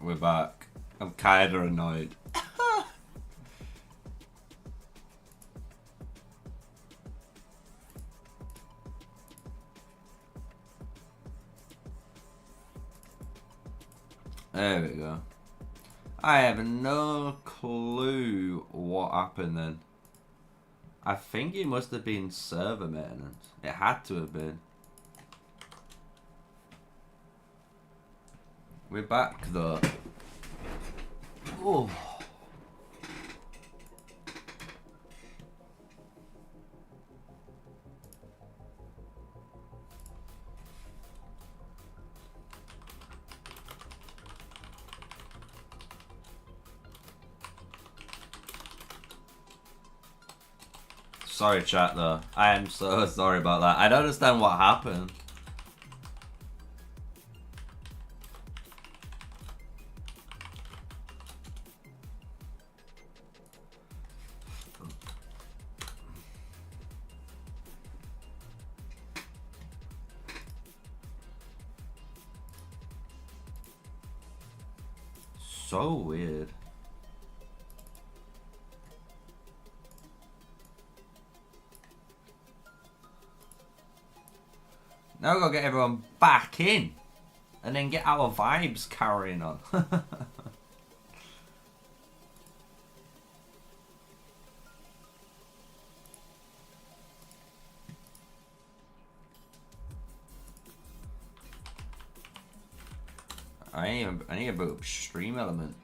We're back. I'm kinda annoyed. There we go. I have no clue what happened then. I think it must have been server maintenance. It had to have been. We're back though. Oh. Sorry chat though. I am so sorry about that. I don't understand what happened. So weird. Now we've got to get everyone back in. And then get our vibes carrying on. I need a bit of stream elements.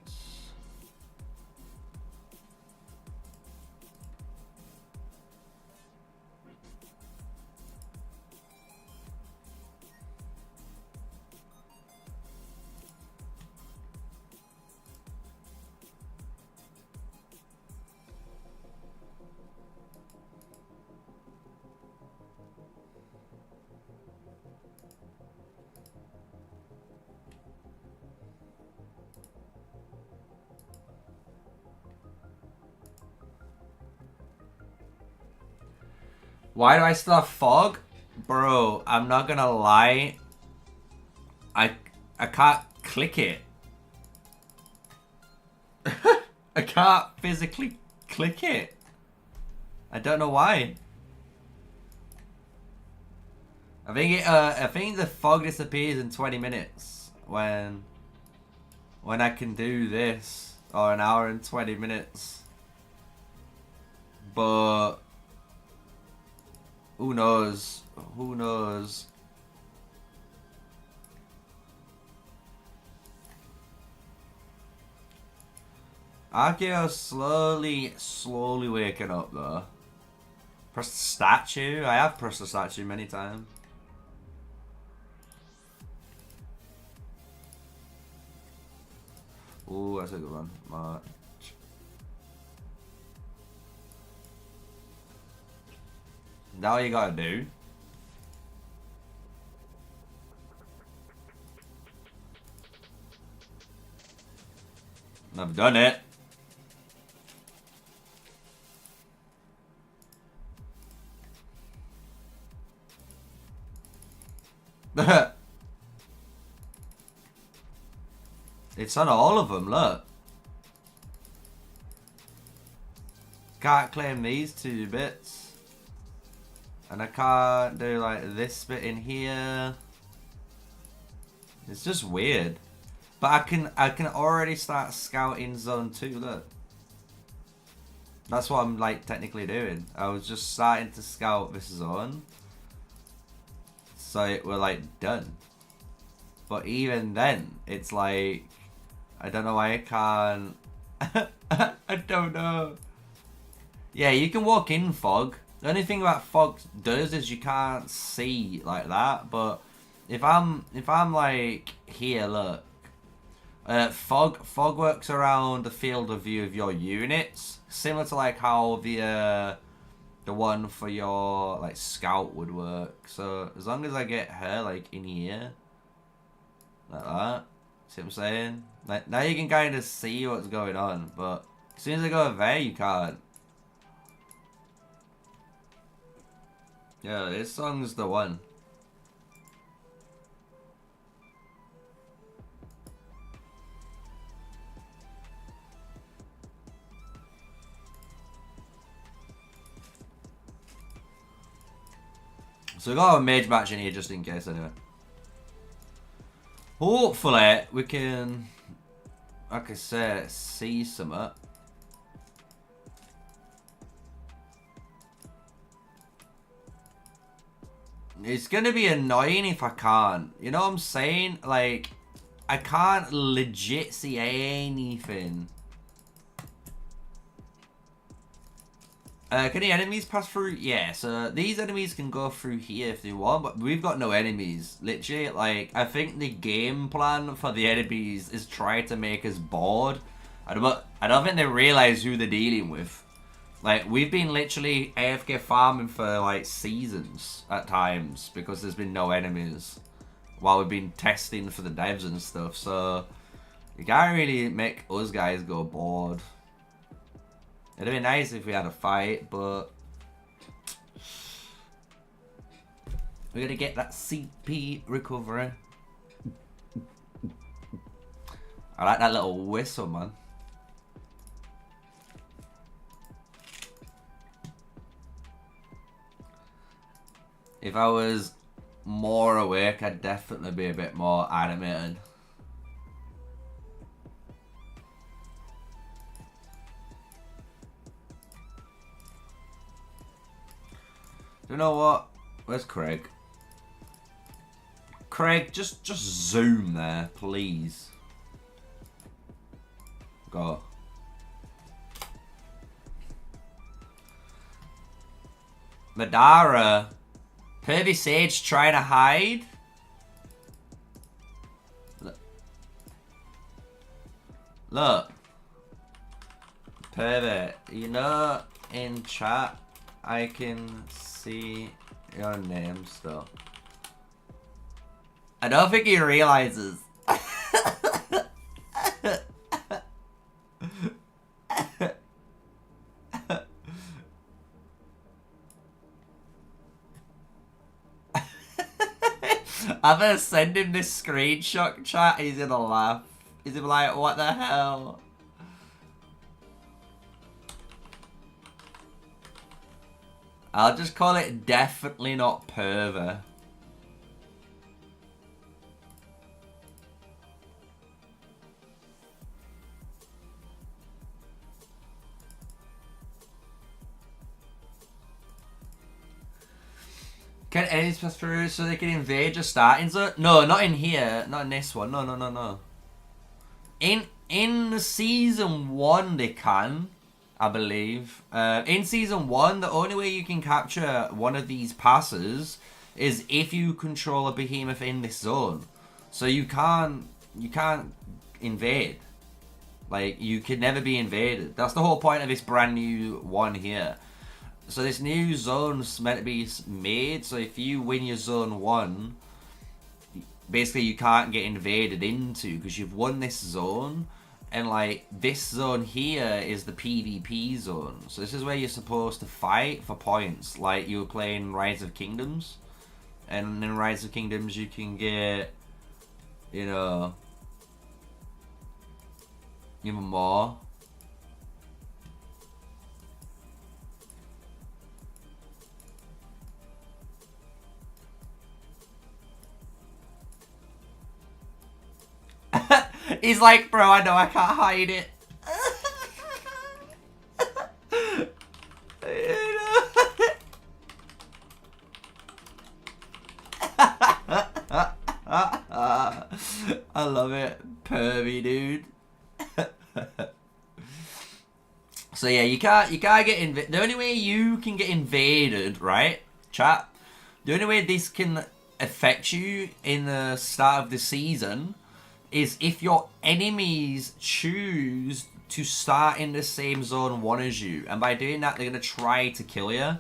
Why do I still have fog? Bro, I'm not gonna lie. I can't click it. I can't physically click it. I don't know why. I think the fog disappears in 20 minutes when I can do this, or an hour and 20 minutes. But who knows? Who knows? Arceo's slowly waking up though. Press the statue. I have pressed the statue many times. Ooh, that's a good one. March. Now you gotta do. I've done it. It's on all of them, look. Can't claim these 2 bits. And I can't do like this bit in here. It's just weird. But I can already start scouting zone 2, look. That's what I'm like technically doing. I was just starting to scout this zone. So we're like done. But even then, it's like I don't know why I can't. I don't know. Yeah, you can walk in fog. The only thing about fog does is you can't see like that. But if I'm like here, look. Fog works around the field of view of your units, similar to like how the one for your like scout would work. So as long as I get her like in here, like that, see what I'm saying? Like now you can kind of see what's going on, but as soon as I go there, you can't. Yeah, this song's the one. So we got a mage match in here just in case anyway. Hopefully we can, like I said, see something. It's gonna be annoying if I can't. You know what I'm saying? Like, I can't legit see anything. Can the enemies pass through? Yeah, so these enemies can go through here if they want, but we've got no enemies. Literally, like, I think the game plan for the enemies is try to make us bored. I don't think they realize who they're dealing with. Like, we've been literally AFK farming for, like, seasons at times because there's been no enemies while we've been testing for the devs and stuff, so you can't really make us guys go bored. It'd be nice if we had a fight, but we're gonna get that CP recovery. I like that little whistle, man. If I was more awake, I'd definitely be a bit more animated. You know what? Where's Craig? Craig, just zoom there, please. Go. Madara. Pervy Sage trying to hide. Look. Pervy, you know, in chat, I can see your name still. I don't think he realizes. I'm gonna send him this screenshot chat, he's gonna laugh. He's gonna be like, what the hell? I'll just call it definitely not perver. Can enemies pass through so they can invade your starting zone? No, not in here. Not in this one. No, no, no, no. In season 1 they can, I believe. In season 1, the only way you can capture one of these passes is if you control a behemoth in this zone. So you can't invade. Like, you can never be invaded. That's the whole point of this brand new one here. So this new zone's meant to be made, so if you win your zone 1, basically you can't get invaded into because you've won this zone. And like, this zone here is the PvP zone. So this is where you're supposed to fight for points. Like you were playing Rise of Kingdoms. And in Rise of Kingdoms you can get, you know, even more. He's like, bro, I know I can't hide it. I love it. Pervy, dude. So yeah, you can't get invaded. The only way you can get invaded, right, chat? The only way this can affect you in the start of the season is if your enemies choose to start in the same zone 1 as you. And by doing that, they're going to try to kill you.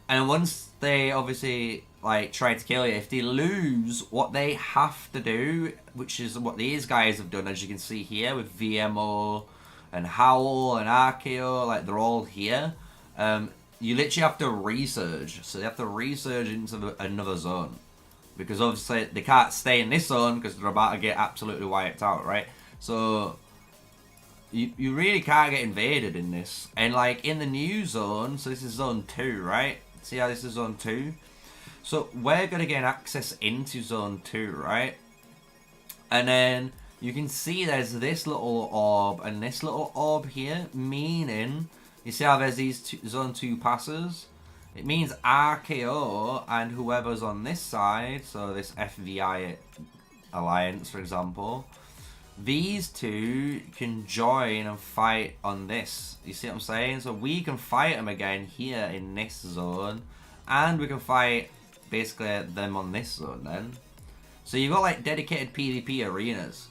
And once they obviously like try to kill you, if they lose, what they have to do, which is what these guys have done, as you can see here, with VMO and Howl and Archeo, like they're all here. You literally have to resurge. So they have to resurge into another zone. Because obviously they can't stay in this zone because they're about to get absolutely wiped out, right? So you really can't get invaded in this. And like in the new zone, so this is zone 2, right? See how this is zone 2? So we're going to gain access into Zone 2, right? And then you can see there's this little orb and this little orb here, meaning, you see how there's these Zone 2 passes? It means RKO and whoever's on this side, so this FVI Alliance, for example, these two can join and fight on this. You see what I'm saying? So we can fight them again here in this zone, and we can fight basically them on this zone then. So you've got like dedicated PvP arenas.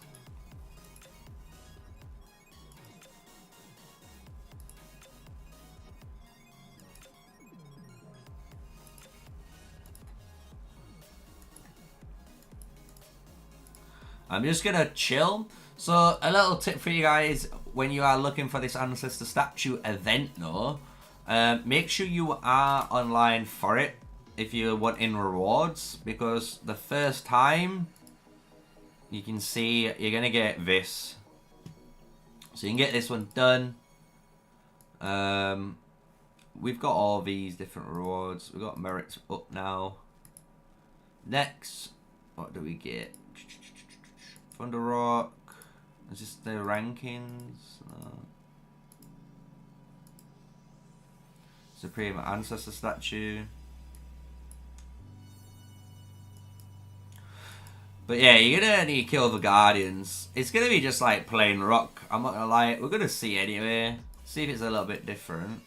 I'm just gonna chill. So a little tip for you guys when you are looking for this Ancestor statue event though, make sure you are online for it if you're wanting rewards, because the first time you can see you're gonna get this. So you can get this one done. We've got all these different rewards. We've got merits up now. Next, what do we get? Thunder Rock. Is this the rankings? Supreme Ancestor statue. But yeah, you're gonna need to kill the Guardians. It's gonna be just like plain rock. I'm not gonna lie. We're gonna see anyway. See if it's a little bit different.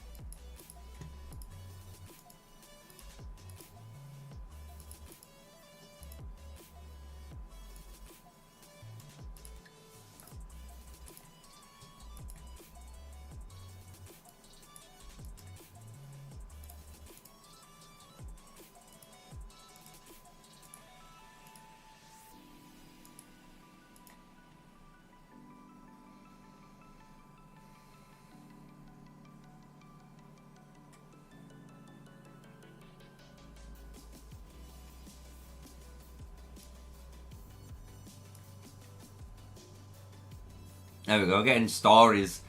There we go, getting stories.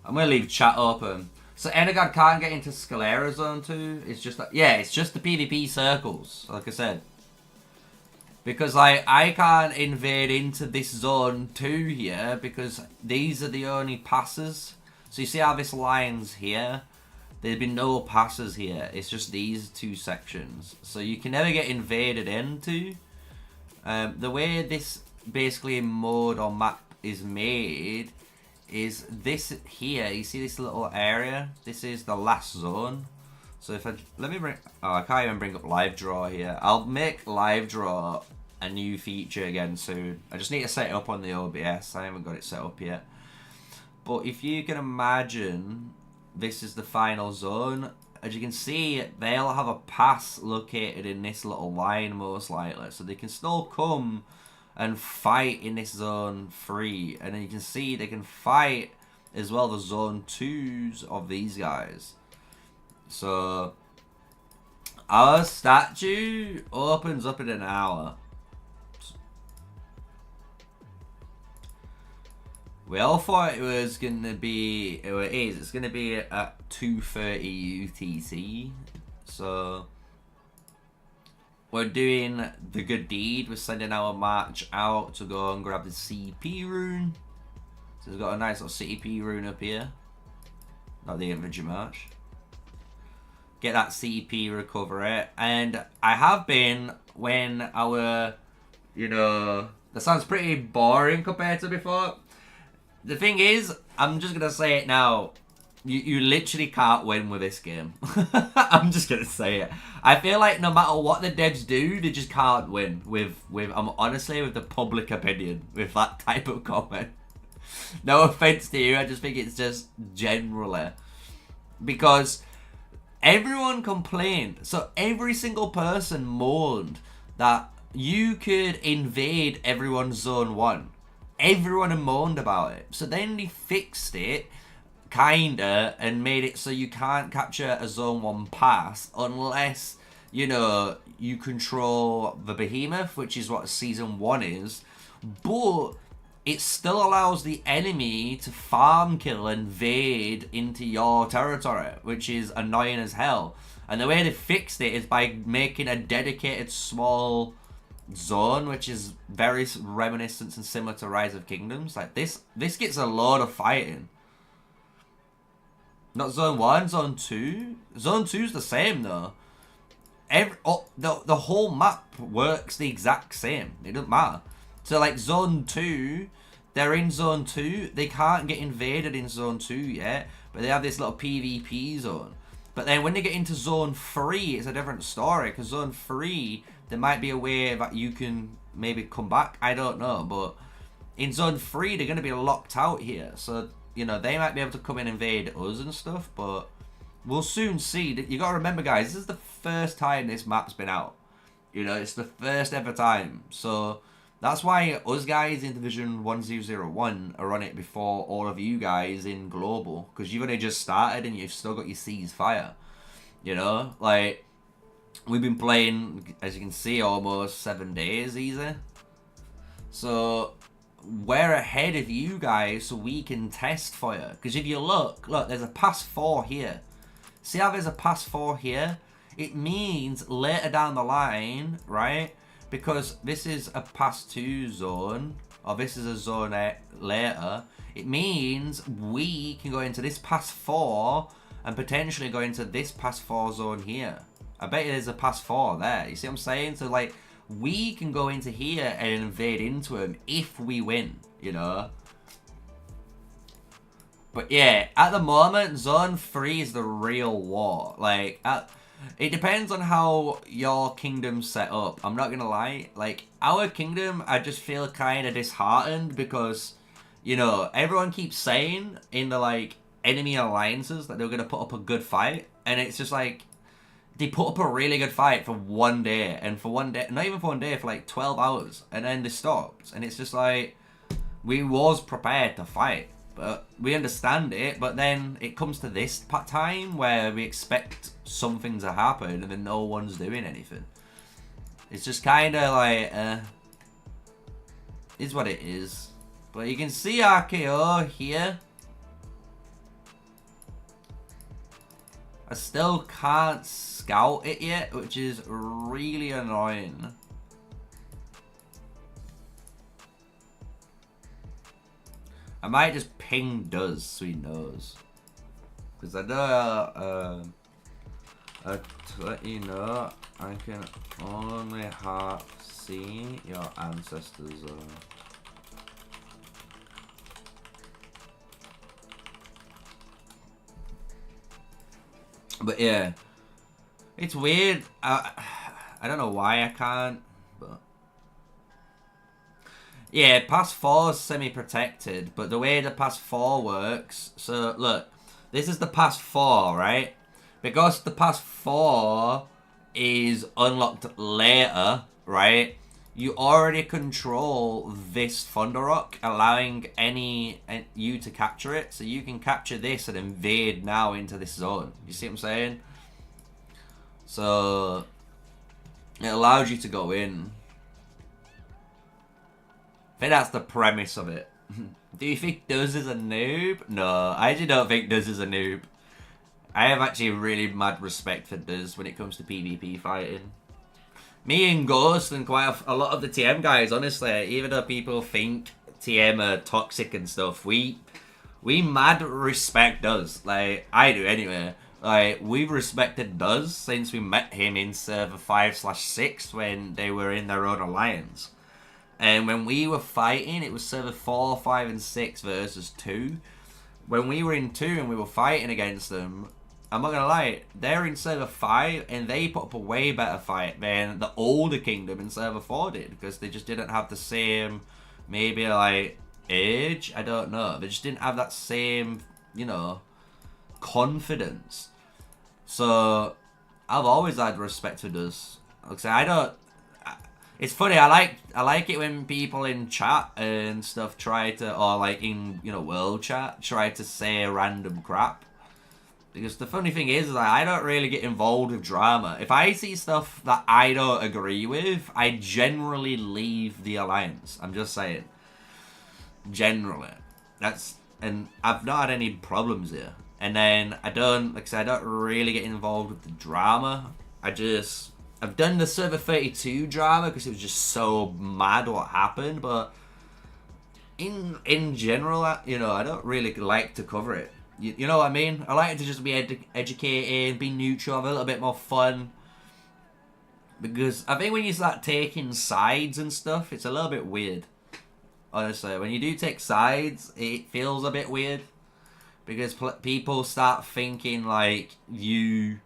I'm going to leave chat open. So Energod can't get into Scalera Zone 2. It's just that, yeah, it's just the PvP circles, like I said. Because like I can't invade into this Zone 2 here because these are the only passes. So you see how this line's here? There'd be no passes here. It's just these two sections. So you can never get invaded into. The way this basically mode or map is made is this here. You see this little area? This is the last zone. So if let me bring, oh, I can't even bring up live draw here. I'll make live draw a new feature again soon. I just need to set it up on the OBS. I haven't got it set up yet. But if you can imagine, this is the final zone. As you can see, they'll have a pass located in this little line most likely. So they can still come and fight in this zone 3, and then you can see they can fight as well the zone 2s of these guys. So our statue opens up in an hour. We all thought it was gonna be, it's gonna be at 2:30 UTC. So we're doing the good deed. We're sending our march out to go and grab the CP rune. So we've got a nice little CP rune up here. Not the infantry march. Get that CP recovery. And I have been, when our, you know, that sounds pretty boring compared to before. The thing is, I'm just going to say it now. You literally can't win with this game. I'm just gonna say it. I feel like no matter what the devs do, they just can't win with honestly with the public opinion with that type of comment. No offense to you, I just think it's just generally because everyone complained. So every single person moaned that you could invade everyone's zone 1. Everyone moaned about it. So then they fixed it. Kinda, and made it so you can't capture a zone 1 pass unless, you know, you control the behemoth, which is what season 1 is, but it still allows the enemy to farm kill and invade into your territory, which is annoying as hell. And the way they fixed it is by making a dedicated small zone, which is very reminiscent and similar to Rise of Kingdoms. Like this gets a load of fighting. Not Zone 1, Zone 2. Zone 2's the same though. The whole map works the exact same. It doesn't matter. So like Zone 2, they're in Zone 2. They can't get invaded in Zone 2 yet, but they have this little PvP zone. But then when they get into Zone 3, it's a different story, because Zone 3, there might be a way that you can maybe come back. I don't know, but in Zone 3, they're going to be locked out here. So, you know, they might be able to come and invade us and stuff, but we'll soon see. You got to remember, guys, this is the first time this map's been out. You know, it's the first ever time. So that's why us guys in Division 1001 are on it before all of you guys in Global, because you've only just started and you've still got your ceasefire. You know, like, we've been playing, as you can see, almost 7 days easy. So we're ahead of you guys so we can test for you. Because if you look, there's a pass 4 here. See how there's a pass 4 here? It means later down the line, right? Because this is a pass 2 zone, or this is a zone later, it means we can go into this pass 4 and potentially go into this pass 4 zone here. I bet you there's a pass 4 there. You see what I'm saying? So like, we can go into here and invade into them if we win, you know? But yeah, at the moment, Zone 3 is the real war. Like, it depends on how your kingdom's set up. I'm not gonna lie. Like, our kingdom, I just feel kind of disheartened because, you know, everyone keeps saying in the, like, enemy alliances that they're gonna put up a good fight. And it's just like, they put up a really good fight for 1 day. And for 1 day, not even for 1 day, for like 12 hours. And then they stopped. And it's just like, we was prepared to fight. But we understand it, but then it comes to this time where we expect something to happen and then no one's doing anything. It's just kind of like, is what it is. But you can see RKO here. I still can't scout it yet, which is really annoying. I might just ping Does so he knows. Because I know, to let you know, I can only see your ancestors. But yeah, it's weird. I don't know why I can't, but yeah, pass 4 is semi-protected, but the way the pass 4 works, so look, this is the pass 4, right? Because the pass 4 is unlocked later, right? You already control this Thunder Rock, allowing you to capture it, so you can capture this and invade now into this zone. You see what I'm saying? So it allows you to go in. I think that's the premise of it. Do you think Duz is a noob? No, I actually don't think Duz is a noob. I have actually really mad respect for Duz when it comes to PvP fighting. Me and Ghost and quite a lot of the TM guys, honestly, even though people think TM are toxic and stuff, we mad respect Duz. Like, I do anyway. Like, we've respected Duz since we met him in server 5/6 when they were in their own alliance. And when we were fighting, it was server 4, 5, and 6 versus 2. When we were in 2 and we were fighting against them, I'm not gonna lie, they're in server 5 and they put up a way better fight than the older kingdom in server 4 did, because they just didn't have the same, maybe like, age? I don't know. They just didn't have that same, you know, confidence. So, I've always had respect for this. Like I don't... It's funny, I like it when people in chat and stuff try to, or like in, you know, world chat, try to say random crap. Because the funny thing is that I don't really get involved with drama. If I see stuff that I don't agree with, I generally leave the alliance. I'm just saying. Generally. And I've not had any problems here. And then I don't, like I said, I don't really get involved with the drama. I've done the Server 32 drama because it was just so mad what happened, but in general, you know, I don't really like to cover it. You know what I mean? I like to just be educated, be neutral, have a little bit more fun. Because I think when you start taking sides and stuff, it's a little bit weird. Honestly, when you do take sides, it feels a bit weird. Because people start thinking like you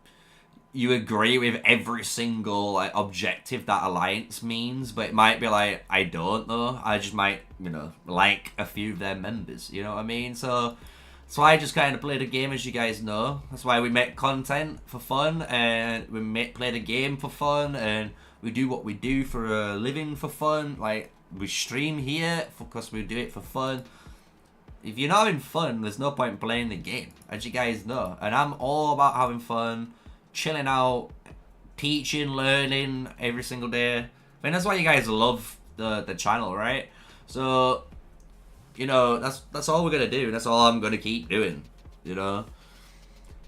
agree with every single like objective that Alliance means, but it might be like, I don't know. I just might, you know, like a few of their members. You know what I mean? So that's why I just kind of play the game, as you guys know. That's why we make content for fun, and we play the game for fun, and we do what we do for a living for fun. Like, we stream here because we do it for fun. If you're not having fun, there's no point in playing the game, as you guys know. And I'm all about having fun, chilling out, teaching, learning every single day. I mean, that's why you guys love the channel, right? So, you know, that's all we're gonna do. That's all I'm gonna keep doing, you know.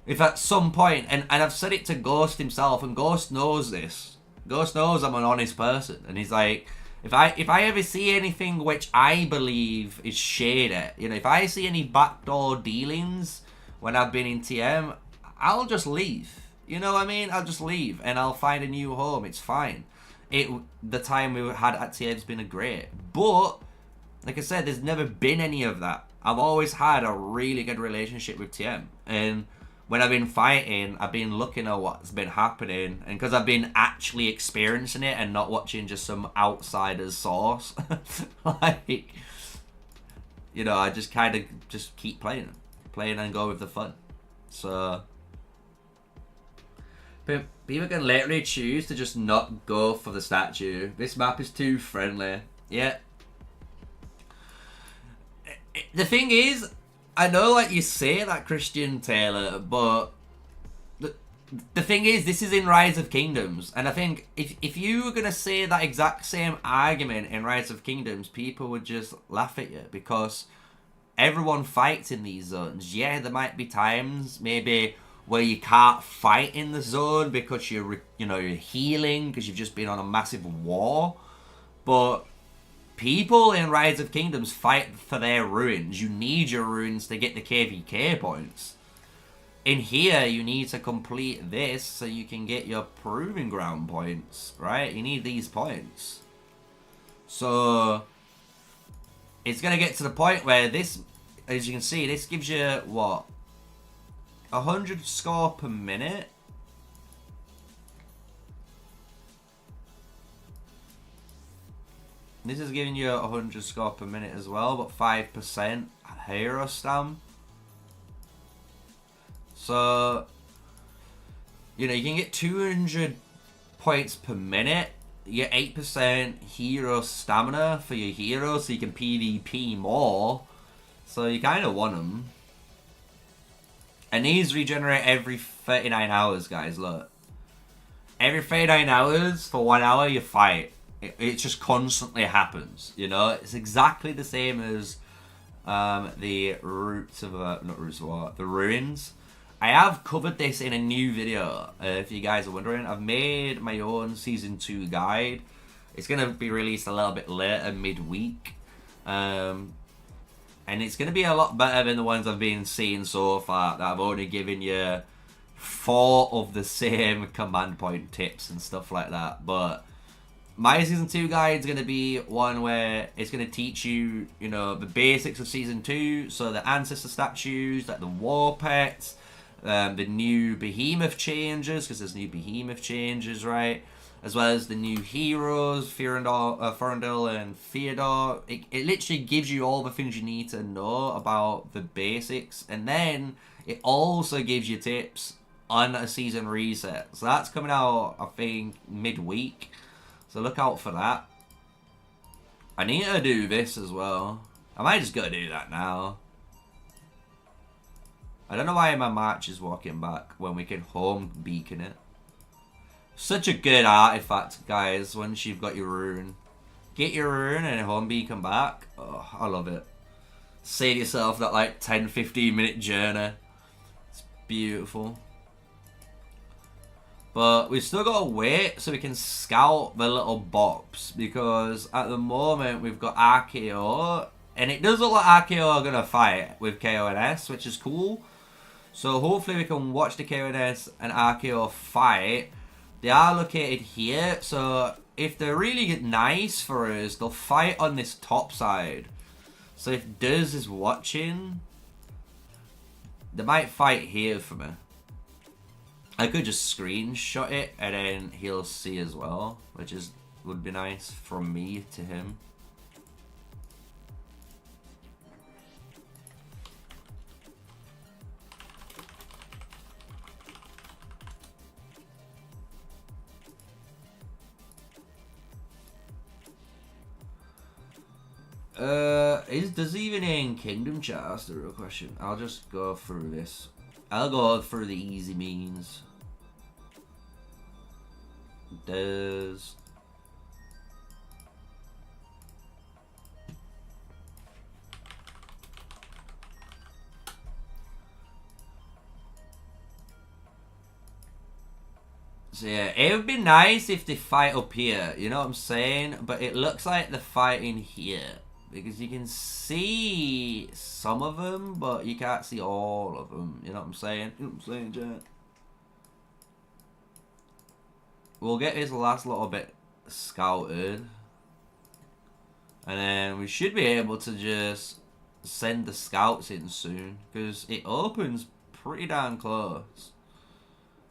If at some point, and I've said it to Ghost himself, and Ghost knows this. Ghost knows I'm an honest person, and he's like, if I ever see anything which I believe is shady, you know, if I see any backdoor dealings when I've been in TM, I'll just leave. You know what I mean? I'll just leave and I'll find a new home. It's fine. The time we had at TM's been great, but like I said, there's never been any of that. I've always had a really good relationship with TM, and when I've been fighting, I've been looking at what's been happening, and because I've been actually experiencing it and not watching just some outsider's source, like, you know, I just kind of just keep playing and go with the fun. So, but people can literally choose to just not go for the statue. This map is too friendly. Yeah. The thing is, I know, like, you say that, Christian Taylor, but the thing is, this is in Rise of Kingdoms, and I think if you were going to say that exact same argument in Rise of Kingdoms, people would just laugh at you, because everyone fights in these zones. Yeah, there might be times, maybe, where you can't fight in the zone because you're healing, because you've just been on a massive war, but people in Rise of Kingdoms fight for their ruins. You need your ruins to get the KVK points. In here, you need to complete this so you can get your Proving Ground points, right? You need these points. So, it's going to get to the point where this, as you can see, this gives you, what? 100 score per minute? This is giving you 100 score per minute as well, but 5% hero stam. So, you know, you can get 200 points per minute. You get 8% hero stamina for your hero, so you can PvP more. So you kind of want them. And these regenerate every 39 hours, guys, look. Every 39 hours, for 1 hour, you fight. It just constantly happens, you know. It's exactly the same as the Roots of not Roots of War, the Ruins. I have covered this in a new video. If you guys are wondering, I've made my own season 2 guide. It's gonna be released a little bit later, midweek, and it's gonna be a lot better than the ones I've been seeing so far. That I've only given you 4 of the same command point tips and stuff like that, but my Season 2 guide is going to be one where it's going to teach you, you know, the basics of Season 2. So the Ancestor statues, like the War Pets, the new Behemoth changes, because there's new Behemoth changes, right? As well as the new heroes, Ferndil and Theodore. It literally gives you all the things you need to know about the basics. And then it also gives you tips on a season reset. So that's coming out, I think, midweek. So look out for that. I need to do this as well. I might just go do that now. I don't know why my march is walking back when we can home beacon it. Such a good artifact, guys, once you've got your rune. Get your rune and home beacon back. Oh, I love it. Save yourself that like 10-15 minute journey. beautiful. But we've still got to wait so we can scout the little bops, because at the moment we've got RKO, and it does look like RKO are going to fight with KONS, which is cool. So hopefully we can watch the KONS and RKO fight. They are located here, so if they're really nice for us, they'll fight on this top side. So if Duz is watching, they might fight here for me. I could just screenshot it and then he'll see as well, which would be nice from me to him. Does he even in Kingdom Chat? That's the real question. I'll just go through this. I'll go through the easy means. Does... So yeah, it would be nice if they fight up here, you know what I'm saying? But it looks like they're fighting here, because you can see some of them, but you can't see all of them, you know what I'm saying? You know what I'm saying, Jack? We'll get this last little bit scouted, and then we should be able to just send the scouts in soon, because it opens pretty darn close.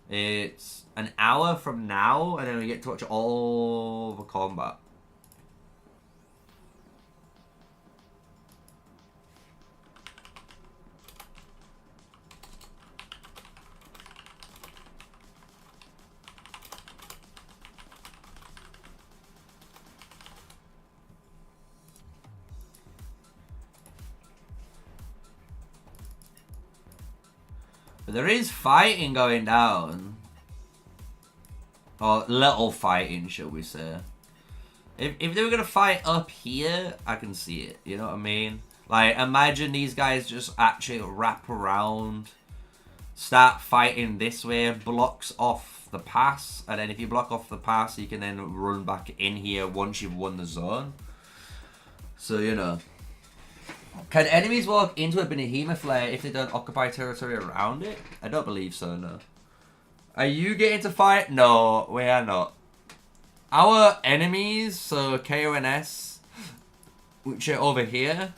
It's an hour from now, and then we get to watch all the combat. But there is fighting going down. Or little fighting, shall we say. If they were going to fight up here, I can see it. You know what I mean? Like, imagine these guys just actually wrap around. Start fighting this way. Blocks off the pass. And then if you block off the pass, you can then run back in here once you've won the zone. So, you know. Can enemies walk into a behemoth lair if they don't occupy territory around it? I don't believe so, no. Are you getting to fight? No, we are not. Our enemies, so KONS, which are over here,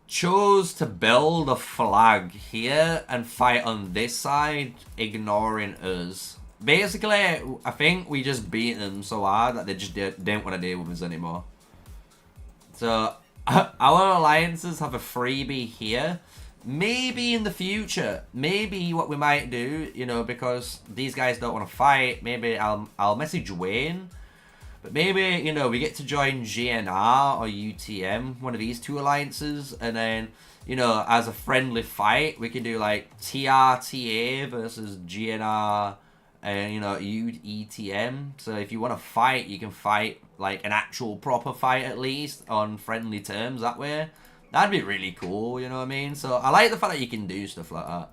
chose to build a flag here and fight on this side, ignoring us. Basically, I think we just beat them so hard that they just didn't want to deal with us anymore. So, our alliances have a freebie here. Maybe in the future, maybe what we might do, you know, because these guys don't want to fight, maybe I'll message Wayne, but maybe, you know, we get to join GNR or UTM, one of these two alliances, and then, you know, as a friendly fight, we can do like TRTA versus GNR and, you know, ETM. So if you want to fight, you can fight like an actual proper fight at least on friendly terms that way. That'd be really cool, you know what I mean? So I like the fact that you can do stuff like that.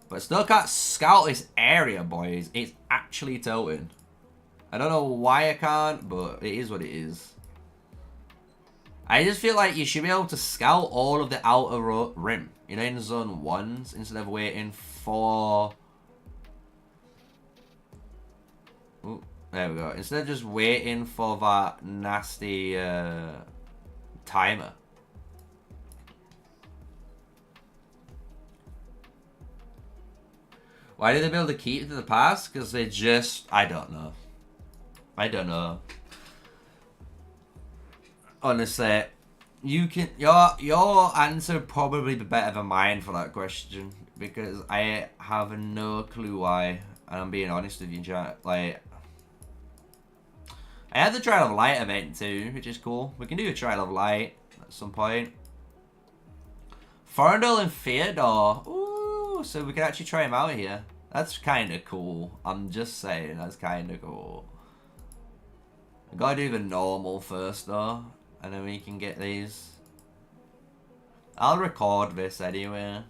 But still can't scout this area, boys. It's actually tilting. I don't know why I can't, but it is what it is. I just feel like you should be able to scout all of the outer rim, you know, in zone 1s, instead of waiting for... Ooh. There we go. Instead of just waiting for that nasty timer. Why did they build a keep to the past? Because they just... I don't know. I don't know. Honestly, you can... Your answer would probably be better than mine for that question. Because I have no clue why. And I'm being honest with you, chat. Like... I had the Trial of Light event too, which is cool. We can do a Trial of Light at some point. Thorndale and Theodore. Ooh, so we can actually try him out here. That's kind of cool. I'm just saying, that's kind of cool. I gotta do the normal first though, and then we can get these. I'll record this anyway.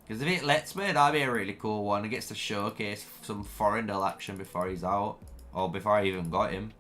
Because if it lets me, that'd be a really cool one. It gets to showcase some Forindel action before he's out. Or before I even got him.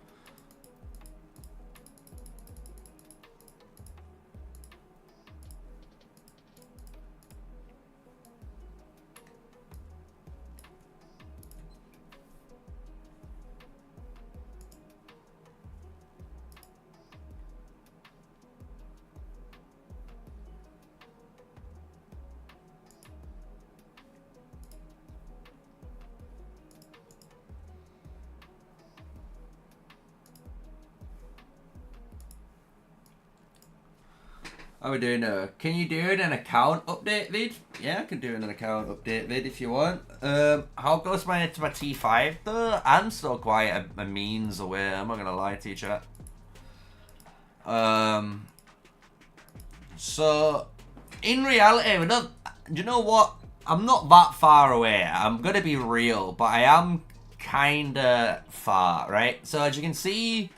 How are we doing now? Can you do an account update vid? Yeah, I can do an account update vid if you want. How close am I to my T5 though? I'm still quite a means away, I'm not gonna lie to you, chat. So, in reality, we're not, do you know what? I'm not that far away. I'm gonna be real, but I am kinda far, right? So as you can see,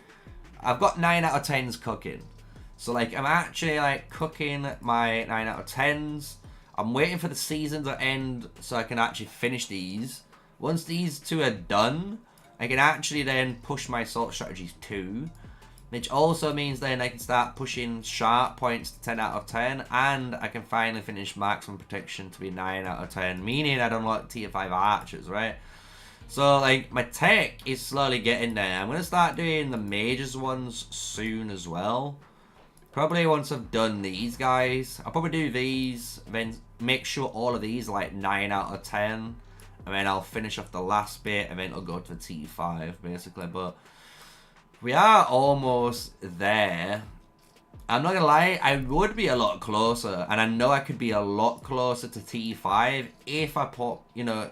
I've got 9 out of 10s cooking. So, like, I'm actually, like, cooking my 9 out of 10s. I'm waiting for the season to end so I can actually finish these. Once these 2 are done, I can actually then push my assault strategies too. Which also means then I can start pushing sharp points to 10 out of 10. And I can finally finish maximum protection to be 9 out of 10. Meaning I'd unlock tier 5 archers, right? So, like, my tech is slowly getting there. I'm going to start doing the mages ones soon as well. Probably once I've done these guys, I'll probably do these, then make sure all of these are like 9 out of 10. And then I'll finish off the last bit, and then I'll go to the T5, basically. But we are almost there. I'm not gonna lie, I would be a lot closer. And I know I could be a lot closer to T5 if I put, you know...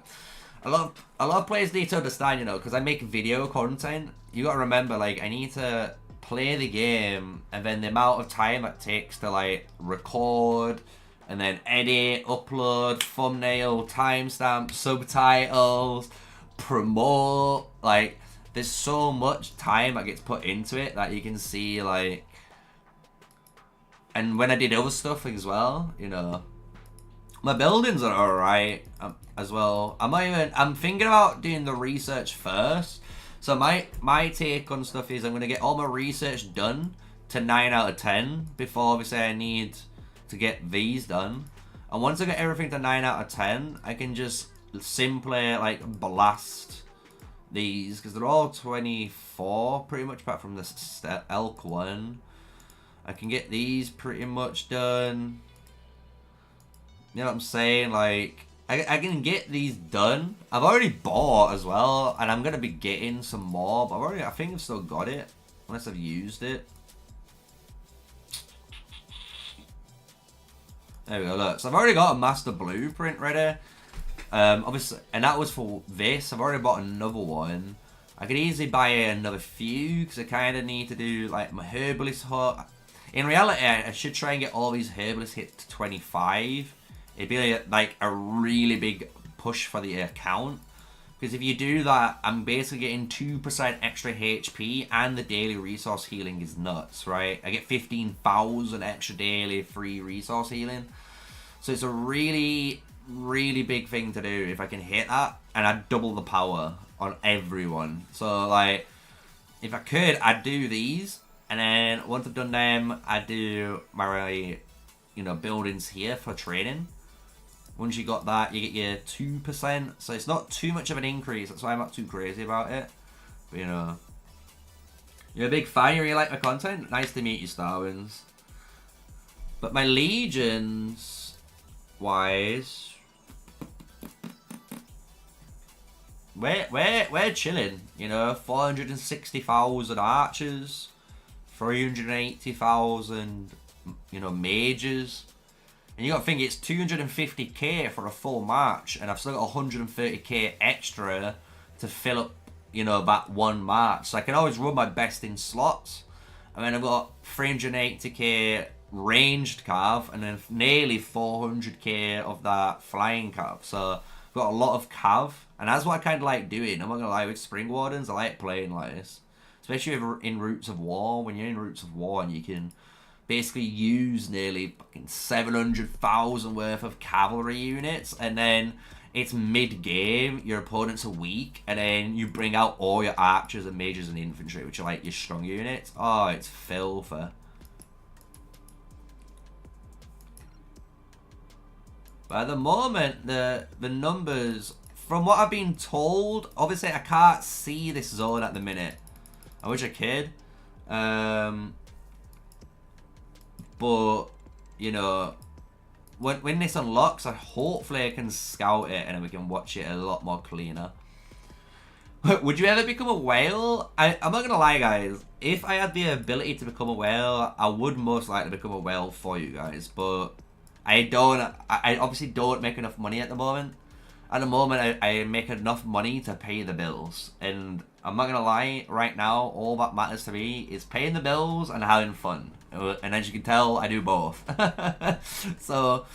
A lot of players need to understand, you know, because I make video content. You gotta remember, like, I need to play the game, and then the amount of time it takes to like record and then edit, upload, thumbnail, timestamp, subtitles, promote, like there's so much time that gets put into it that you can see, like, and when I did other stuff as well, you know, my buildings are alright as well. I'm thinking about doing the research first. So my take on stuff is I'm going to get all my research done to 9 out of 10 before obviously I need to get these done. And once I get everything to 9 out of 10, I can just simply like blast these because they're all 24 pretty much apart from this elk one. I can get these pretty much done. You know what I'm saying? Like, I can get these done. I've already bought as well, and I'm gonna be getting some more. But I think I've still got it, unless I've used it. There we go. Look, so I've already got a master blueprint ready. Obviously, and that was for this. I've already bought another one. I could easily buy another few because I kind of need to do like my herbalist hut. In reality, I should try and get all these herbalist hit to 25. It'd be like a really big push for the account. Because if you do that, I'm basically getting 2% extra HP and the daily resource healing is nuts, right? I get 15,000 extra daily free resource healing. So it's a really, really big thing to do if I can hit that. And I'd double the power on everyone. So, like, if I could, I'd do these. And then once I've done them, I'd do my, you know, buildings here for training. Once you got that, you get your 2%. So it's not too much of an increase. That's why I'm not too crazy about it. But, you know, you're a big fan. You really like my content. Nice to meet you, Starwins. But my legions wise, we're chilling. You know, 460,000 archers, 380,000, you know, mages. And you got to think it's 250k for a full march, and I've still got 130k extra to fill up, you know, that one march. So I can always run my best in slots. And then I've got 380k ranged cav, and then nearly 400k of that flying cav. So I've got a lot of cav, and that's what I kind of like doing. I'm not gonna lie, with Spring Wardens, I like playing like this, especially in Roots of War. When you're in Roots of War and you can basically use nearly fucking 700,000 worth of cavalry units, and then it's mid-game, your opponents are weak, and then you bring out all your archers and mages and infantry, which are like your strong units. Oh, it's filthy. But at the moment, the numbers, from what I've been told, obviously I can't see this zone at the minute. I wish I could. But, you know, when this unlocks, hopefully I can scout it and then we can watch it a lot more cleaner. Would you ever become a whale? I'm not going to lie, guys. If I had the ability to become a whale, I would most likely become a whale for you guys. But I obviously don't make enough money at the moment. At the moment, I make enough money to pay the bills. And I'm not going to lie, right now, all that matters to me is paying the bills and having fun. And as you can tell, I do both. So,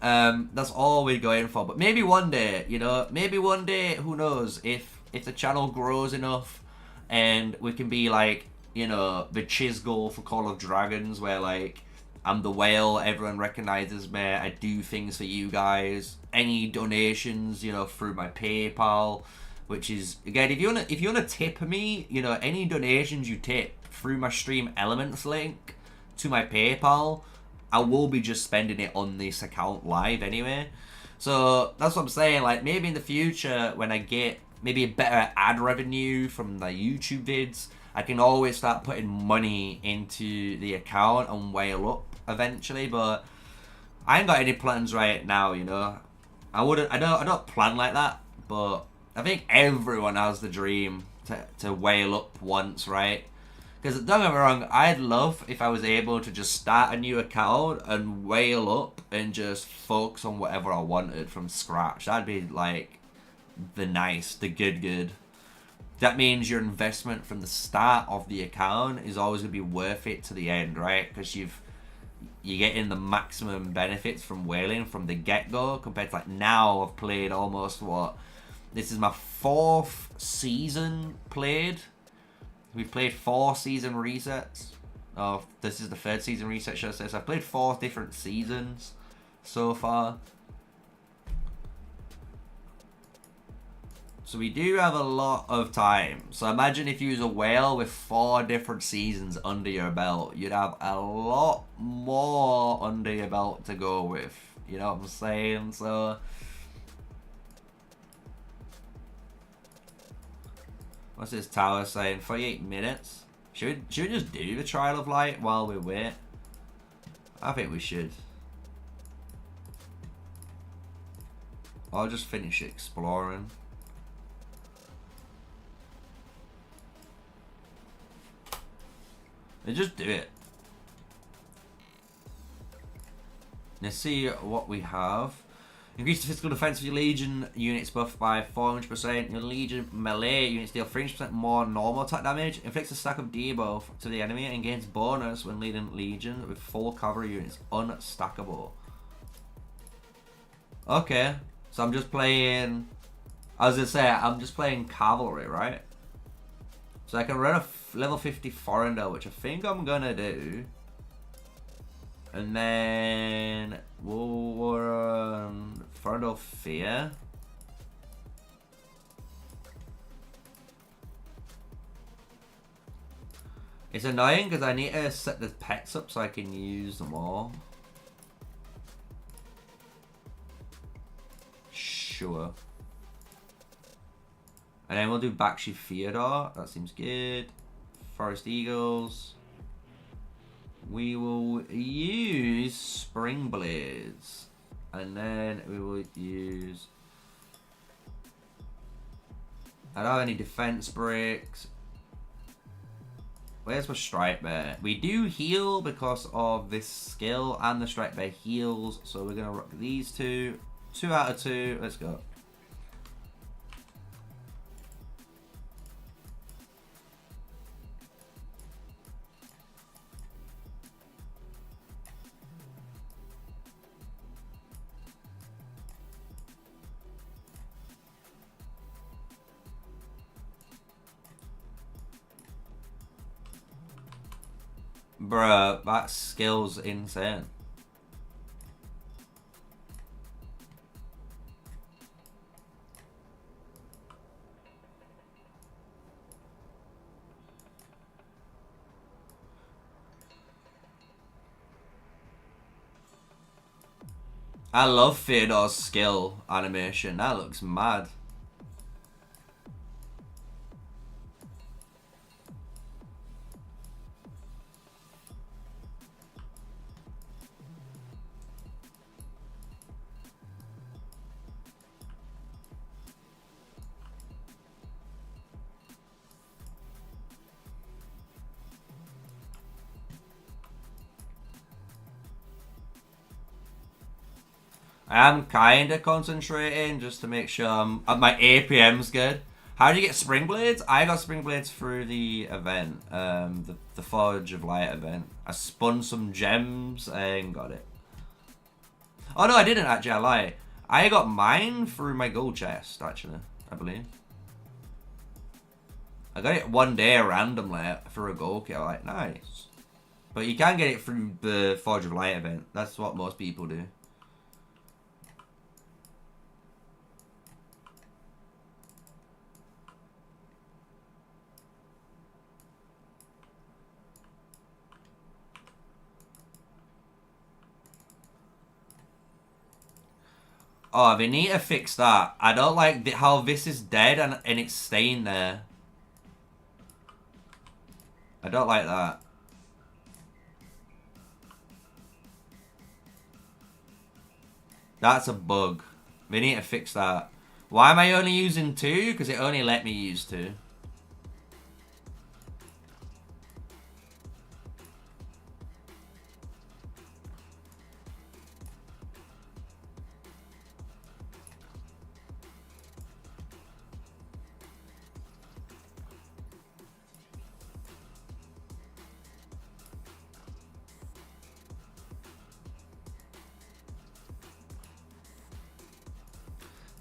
that's all we're going for. But maybe one day, you know, maybe one day, who knows, if the channel grows enough and we can be like, you know, the Chisgul for Call of Dragons, where like, I'm the whale, everyone recognizes me, I do things for you guys. Any donations, you know, through my PayPal, which is, again, if you wanna tip me, you know, any donations you tip through my Stream Elements link to my PayPal, I will be just spending it on this account live anyway. So that's what I'm saying, like maybe in the future when I get maybe a better ad revenue from the YouTube vids, I can always start putting money into the account and whale up eventually, but I ain't got any plans right now, you know. I don't plan like that, but I think everyone has the dream to whale up once, right? Because don't get me wrong, I'd love if I was able to just start a new account and whale up and just focus on whatever I wanted from scratch. That'd be like the good. That means your investment from the start of the account is always going to be worth it to the end, right? Because you're getting the maximum benefits from whaling from the get-go, compared to like now I've played almost this is my 4th season played. We've played 4 season resets. Oh, this is the 3rd season reset, should I say. So I've played 4 different seasons so far. So we do have a lot of time. So imagine if you was a whale with 4 different seasons under your belt. You'd have a lot more under your belt to go with. You know what I'm saying? So what's this tower saying? 48 minutes? Should we just do the Trial of Light while we wait? I think we should. I'll just finish exploring. And just do it. Let's see what we have. Increase the physical defense of your Legion units buff by 400%. Your Legion melee units deal 300% more normal attack damage. Inflicts a stack of debuff to the enemy and gains bonus when leading Legion with full cavalry units. Unstackable. Okay. So I'm just playing... I was going to say, I'm just playing cavalry, right? So I can run a level 50 Foreigner, which I think I'm going to do. And then we'll run Foreigner Fear. It's annoying because I need to set the pets up so I can use them all. Sure. And then we'll do Bakshi Theodore. That seems good. Forest Eagles. We will use Spring Blades. And then we will use... I don't have any defense bricks. Where's my Strike Bear? We do heal because of this skill, and the Strike Bear heals. So we're going to rock these two. 2 out of 2. Let's go. Bruh, that skill's insane. I love Theodore's skill animation. That looks mad. I am kind of concentrating just to make sure my APM's good. How do you get Spring Blades? I got Spring Blades through the event, the Forge of Light event. I spun some gems and got it. Oh no, I didn't actually, I lie. I got mine through my gold chest, actually, I believe. I got it one day randomly for a gold kit, like, nice. But you can get it through the Forge of Light event. That's what most people do. Oh, they need to fix that. I don't like how this is dead and it's staying there. I don't like that. That's a bug. They need to fix that. Why am I only using 2? Because it only let me use 2.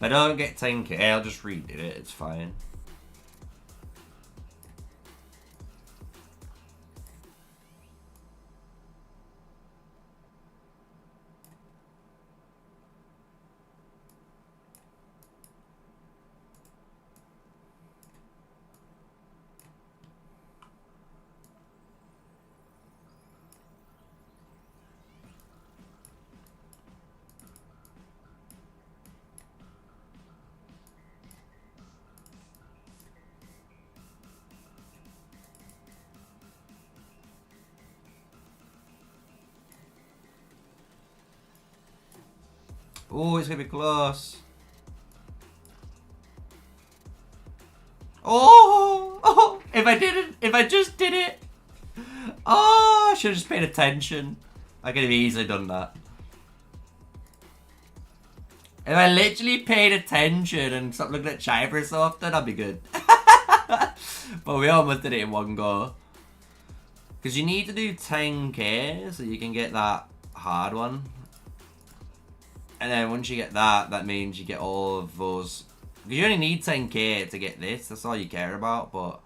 If I don't get 10k, I'll just redo it. It's fine. Oh, it's gonna be close. Oh, if I just did it. Oh, I should have just paid attention. I could have easily done that. If I literally paid attention and stopped looking at chat for so often, I'd be good. But we almost did it in one go. Because you need to do 10k so you can get that hard one. And then once you get that, that means you get all of those. Because you only need 10k to get this. That's all you care about. But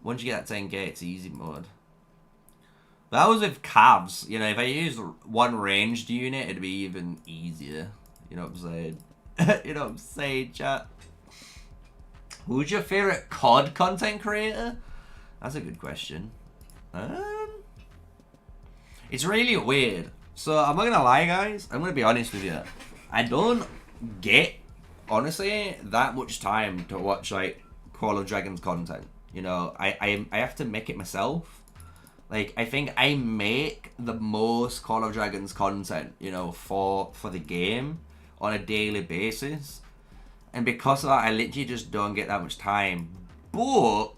once you get that 10k, it's easy mode. That was with calves. You know, if I used one ranged unit, it'd be even easier. You know what I'm saying? You know what I'm saying, chat? Who's your favorite COD content creator? That's a good question. It's really weird. So, I'm not gonna lie, guys. I'm gonna be honest with you. I don't get, honestly, that much time to watch, like, Call of Dragons content. You know, I have to make it myself. Like, I think I make the most Call of Dragons content, you know, for the game on a daily basis. And because of that, I literally just don't get that much time. But,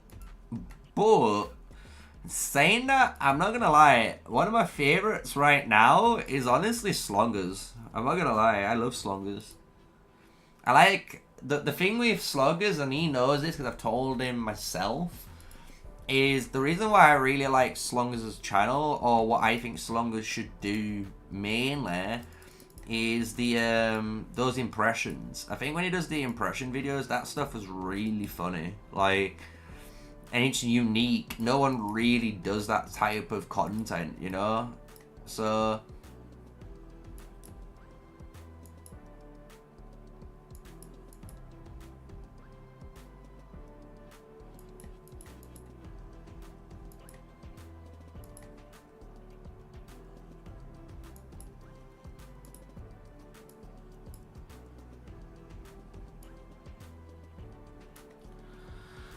saying that, I'm not gonna lie, one of my favorites right now is honestly Slongers. I'm not gonna lie, I love Slongers. I like, the thing with Slongers, and he knows this because I've told him myself, is the reason why I really like Slongers' channel, or what I think Slongers should do mainly, is the those impressions. I think when he does the impression videos, that stuff is really funny. Like, and it's unique. No one really does that type of content, you know? So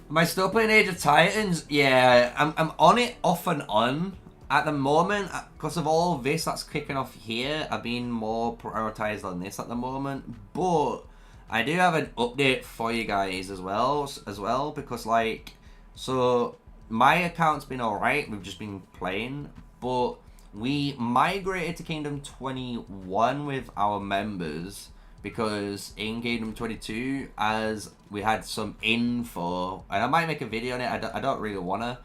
am I still playing Age of Titans? Yeah, I'm on it off and on. At the moment, because of all this that's kicking off here, I've been more prioritized on this at the moment. But I do have an update for you guys as well, because like, so my account's been alright. We've just been playing, but we migrated to Kingdom 21 with our members because in Kingdom 22, as we had some info, and I might make a video on it. I don't really wanna,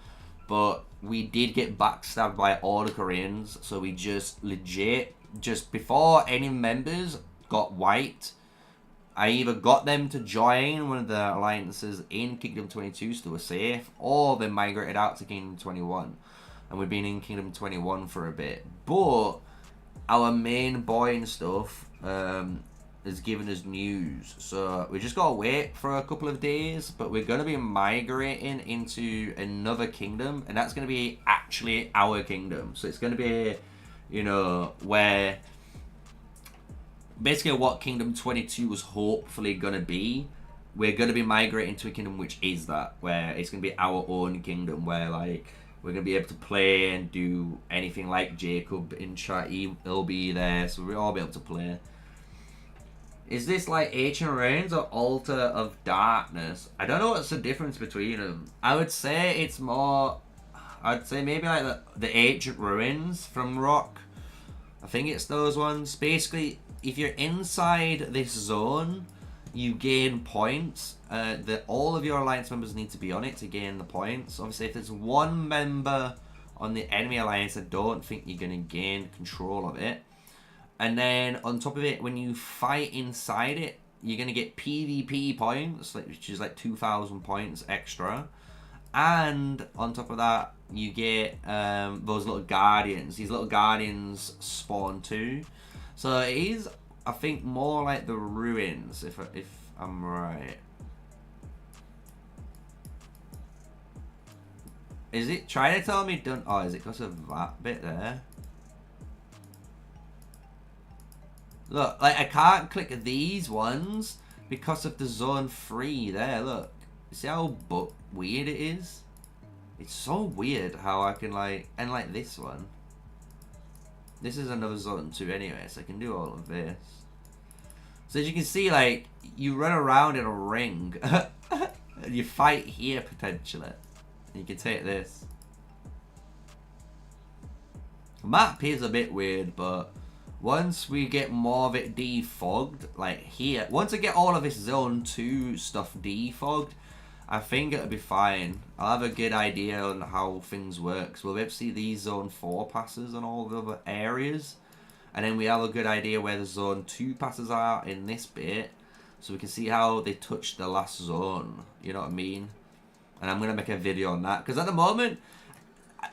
but we did get backstabbed by all the Koreans, so we just legit, just before any members got wiped, I either got them to join one of the alliances in Kingdom 22 so they were safe, or they migrated out to Kingdom 21. And we've been in Kingdom 21 for a bit. But our main boy and stuff has given us news. So we just got to wait for a couple of days, but we're going to be migrating into another kingdom, and that's going to be actually our kingdom. So it's going to be, you know, where basically what Kingdom 22 was hopefully going to be. We're going to be migrating to a kingdom which is that, where it's going to be our own kingdom, where like we're going to be able to play and do anything like Jacob in chat. He'll be there, so we'll all be able to play. Is this like Ancient Reigns or Altar of Darkness? I don't know what's the difference between them. I would say it's more, I'd say maybe like the Ancient Ruins from Rock. I think it's those ones. Basically, if you're inside this zone, you gain points. All of your alliance members need to be on it to gain the points. Obviously, if there's one member on the enemy alliance, I don't think you're going to gain control of it. And then on top of it, when you fight inside it, you're going to get PvP points, which is like 2,000 points extra. And on top of that, you get those little guardians. These little guardians spawn too. So it is, I think, more like the ruins, if I'm right. Is it trying to tell me don't? Oh, is it because of that bit there? Look, like I can't click these ones because of the zone 3 there. Look, see how weird it is? It's so weird how I can like, and like this one. This is another zone 2 anyway, so I can do all of this. So as you can see, like, you run around in a ring. And you fight here potentially. And you can take this. The map is a bit weird, but once we get more of it defogged, like here, once I get all of this zone 2 stuff defogged, I think it'll be fine. I'll have a good idea on how things work. So we'll be able to see these zone 4 passes on all the other areas. And then we have a good idea where the zone 2 passes are in this bit. So we can see how they touch the last zone. You know what I mean? And I'm going to make a video on that. Because at the moment,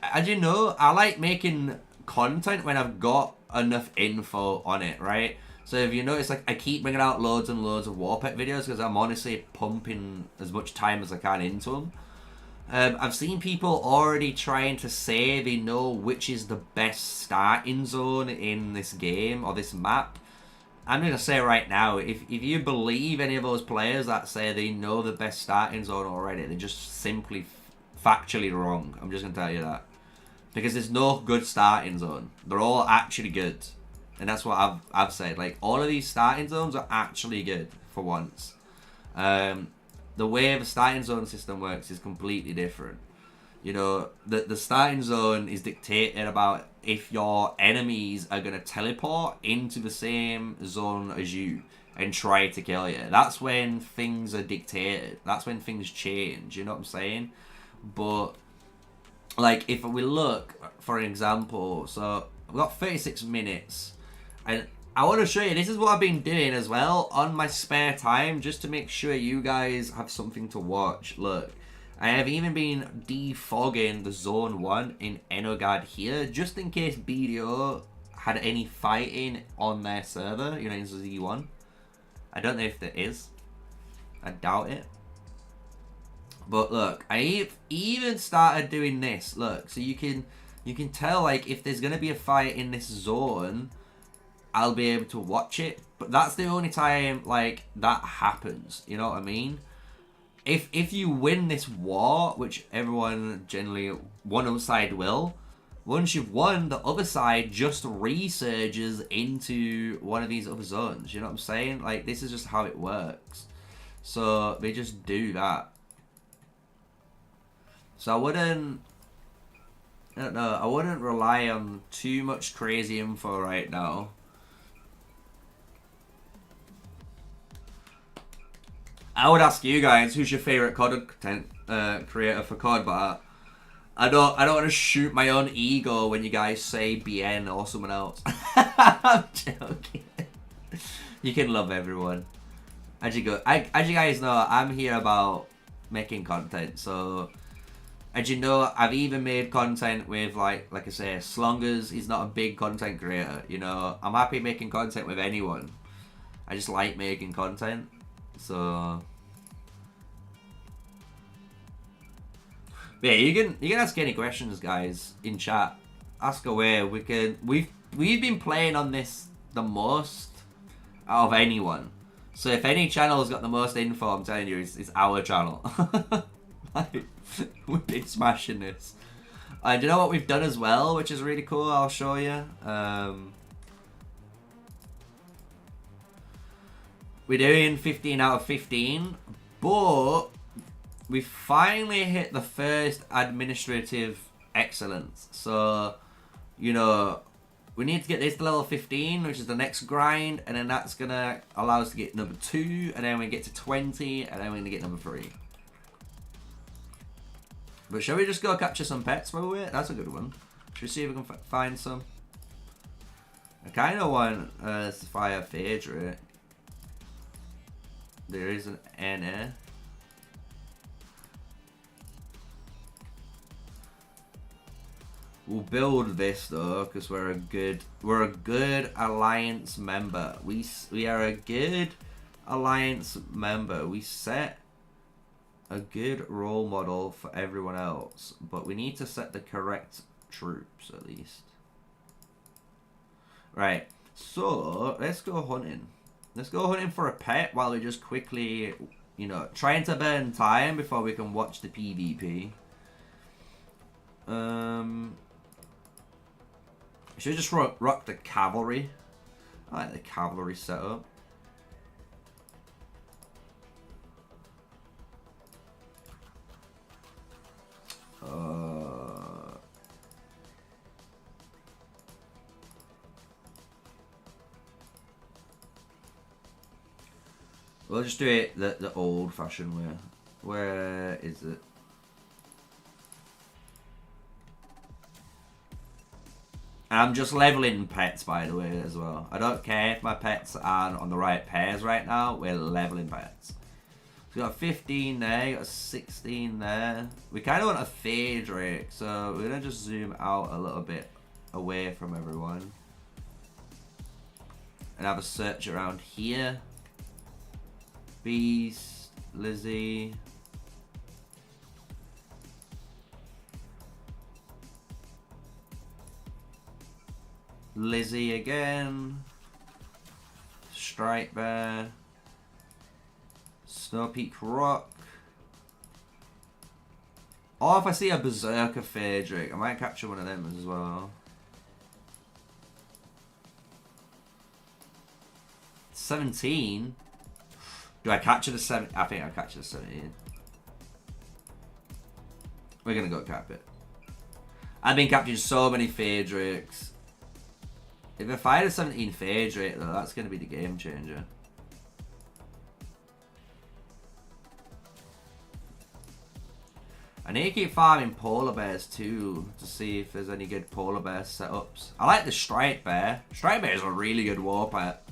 as you know, I like making content when I've got enough info on it, right? So if you notice, like, I keep bringing out loads and loads of Warpack videos because I'm honestly pumping as much time as I can into them. I've seen people already trying to say they know which is the best starting zone in this game or this map. I'm going to say right now, if you believe any of those players that say they know the best starting zone already, they're just simply factually wrong. I'm just going to tell you that. Because there's no good starting zone. They're all actually good. And that's what I've said. Like, all of these starting zones are actually good for once. The way the starting zone system works is completely different. You know, the starting zone is dictated about if your enemies are going to teleport into the same zone as you and try to kill you. That's when things are dictated. That's when things change. You know what I'm saying? But like, if we look, for an example, so we've got 36 minutes. And I want to show you, this is what I've been doing as well on my spare time, just to make sure you guys have something to watch. Look, I have even been defogging the Zone 1 in Enogard here, just in case BDO had any fighting on their server, you know, in Z1. I don't know if there is. I doubt it. But look, I even started doing this. Look, so you can tell, like, if there's going to be a fight in this zone, I'll be able to watch it. But that's the only time, like, that happens. You know what I mean? If you win this war, which everyone generally, one side will, once you've won, the other side just resurges into one of these other zones. You know what I'm saying? Like, this is just how it works. So they just do that. So I wouldn't rely on too much crazy info right now. I would ask you guys, who's your favorite content creator for COD, but I don't want to shoot my own ego when you guys say BN or someone else. I'm joking. You can love everyone. As you guys know, I'm here about making content. So, as you know, I've even made content with, like I say, Slongers. He's not a big content creator. You know, I'm happy making content with anyone. I just like making content. So, yeah, you can ask any questions, guys, in chat. Ask away. We've been playing on this the most out of anyone. So if any channel's got the most info, I'm telling you, it's our channel. Like, we've been smashing this. And you know what we've done as well, which is really cool? I'll show you. We're doing 15 out of 15, but we finally hit the first administrative excellence. So, you know, we need to get this to level 15, which is the next grind, and then that's going to allow us to get number 2, and then we get to 20, and then we're going to get number 3. But shall we just go capture some pets while we're? That's a good one. Should we see if we can find some? I kind of want to fire Phaedra. There is an Anna. We'll build this though, because we're a good alliance member. We are a good alliance member. We set a good role model for everyone else, but we need to set the correct troops at least. Right. So let's go hunting. Let's go hunting for a pet while we just quickly, you know, trying to burn time before we can watch the PvP. Should just rock the cavalry. I like the cavalry setup. We'll just do it the old-fashioned way. Where is it? And I'm just leveling pets, by the way, as well. I don't care if my pets aren't on the right pairs right now. We're leveling pets. So we got 15 there, you got 16 there. We kind of want a Phaedra, so we're going to just zoom out a little bit away from everyone. And have a search around here. Beast, Lizzie. Lizzie again. Strike Bear. Snow Peak Rock. Or if I see a Berserker Phaedra, I might capture one of them as well. 17? Do I capture the 7? I think I capture the 17. We're gonna go cap it. I've been capturing so many Phaedrics. If I had a 17 Phaedric though, that's gonna be the game changer. I need to keep farming polar bears too, to see if there's any good polar bear setups. I like the Strike Bear. Strike Bear is a really good war pet.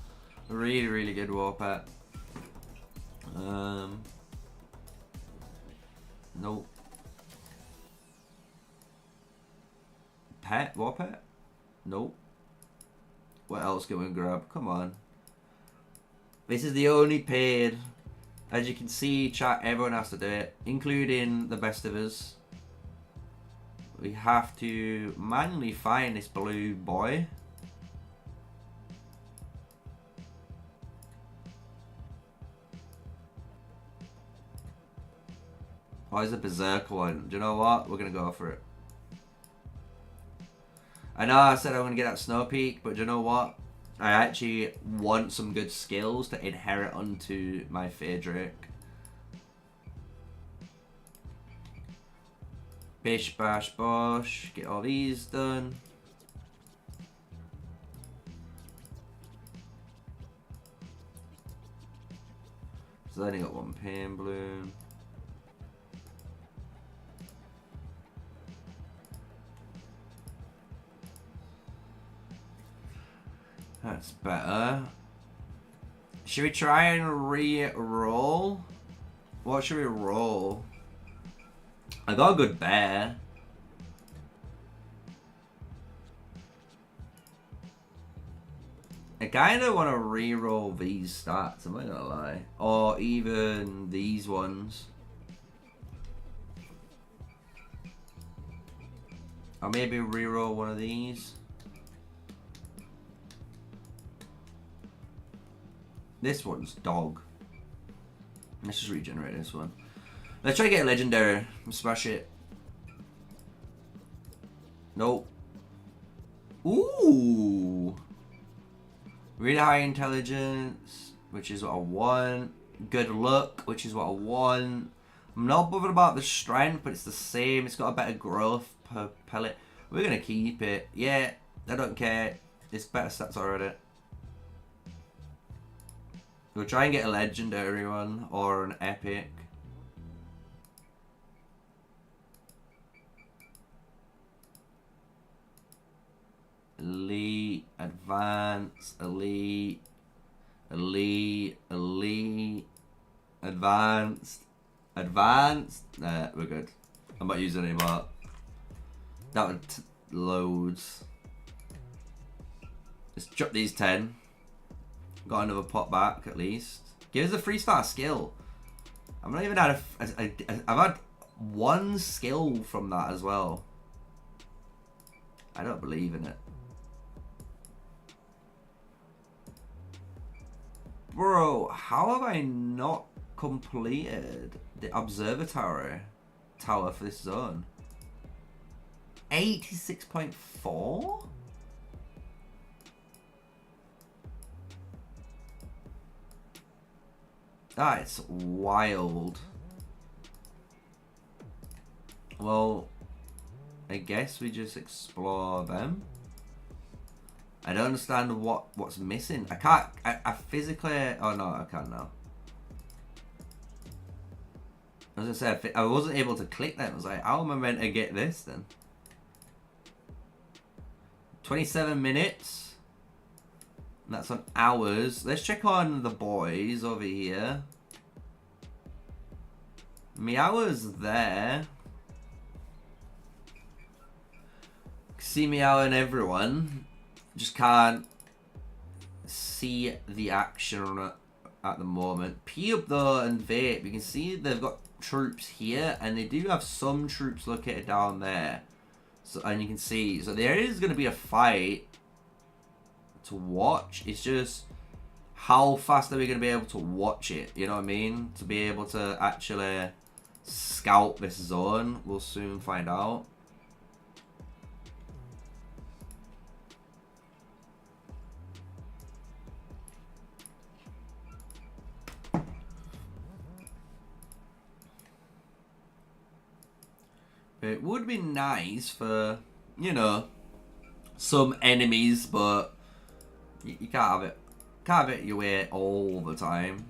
A really, really good war pet. Nope. pet? War pet? Nope. What else can we grab? Come on. This is the only paid. As you can see, chat, everyone has to do it, including the best of us. We have to manually find this blue boy. Why is the berserker one? Do you know what? We're going to go for it. I know I said I'm going to get that Snow Peak, but do you know what? I actually want some good skills to inherit onto my Phaedric. Bish, bash, bosh. Get all these done. So I only got one pain bloom. That's better. Should we try and re-roll? What should we roll? I got a good bear. I kind of want to re-roll these stats, am I gonna lie? Or even these ones. Or maybe re-roll one of these. This one's dog. Let's just regenerate this one. Let's try to get a legendary. Smash it. Nope. Ooh. Really high intelligence, which is what I want. Good luck, which is what I want. I'm not bothered about the strength, but it's the same. It's got a better growth per pellet. We're going to keep it. Yeah, I don't care. It's better stats already. We'll try and get a legendary one or an epic. Elite, advanced, elite, elite, elite, advanced, advanced. Nah, we're good. I'm not using any more. That would loads. Let's drop these 10. Got another pot back at least. Give us a 3-star skill. I've not even had I've had one skill from that as well. I don't believe in it. Bro, how have I not completed the observatory tower for this zone? 86.4? That's wild. Well, I guess we just explore them. I don't understand what's missing. I can't. I physically. Oh no, I can now. As I said, I wasn't able to click them. I was like, how am I meant to get this then? 27 minutes. That's on hours. Let's check on the boys over here. Meow's there. See Meow and everyone. Just can't see the action at the moment. P-Up though and Vape, you can see they've got troops here, and they do have some troops located down there. So, and you can see, so there is going to be a fight to watch. It's just how fast are we going to be able to watch it? You know what I mean? To be able to actually scout this zone, we'll soon find out. It would be nice for, you know, some enemies, but you can't have it. Can't have it your way all the time.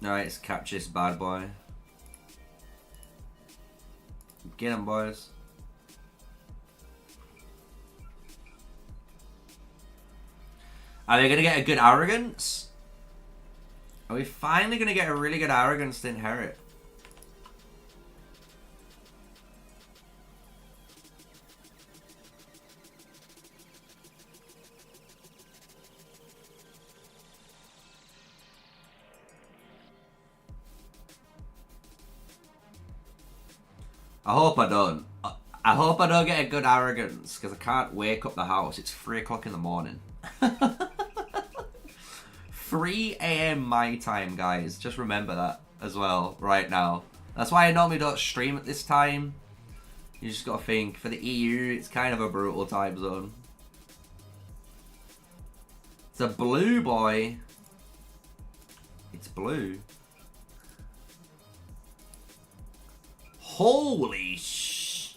Alright, let's capture this bad boy. Get him, boys. Are they gonna get a good arrogance? Are we finally gonna get a really good arrogance to inherit? I hope I don't. I hope I don't get a good arrogance, because I can't wake up the house. It's 3 o'clock in the morning. 3 a.m. my time, guys. Just remember that as well right now. That's why I normally don't stream at this time. You just gotta think, for the EU, it's kind of a brutal time zone. It's a blue boy. It's blue. Holy sh...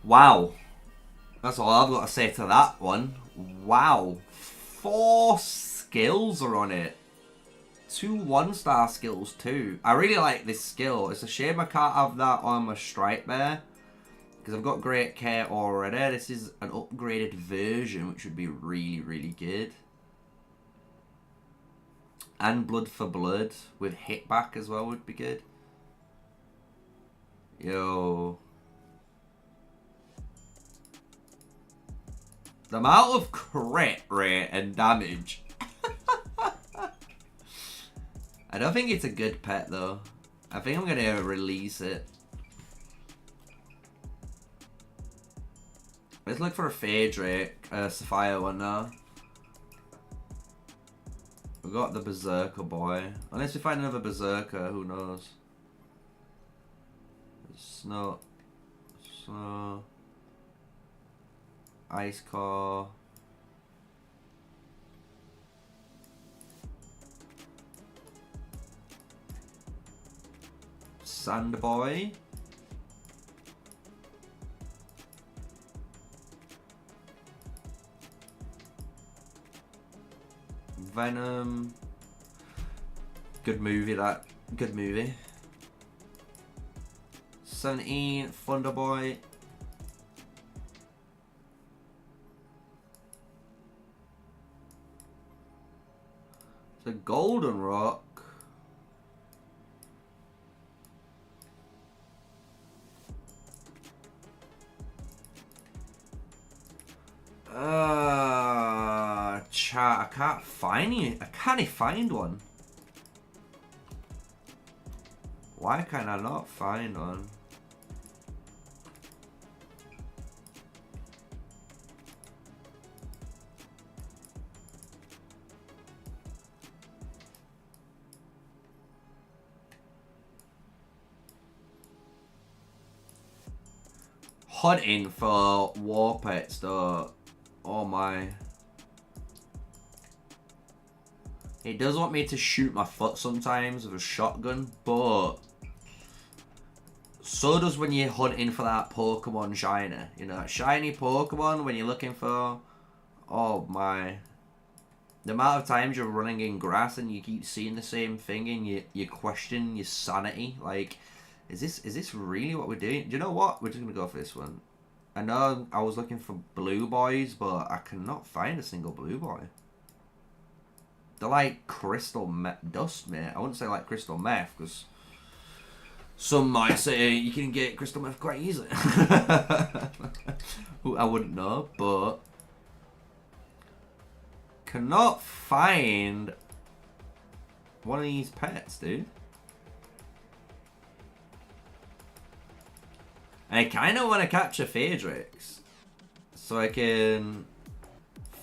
Wow. That's all I've got to say to that one. Wow. 4 skills are on it. 2 1-star skills too. I really like this skill. It's a shame I can't have that on my Stripe Bear, because I've got great care already. This is an upgraded version, which would be really, really good. And blood for blood with hit back as well would be good. Yo. The amount of crit rate and damage. I don't think it's a good pet though. I think I'm going to release it. Let's look for a Phaedric, Sapphire one now. We got the Berserker boy. Unless we find another Berserker, who knows? Snow. Ice Core. Sand boy. Venom. Good movie, that. Good movie. 17, Thunder Boy. The Golden Rock. Chat, I can't find it. I can't find one. Why can I not find one? Hunting for war pets though. Oh my. It does want me to shoot my foot sometimes with a shotgun, but so does when you're hunting for that Pokemon shiny. You know, that shiny Pokemon when you're looking for... Oh my. The amount of times you're running in grass and you keep seeing the same thing and you question your sanity. Like, is this really what we're doing? Do you know what? We're just going to go for this one. I know I was looking for blue boys, but I cannot find a single blue boy. They're like crystal dust, mate. I wouldn't say like crystal meth, because some might say you can get crystal meth quite easily. I wouldn't know, but cannot find one of these pets, dude. And I kind of want to capture Phaedrics so I can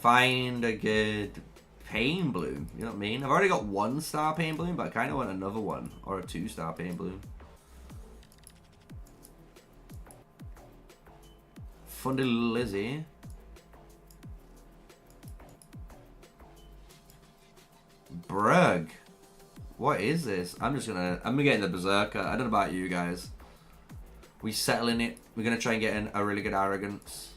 find a good Pain Bloom, you know what I mean? I've already got 1-star Pain Bloom, but I kind of want another one, or a 2-star Pain Bloom. Fundy Lizzie. Brug. What is this? I'm gonna get in the Berserker. I don't know about you guys. We settling it. We're gonna try and get in a really good Arrogance.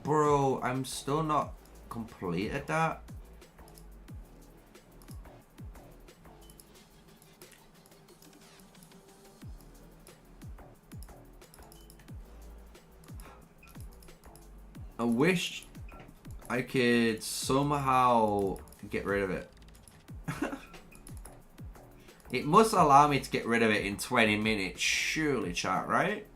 Bro, I'm still not completed that. I wish I could somehow get rid of it. It must allow me to get rid of it in 20 minutes, surely, chat, right?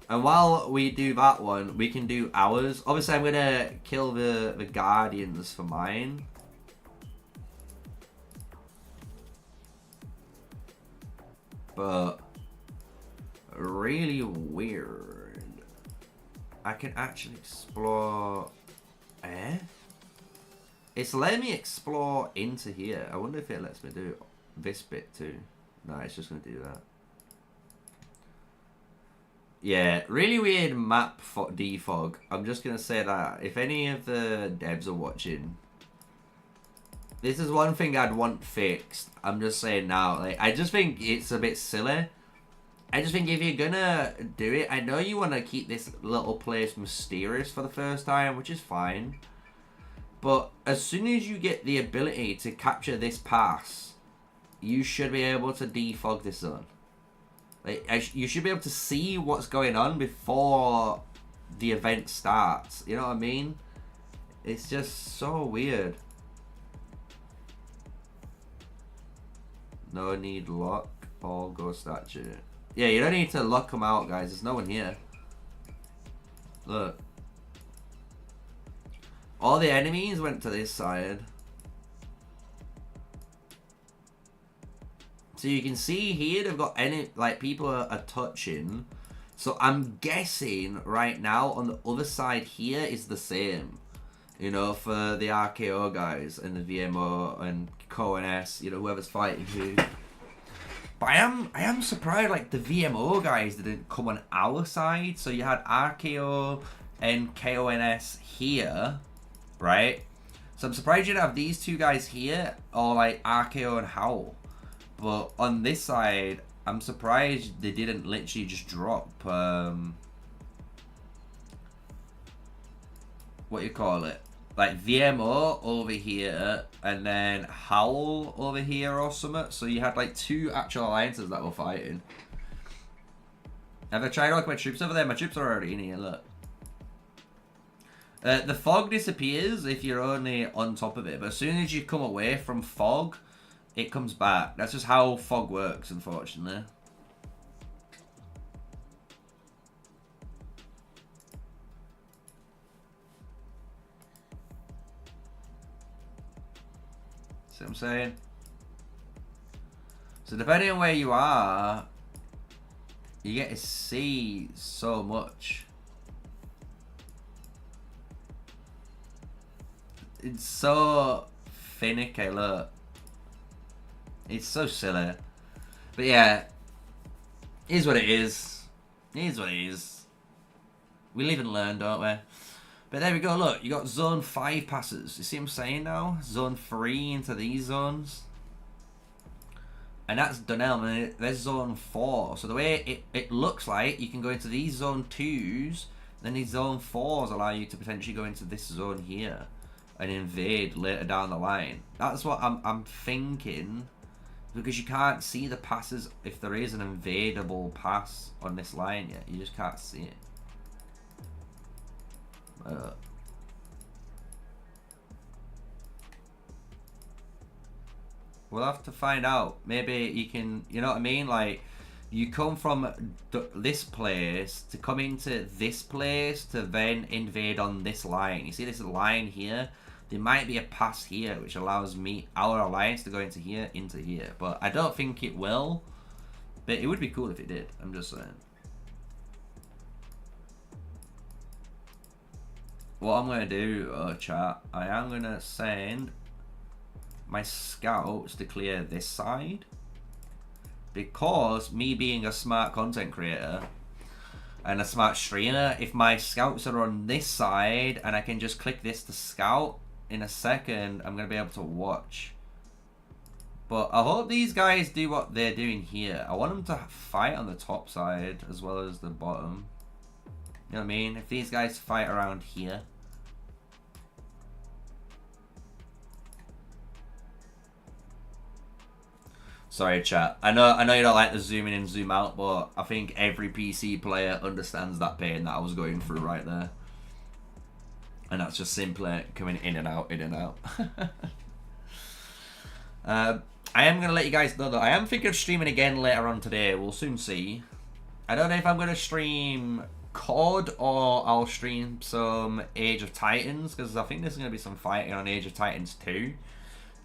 And while we do that one, we can do ours. Obviously, I'm gonna kill the Guardians for mine. But really weird. I can actually explore. It's letting me explore into here. I wonder if it lets me do this bit too. No, it's just gonna do that. Yeah, really weird map defog. I'm just gonna say that if any of the devs are watching, this is one thing I'd want fixed. I'm just saying now. Like, I just think it's a bit silly. I just think if you're gonna do it, I know you want to keep this little place mysterious for the first time, which is fine. But as soon as you get the ability to capture this pass, you should be able to defog this zone. Like, you should be able to see what's going on before the event starts. You know what I mean? It's just so weird. No need lock all ghost statue. Yeah, you don't need to lock them out, guys. There's no one here. Look. All the enemies went to this side. So you can see here they've got people are touching. So I'm guessing right now on the other side here is the same. You know, for the RKO guys and the VMO and Co&S, you know, whoever's fighting who. But I am surprised like the VMO guys didn't come on our side. So you had RKO and KONS here, right? So I'm surprised you didn't have these two guys here or like RKO and Howl. But on this side, I'm surprised they didn't literally just drop what you call it, like VMO over here and then Howl over here or something. So you had like two actual alliances that were fighting. Have I tried to look my troops over there? My troops are already in here, look. The fog disappears if you're only on top of it, but as soon as you come away from fog, it comes back. That's just how fog works, unfortunately. See what I'm saying? So depending on where you are, you get to see so much. It's so finicky, look. It's so silly. But yeah, it is what it is. It is what it is. We live and learn, don't we? But there we go, look. You got zone 5 passes. You see what I'm saying now? Zone 3 into these zones. And that's Donnell, and there's zone 4. So the way it looks like, you can go into these zone 2s, then these zone 4s allow you to potentially go into this zone here and invade later down the line. That's what I'm thinking. Because you can't see the passes if there is an invadable pass on this line yet. You just can't see it. We'll have to find out. Maybe you can, you know what I mean? Like, you come from this place to come into this place to then invade on this line. You see this line here? There might be a pass here which allows our alliance to go into here, but I don't think it will. But it would be cool if it did. I'm just saying. What I'm gonna do, chat, I am gonna send my scouts to clear this side, because me being a smart content creator and a smart streamer, if my scouts are on this side and I can just click this to scout, in a second I'm gonna be able to watch. But I hope these guys do what they're doing here. I want them to fight on the top side as well as the bottom. You know what I mean? If these guys fight around here. Sorry, chat. I know you don't like the zoom in and zoom out, but I think every PC player understands that pain that I was going through right there. And that's just simply coming in and out, in and out. I am going to let you guys know that I am thinking of streaming again later on today. We'll soon see. I don't know if I'm going to stream COD or I'll stream some Age of Titans, because I think there's going to be some fighting on Age of Titans too.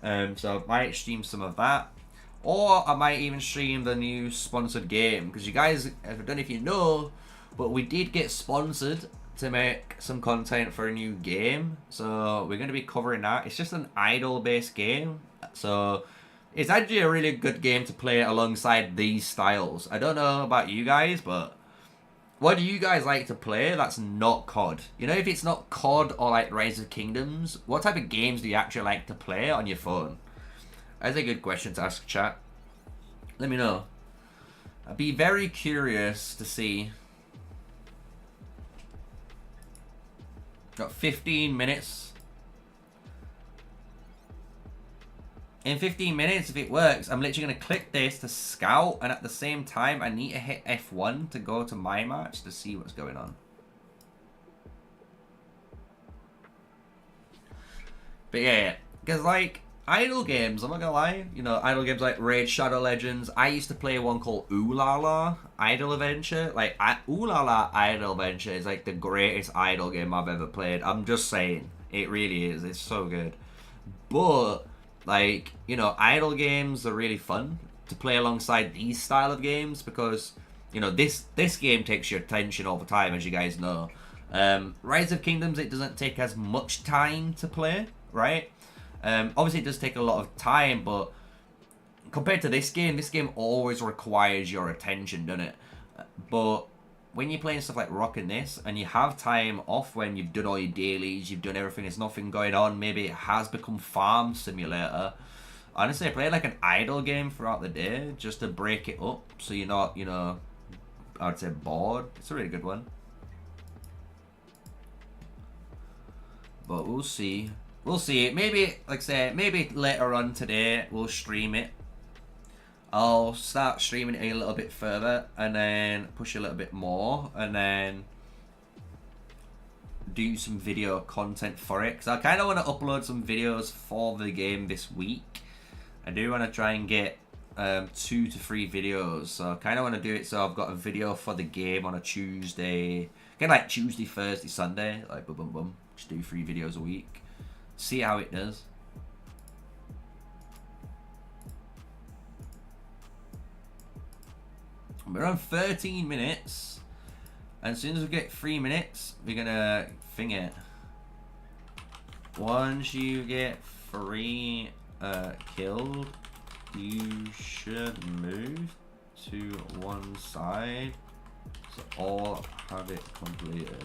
So I might stream some of that. Or I might even stream the new sponsored game, because you guys, I don't know if you know, but we did get sponsored to make some content for a new game. So we're going to be covering that. It's just an idle-based game. So it's actually a really good game to play alongside these styles. I don't know about you guys, but what do you guys like to play that's not COD? You know, if it's not COD or like Rise of Kingdoms, what type of games do you actually like to play on your phone? That's a good question to ask, chat. Let me know. I'd be very curious to see. Got 15 minutes. In 15 minutes, if it works, I'm literally going to click this to scout, and at the same time, I need to hit F1 to go to my match to see what's going on. But yeah, because like, idle games, I'm not gonna lie, you know, idle games like Raid Shadow Legends. I used to play one called Ooh La La Idle Adventure. Like, Ooh La La Idle Adventure is like the greatest idle game I've ever played. I'm just saying, it really is. It's so good. But like, you know, idle games are really fun to play alongside these style of games, because, you know, this game takes your attention all the time, as you guys know. Rise of Kingdoms, it doesn't take as much time to play, right? Obviously it does take a lot of time, but compared to this game always requires your attention, doesn't it? But when you're playing stuff like Rock and this, and you have time off when you've done all your dailies, you've done everything, there's nothing going on, maybe it has become Farm Simulator. Honestly, I play like an idle game throughout the day, just to break it up, so you're not, you know, I'd say bored. It's a really good one. But we'll see. We'll see. Maybe, like I say, maybe later on today we'll stream it. I'll start streaming it a little bit further, and then push a little bit more, and then do some video content for it. Because I kind of want to upload some videos for the game this week. I do want to try and get 2 to 3 videos. So I kind of want to do it so I've got a video for the game on a Tuesday. Kind of like Tuesday, Thursday, Sunday. Like boom, boom, boom. Just do 3 videos a week. See how it does. We're on 13 minutes, and as soon as we get 3 minutes, we're gonna thing it. Once you get 3 killed, you should move to one side, so all have it completed.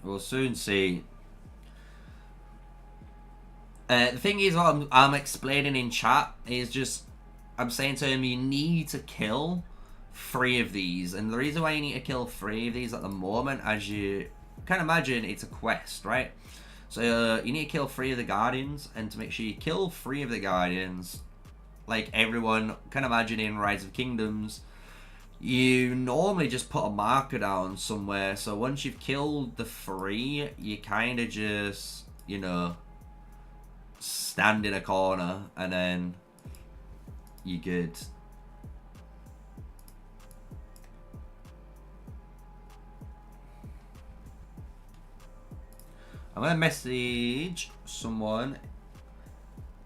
We'll soon see. The thing is, what I'm explaining in chat is just, I'm saying to him, you need to kill 3 of these. And the reason why you need to kill 3 of these at the moment, as you can imagine, it's a quest, right? So you need to kill 3 of the Guardians, and to make sure you kill 3 of the Guardians, like everyone can imagine in Rise of Kingdoms, you normally just put a marker down somewhere. So once you've killed the 3, you kind of just, you know, stand in a corner, and then you're good. I'm going to message someone.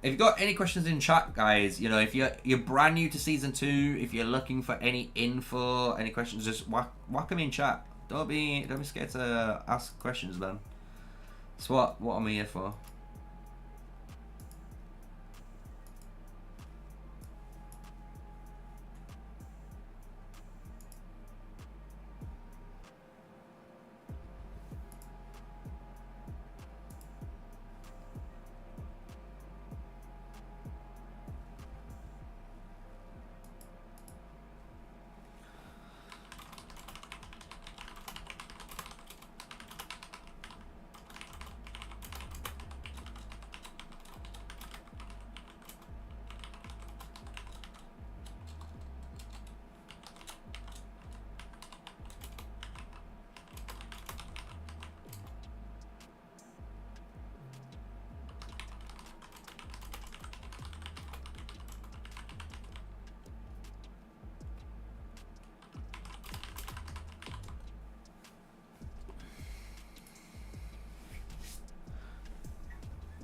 If you've got any questions in chat, guys, you know, if you're brand new to Season 2, if you're looking for any info, any questions, just whack them in chat. Don't be scared to ask questions, man. That's what I'm here for.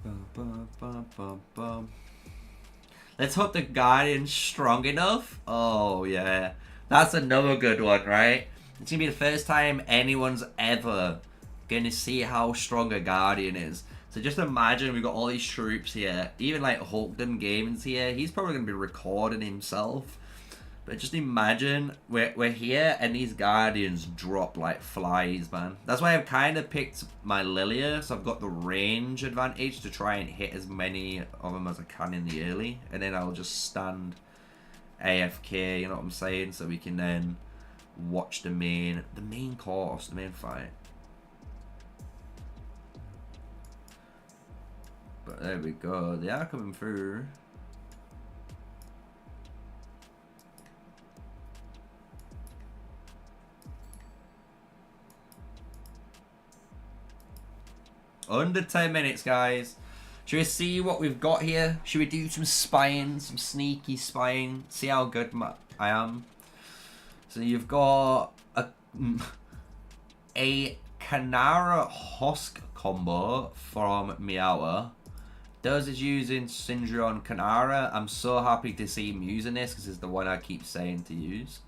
Bum, bum, bum, bum, bum. Let's hope the Guardian's strong enough. Oh, yeah. That's another good one, right? It's going to be the first time anyone's ever going to see how strong a Guardian is. So just imagine we've got all these troops here. Even like Hulkdom Gaming's here. He's probably going to be recording himself. But just imagine we're here and these Guardians drop like flies, man. That's why I've kind of picked my Lilia. So I've got the range advantage to try and hit as many of them as I can in the early. And then I'll just stand AFK, you know what I'm saying? So we can then watch the main course, the main fight. But there we go. They are coming through. Under 10 minutes, guys. Should we see what we've got here? Should we do some spying, some sneaky spying? See how good I am. So you've got a Kanara Husk combo from Miawa. Does is using Syndron Kanara. I'm so happy to see him using this because it's the one I keep saying to use.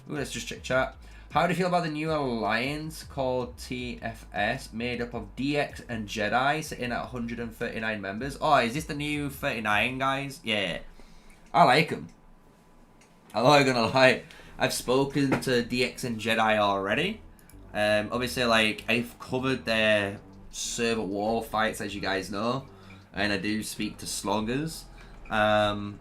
Ooh, let's just check chat. How do you feel about the new alliance called TFS, made up of DX and Jedi, sitting at 139 members? Oh, is this the new 39 guys? Yeah, I like them. I'm not gonna lie, I've spoken to DX and Jedi already. Obviously, like, I've covered their server war fights, as you guys know, and I do speak to sloggers. I'm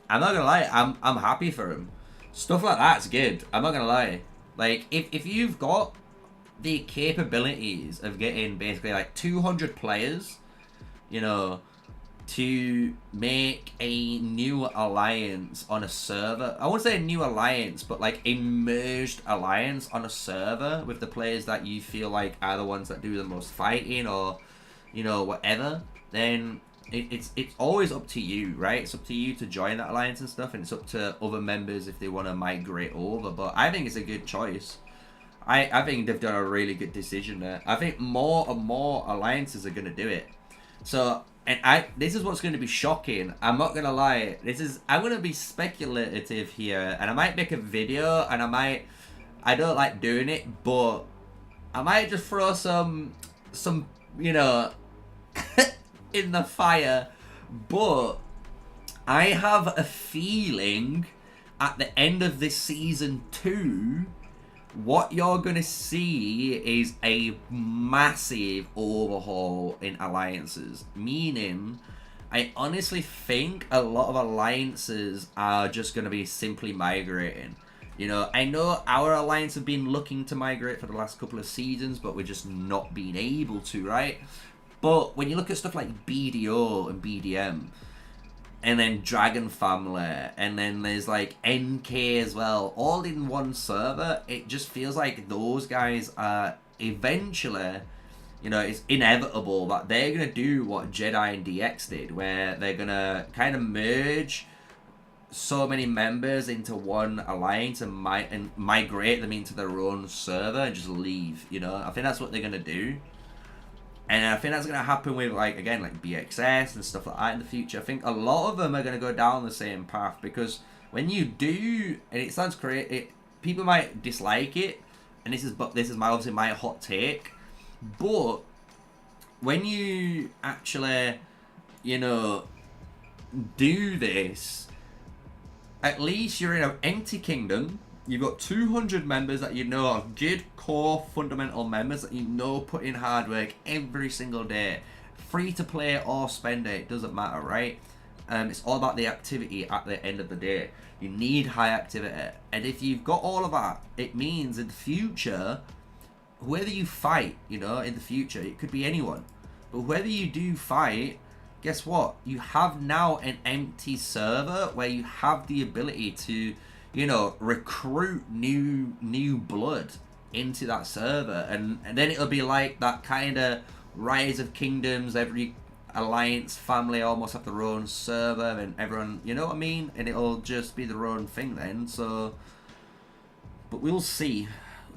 not gonna lie, I'm happy for them. Stuff like that's good. I'm not gonna lie. Like, if you've got the capabilities of getting basically like 200 players, you know, to make a new alliance on a server. I won't say a new alliance, but like a merged alliance on a server with the players that you feel like are the ones that do the most fighting or, you know, whatever, then it's always up to you, right? It's up to you to join that alliance and stuff, and it's up to other members if they want to migrate over. But I think it's a good choice. I think they've done a really good decision there. I think more and more alliances are going to do it. So, and this is what's going to be shocking. I'm not going to lie. I'm going to be speculative here, and I might make a video, and I don't like doing it, but I might just throw some, you know, in the fire. But I have a feeling at the end of this season 2, what you're gonna see is a massive overhaul in alliances. Meaning, I honestly think a lot of alliances are just gonna be simply migrating. You know, I know our alliance have been looking to migrate for the last couple of seasons, but we're just not being able to, right? But when you look at stuff like BDO and BDM, and then Dragon Family, and then there's like NK as well, all in one server, it just feels like those guys are eventually, you know, it's inevitable that they're going to do what Jedi and DX did, where they're going to kind of merge so many members into one alliance and migrate them into their own server and just leave, you know? I think that's what they're going to do. And I think that's going to happen with, like, again, like BXS and stuff like that in the future. I think a lot of them are going to go down the same path, because when you do, and it sounds crazy, people might dislike it, and this is obviously my hot take, but when you actually, you know, do this, at least you're in an empty kingdom. You've got 200 members that you know are good core fundamental members that you know put in hard work every single day. Free to play or spend it doesn't matter, right? It's all about the activity at the end of the day. You need high activity. And if you've got all of that, it means in the future, whoever you fight, you know, in the future, it could be anyone. But whether you do fight, guess what? You have now an empty server where you have the ability to, you know, recruit new blood into that server, and then it'll be like that kind of Rise of Kingdoms. Every alliance family almost have their own server, and everyone, you know what I mean, and it'll just be their own thing then. So, but we'll see.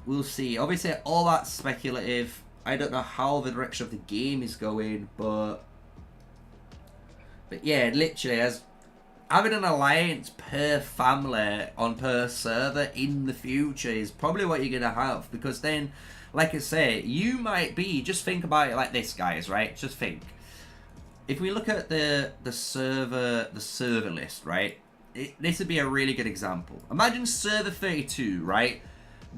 Obviously all that's speculative. I don't know how the direction of the game is going, but But yeah, literally, as having an alliance per family on per server in the future is probably what you're gonna have, because then, like I say, you might be, just think about it like this, guys, right? Just think. If we look at the server list, right? This would be a really good example. Imagine server 32, right?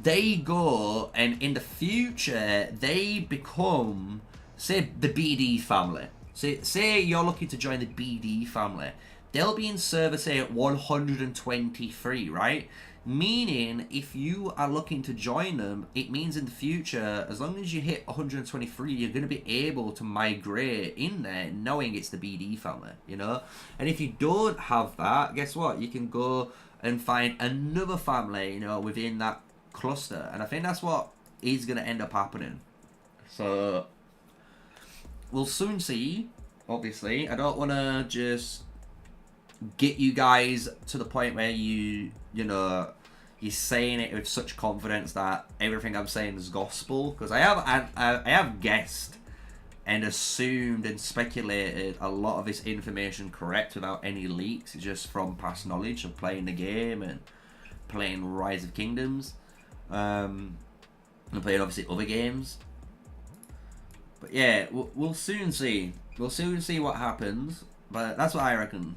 They go and in the future they become, say, the BD family. Say you're looking to join the BD family. They'll be in server, say, at 123, right? Meaning, if you are looking to join them, it means in the future, as long as you hit 123, you're going to be able to migrate in there knowing it's the BD family, you know? And if you don't have that, guess what? You can go and find another family, you know, within that cluster. And I think that's what is going to end up happening. So, we'll soon see, obviously. I don't want to just get you guys to the point where you're saying it with such confidence that everything I'm saying is gospel, because I have guessed and assumed and speculated a lot of this information correct without any leaks, just from past knowledge of playing the game and playing Rise of Kingdoms, and playing obviously other games. But yeah, we'll soon see. We'll soon see what happens. But that's what I reckon.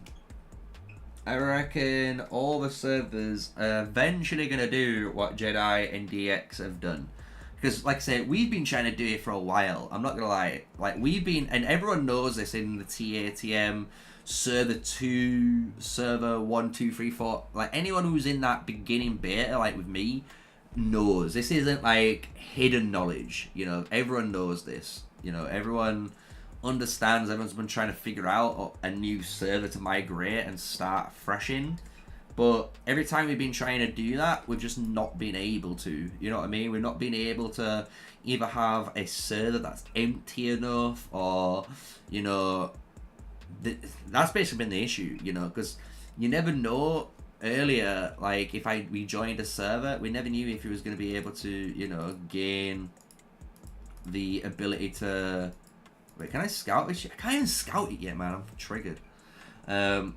I reckon all the servers are eventually going to do what Jedi and DX have done. Because, like I said, we've been trying to do it for a while. I'm not going to lie. Like, we've been, and everyone knows this in the TATM, server 2, server 1, 2, 3, 4. Like, anyone who's in that beginning beta, like with me, knows. This isn't, like, hidden knowledge. You know, everyone knows this. You know, everyone understands, everyone's been trying to figure out a new server to migrate and start fresh in, but every time we've been trying to do that, we've just not been able to, you know what I mean? We've not been able to either have a server that's empty enough, or, you know, that's basically been the issue, you know, because you never know. Earlier, like, if we joined a server, we never knew if he was going to be able to, you know, gain the ability to... Wait, can I scout this shit? I can't even scout it yet, man. I'm triggered. But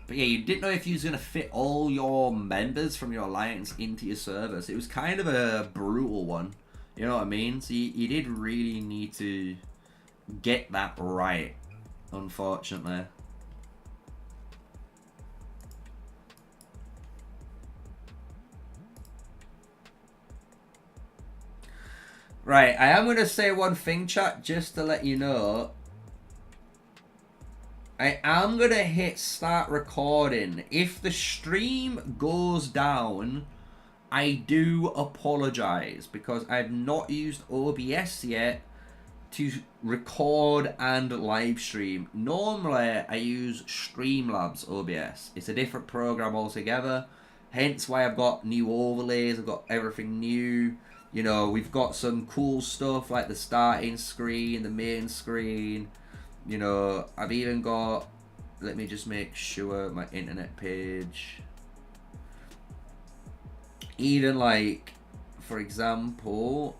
yeah, you didn't know if you was going to fit all your members from your alliance into your server. So it was kind of a brutal one. You know what I mean? So you did really need to get that right, unfortunately. Right, I am going to say one thing, chat, just to let you know. I am going to hit start recording. If the stream goes down, I do apologize, because I've not used OBS yet to record and live stream. Normally, I use Streamlabs OBS. It's a different program altogether. Hence why I've got new overlays, I've got everything new. You know, we've got some cool stuff like the starting screen, the main screen. You know, I've even got, let me just make sure, my internet page. Even like, for example,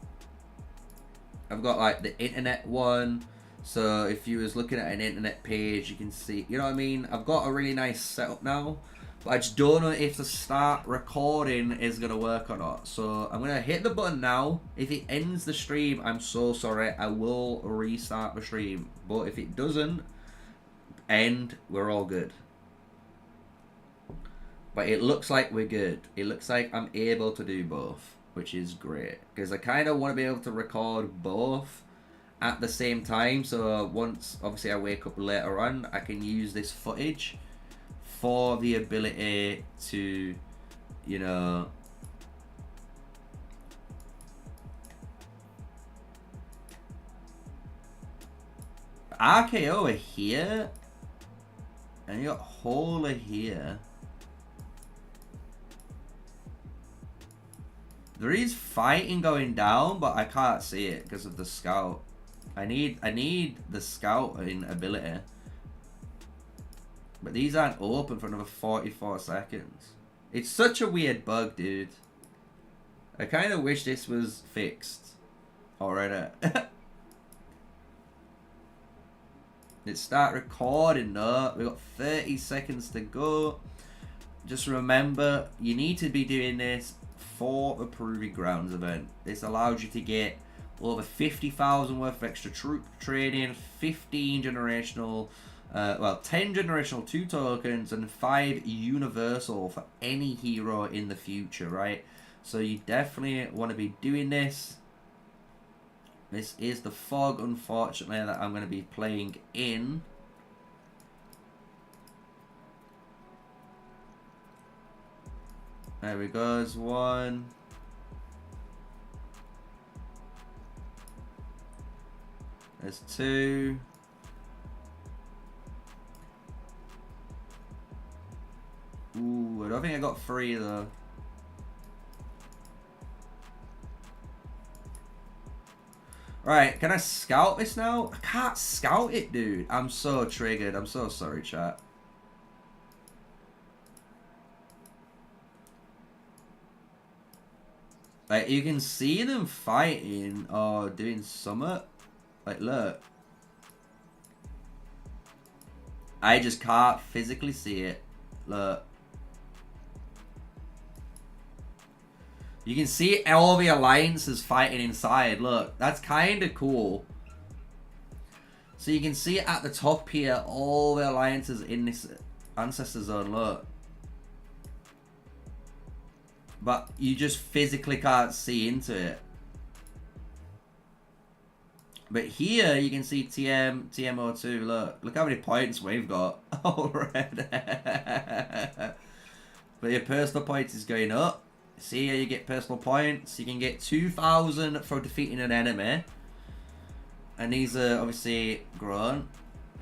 I've got like the internet one. So if you was looking at an internet page, you can see, you know what I mean? I've got a really nice setup now. But I just don't know if the start recording is going to work or not. So I'm going to hit the button now. If it ends the stream, I'm so sorry. I will restart the stream. But if it doesn't end, we're all good. But it looks like we're good. It looks like I'm able to do both, which is great. Because I kind of want to be able to record both at the same time. So once, obviously, I wake up later on, I can use this footage for the ability to, you know, RKO are here, and you got Hola here. There is fighting going down, but I can't see it because of the scout. I need the scouting ability. But these aren't open for another 44 seconds. It's such a weird bug, dude. I kind of wish this was fixed already. Let's start recording now. We've got 30 seconds to go. Just remember, you need to be doing this for the Proving Grounds event. This allows you to get over 50,000 worth of extra troop training, 15 generational, 10 generational 2 tokens, and 5 universal for any hero in the future, right? So you definitely want to be doing this. This is the fog, unfortunately, that I'm going to be playing in. There we go, there's one. There's two. Ooh, I don't think I got three though. Right, can I scout this now? I can't scout it, dude. I'm so triggered. I'm so sorry, chat. Like, you can see them fighting or doing something. Like, look. I just can't physically see it. Look. You can see all the alliances fighting inside. Look, that's kind of cool. So you can see at the top here, all the alliances in this Ancestor zone, look. But you just physically can't see into it. But here you can see TMO2, look how many points we've got already. But your personal points is going up. See how you get personal points. You can get 2,000 for defeating an enemy. And these are obviously grown.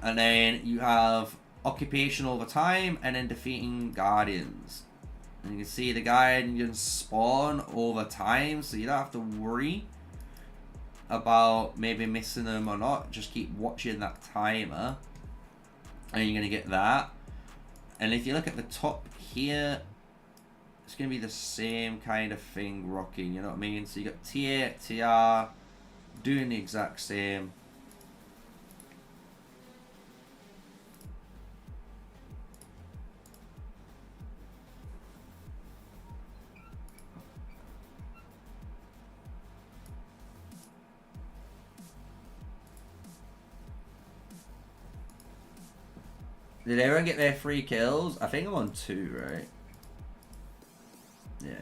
And then you have occupation over time and then defeating guardians. And you can see the guardians spawn over time, so you don't have to worry about maybe missing them or not. Just keep watching that timer. And you're going to get that. And if you look at the top here, it's going to be the same kind of thing rocking, you know what I mean? So you got TA, TR, doing the exact same. Did everyone get their 3 kills? I think I'm on 2, right? Yeah.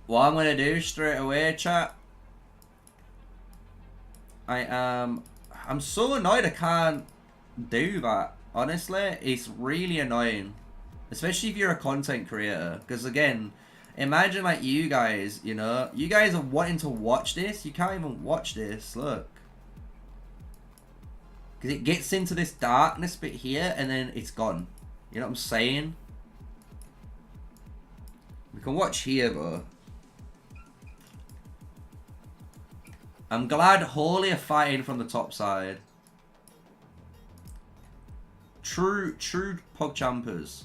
What I'm gonna do straight away, chat. I'm so annoyed I can't do that. Honestly, it's really annoying. Especially if you're a content creator. Because again, imagine like you guys, you know, you guys are wanting to watch this. You can't even watch this, look. Because it gets into this darkness bit here and then it's gone. You know what I'm saying? We can watch here though. I'm glad Holy are fighting from the top side. True PogChampers.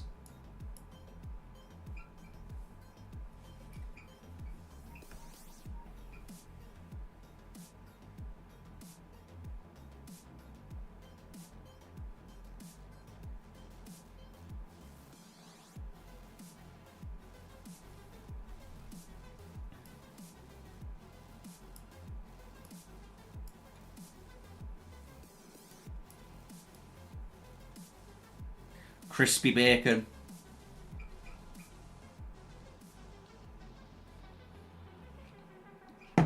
Crispy bacon. I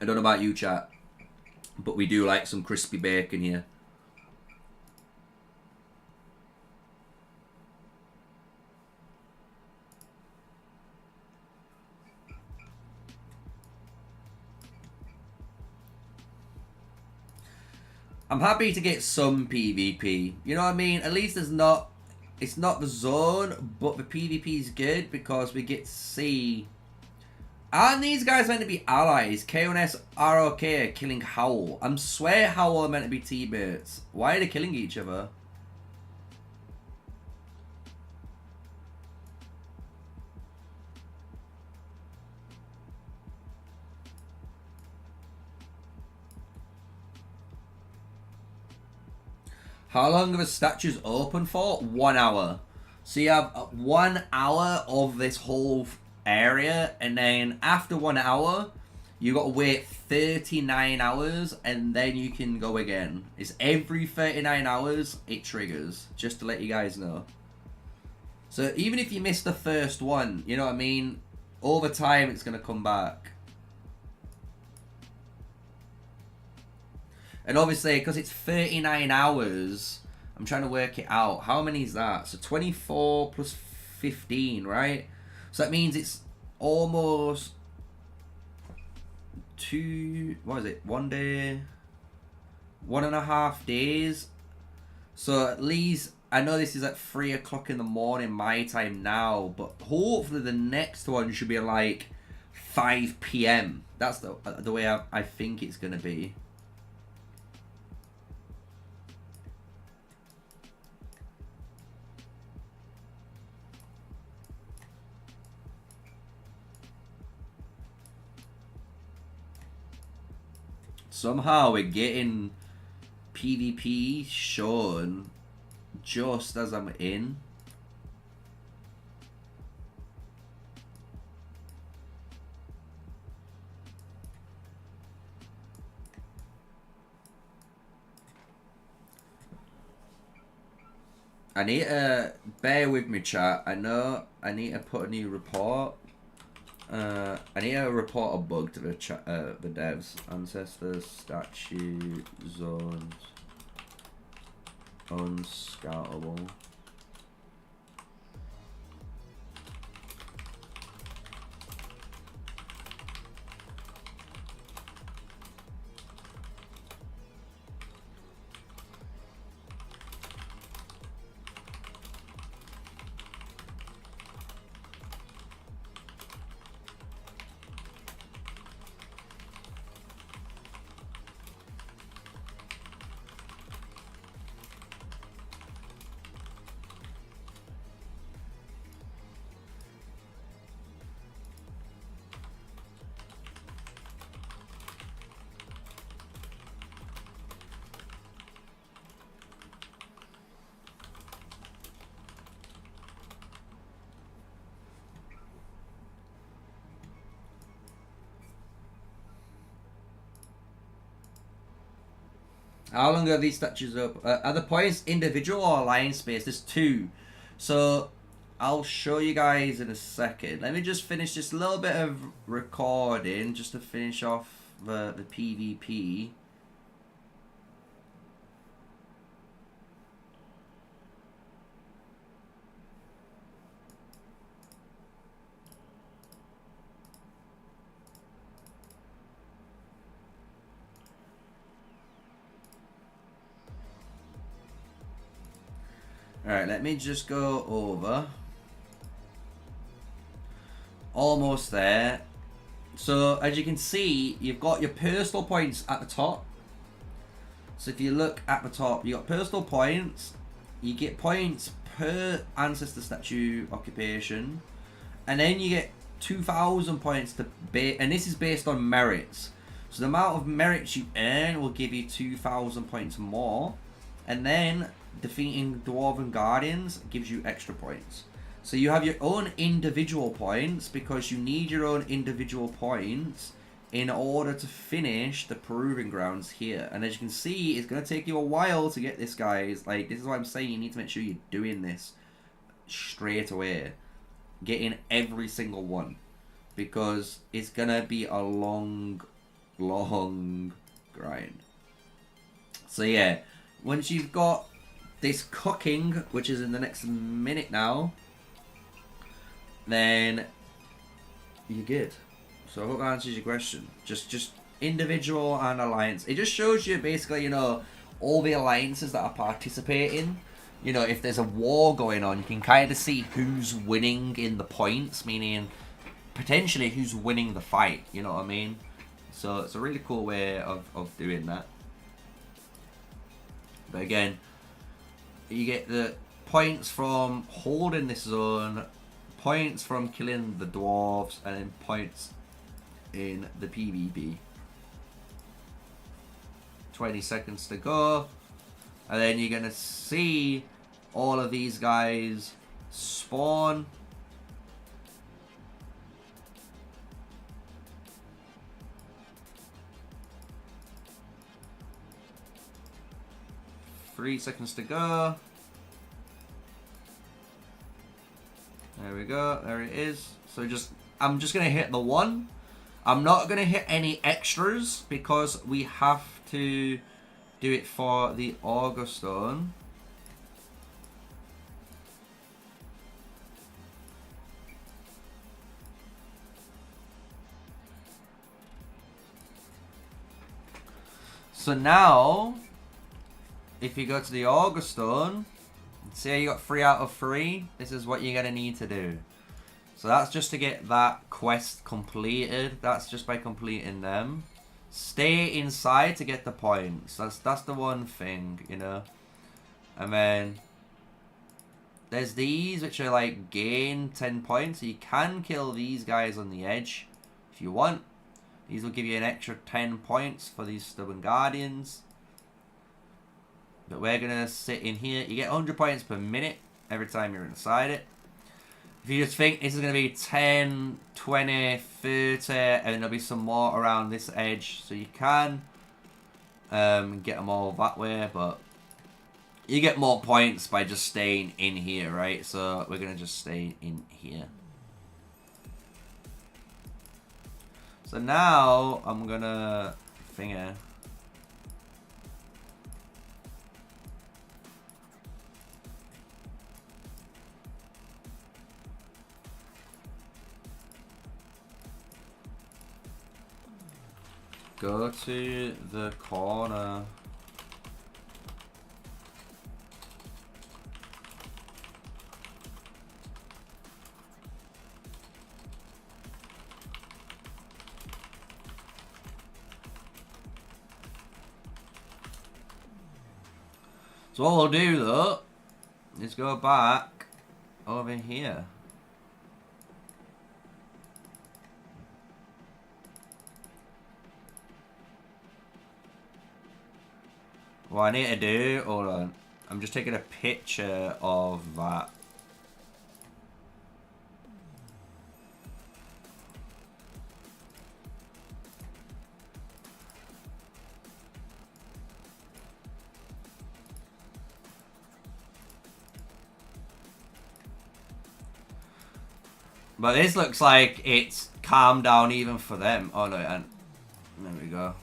don't know about you, chat, but we do like some crispy bacon here. I'm happy to get some PvP. You know what I mean? At least it's not the zone, but the PvP is good because we get to see. Aren't these guys meant to be allies? K1S, ROK are killing Howl. I swear Howl are meant to be teammates. Why are they killing each other? How long are the statues open for? 1 hour. So you have 1 hour of this whole area, and then after 1 hour, you got to wait 39 hours, and then you can go again. It's every 39 hours it triggers, just to let you guys know. So even if you miss the first one, you know what I mean? Over time, it's going to come back. And obviously, because it's 39 hours, I'm trying to work it out. How many is that? So 24 plus 15, right? So that means it's almost what is it? 1 day, 1.5 days. So at least, I know this is at 3 o'clock in the morning my time now, but hopefully the next one should be like 5 p.m. That's the way I think it's going to be. Somehow we're getting PvP shown just as I'm in. I need to bear with me, chat. I know I need to put a new report. I need to report a bug to the devs. Ancestor statue zones unscoutable. How long are these statues up? Are the points individual or alliance based? There's 2. So I'll show you guys in a second. Let me just finish this little bit of recording just to finish off the PvP. Alright, let me just go over. Almost there. So, as you can see, you've got your personal points at the top. So, if you look at the top, you got personal points. You get points per ancestor statue occupation. And then you get 2,000 points to and this is based on merits. So, the amount of merits you earn will give you 2,000 points more. And then defeating Dwarven Guardians gives you extra points. So you have your own individual points because you need your own individual points in order to finish the Proving Grounds here. And as you can see, it's going to take you a while to get this, guys. Like, this is what I'm saying. You need to make sure you're doing this straight away. Getting every single one. Because it's going to be a long grind. So yeah, once you've got this cooking, which is in the next minute now, then you're good. So I hope that answers your question. Just individual and alliance. It just shows you basically, you know, all the alliances that are participating. You know, if there's a war going on, you can kind of see who's winning in the points, meaning potentially who's winning the fight. You know what I mean? So it's a really cool way of doing that. But again, you get the points from holding this zone, points from killing the dwarves, and then points in the PvP. 20 seconds to go. And then you're going to see all of these guys spawn. Three seconds to go. There we go. There it is. So I'm just going to hit the one. I'm not going to hit any extras because we have to do it for the Auger Stone. So now, if you go to the Auger Stone, say you got 3 out of 3, this is what you're going to need to do. So that's just to get that quest completed. That's just by completing them. Stay inside to get the points. That's the one thing, you know. And then there's these which are like gain 10 points. So you can kill these guys on the edge if you want. These will give you an extra 10 points for these stubborn guardians. But we're gonna sit in here. You get 100 points per minute every time you're inside it. If you just think this is going to be 10, 20, 30, and there'll be some more around this edge, so you can get them all that way, but you get more points by just staying in here, right? So we're going to just stay in here. So now I'm going to finger. Go to the corner. So what we'll do though is go back over here. What I need to do, hold on, I'm just taking a picture of that. But this looks like it's calmed down even for them. Oh no, and there we go.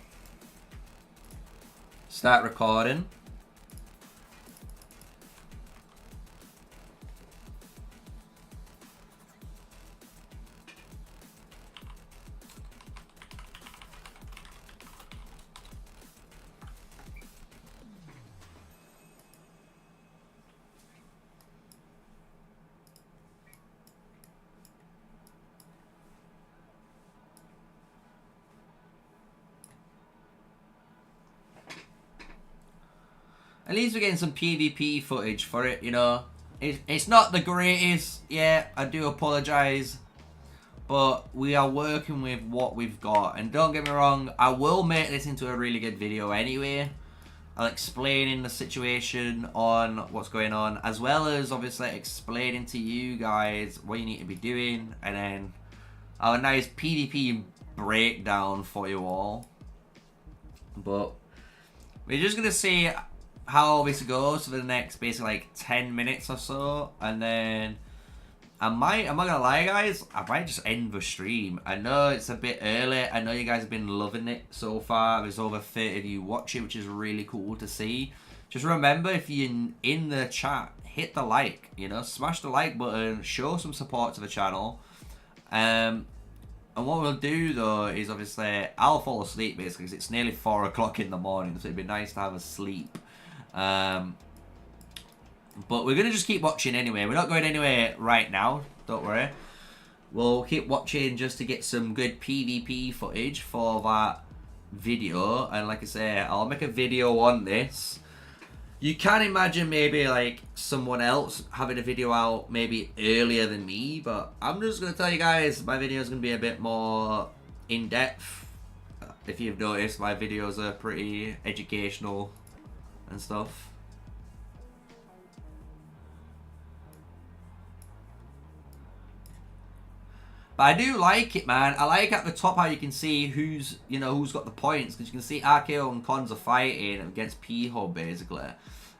Start recording. At least we're getting some PvP footage for it, you know. It's not the greatest, yeah, I do apologise. But we are working with what we've got. And don't get me wrong, I will make this into a really good video anyway. I'll explain in the situation on what's going on, as well as obviously explaining to you guys what you need to be doing. And then a nice PvP breakdown for you all. But we're just going to see how this goes for the next basically like 10 minutes or so, and then I'm not gonna lie guys, I might just end the stream. I know it's a bit early, I know you guys have been loving it so far, there's over 30 of you watching, which is really cool to see. Just remember, if you're in the chat, hit the like, you know, smash the like button, show some support to the channel. And what we'll do though is obviously I'll fall asleep basically because it's nearly 4 o'clock in the morning, so it'd be nice to have a sleep. But we're going to just keep watching anyway. We're not going anywhere right now, don't worry. We'll keep watching just to get some good PvP footage for that video. And like I say, I'll make a video on this. You can imagine maybe like someone else having a video out maybe earlier than me, but I'm just going to tell you guys, my video is going to be a bit more in-depth. If you've noticed, my videos are pretty educational and stuff. But I do like it, man. I like at the top how you can see who's got the points, because you can see RKO and Cons are fighting against P-Hub basically,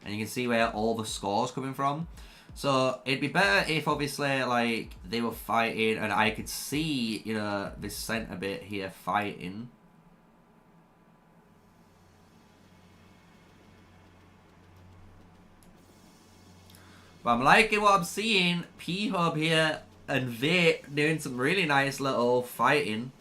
and you can see where all the scores coming from. So it'd be better if obviously like they were fighting and I could see this center bit here fighting. But I'm liking what I'm seeing. P-Hub here and Vate doing some really nice little fighting.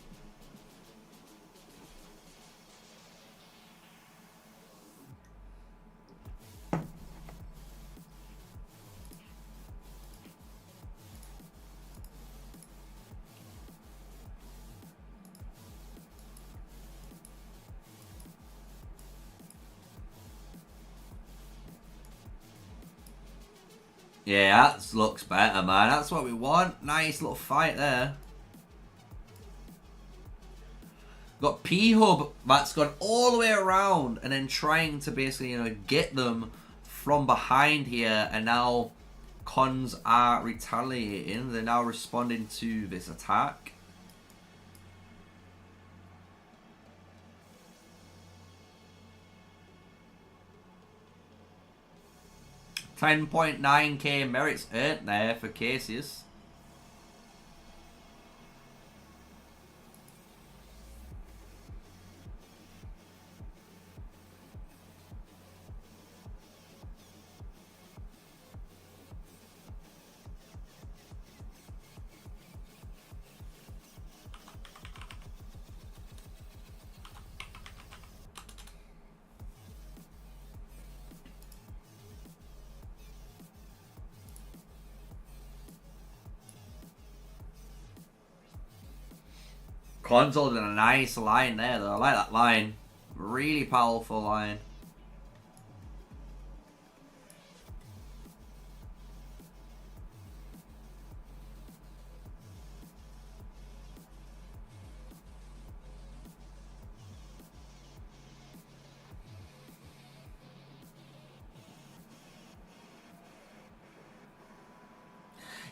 Yeah, that looks better, man. That's what we want. Nice little fight there. Got P-Hub that's gone all the way around and then trying to basically, get them from behind here. And now Cons are retaliating. They're now responding to this attack. $10.9k merits earned there for Cassius. Cons holding a nice line there though. I like that line. Really powerful line.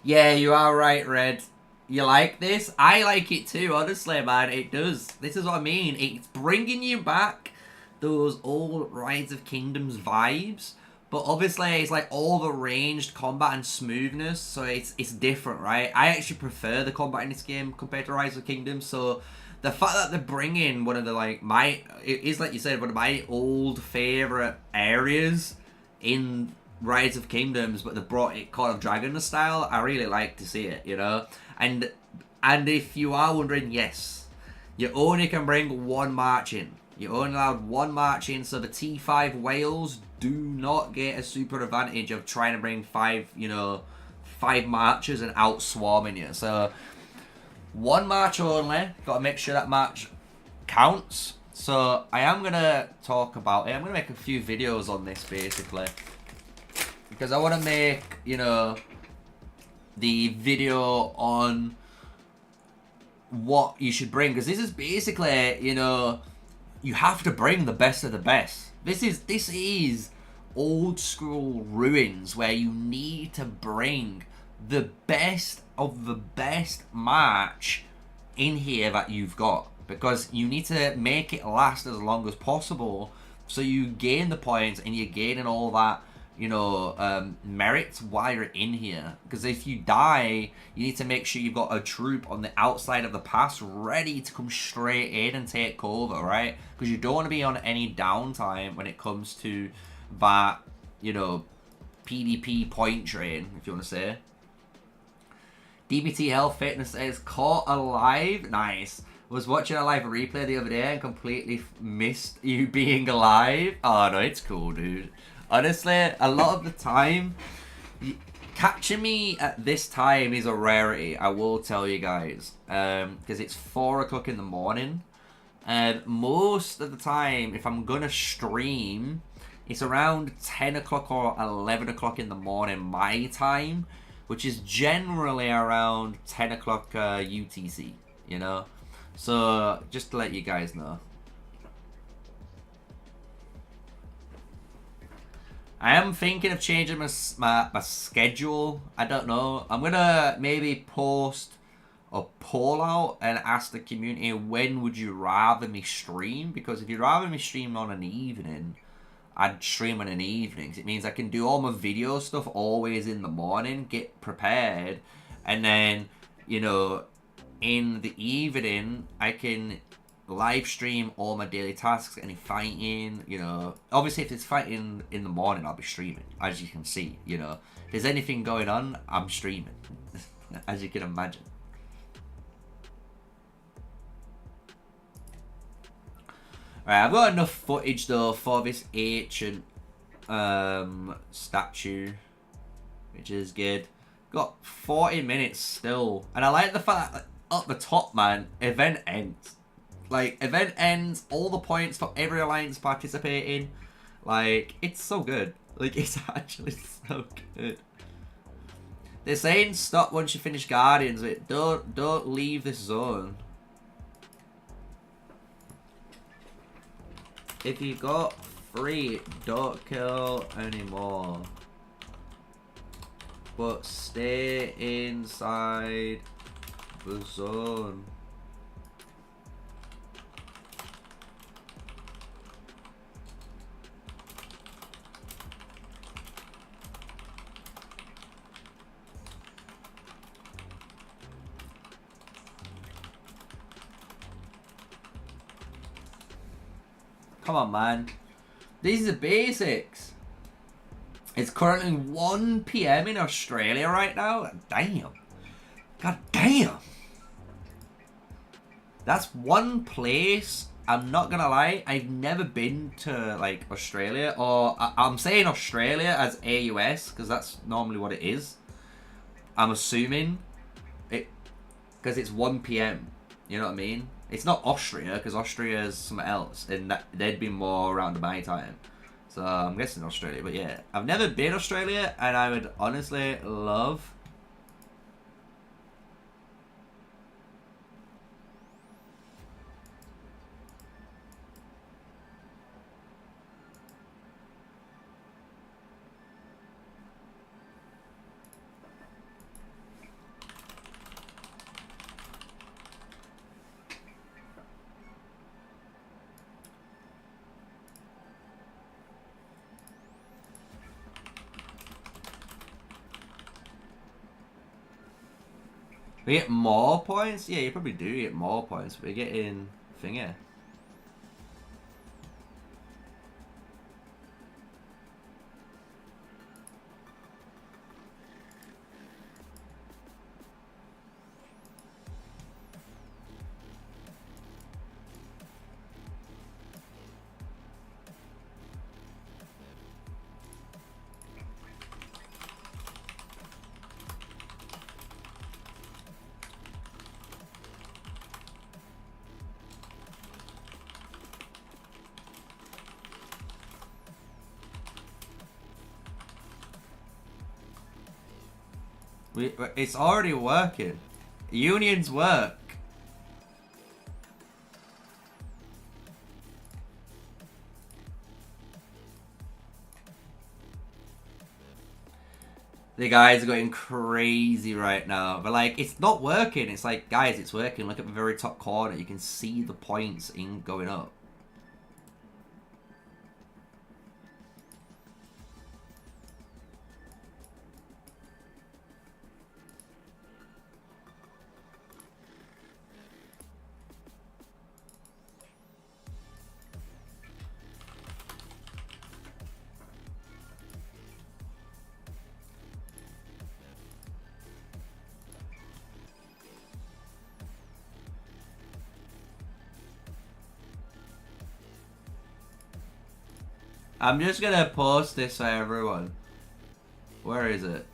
Yeah, you are right, Red. You like this? I like it too, honestly, man. It does. This is what I mean. It's bringing you back those old Rise of Kingdoms vibes. But obviously, it's like all the ranged combat and smoothness. So it's different, right? I actually prefer the combat in this game compared to Rise of Kingdoms. So the fact that they're bringing one of the, like, it is, like you said, one of my old favourite areas in Rise of Kingdoms, but they brought it Call of Dragons style. I really like to see it, And if you are wondering, yes, you only can bring one march in. You're only allowed one march in, so the T5 Wales do not get a super advantage of trying to bring five marches and out swarming you. So one march only. Got to make sure that march counts. So I am gonna talk about it. I'm gonna make a few videos on this basically, because I want to make, the video on what you should bring. Because this is basically, you have to bring the best of the best. This is old school ruins where you need to bring the best of the best march in here that you've got. Because you need to make it last as long as possible, so you gain the points and you're gaining all that merits while you're in here. Because if you die, you need to make sure you've got a troop on the outside of the pass ready to come straight in and take cover, right? Because you don't want to be on any downtime when it comes to that, PvP point train, if you want to say. DBT Health Fitness says, caught alive. Nice. Was watching a live replay the other day and completely missed you being alive. Oh no, it's cool, dude. Honestly, a lot of the time, catching me at this time is a rarity, I will tell you guys. Because it's 4 o'clock in the morning. And most of the time, if I'm going to stream, it's around 10 o'clock or 11 o'clock in the morning, my time. Which is generally around 10 o'clock UTC, So, just to let you guys know. I am thinking of changing my schedule. I don't know. I'm going to maybe post a poll out and ask the community, when would you rather me stream? Because if you'd rather me stream on an evening, I'd stream on an evening. It means I can do all my video stuff always in the morning, get prepared, and then, you know, in the evening, I can live stream all my daily tasks, any fighting, you know. Obviously, if it's fighting in the morning, I'll be streaming, as you can see, you know. If there's anything going on, I'm streaming, as you can imagine. Alright, I've got enough footage, though, for this ancient statue, which is good. Got 40 minutes still, and I like the fact that up the top, man, event ends. Like, event ends, all the points for every alliance participating. Like, it's so good. Like, it's actually so good. They're saying stop once you finish Guardians, but don't leave this zone. If you got free, don't kill anymore. But stay inside the zone. Come on, man. These are the basics. It's currently 1 PM in Australia right now. Damn. God damn. That's one place. I'm not gonna lie. I've never been to, like, Australia. Or I'm saying Australia as AUS, because that's normally what it is. I'm assuming. Because it's 1 PM. You know what I mean? It's not Austria, because Austria is something else, and they'd be more around my time. So I'm guessing Australia, but yeah. I've never been to Australia, and I would honestly love... We get more points? Yeah, you probably do get more points. We're getting thingy. It's already working. Unions work. The guys are going crazy right now. But, like, it's not working. It's like, guys, it's working. Look at the very top corner. You can see the points in going up. I'm just gonna post this for everyone. Where is it?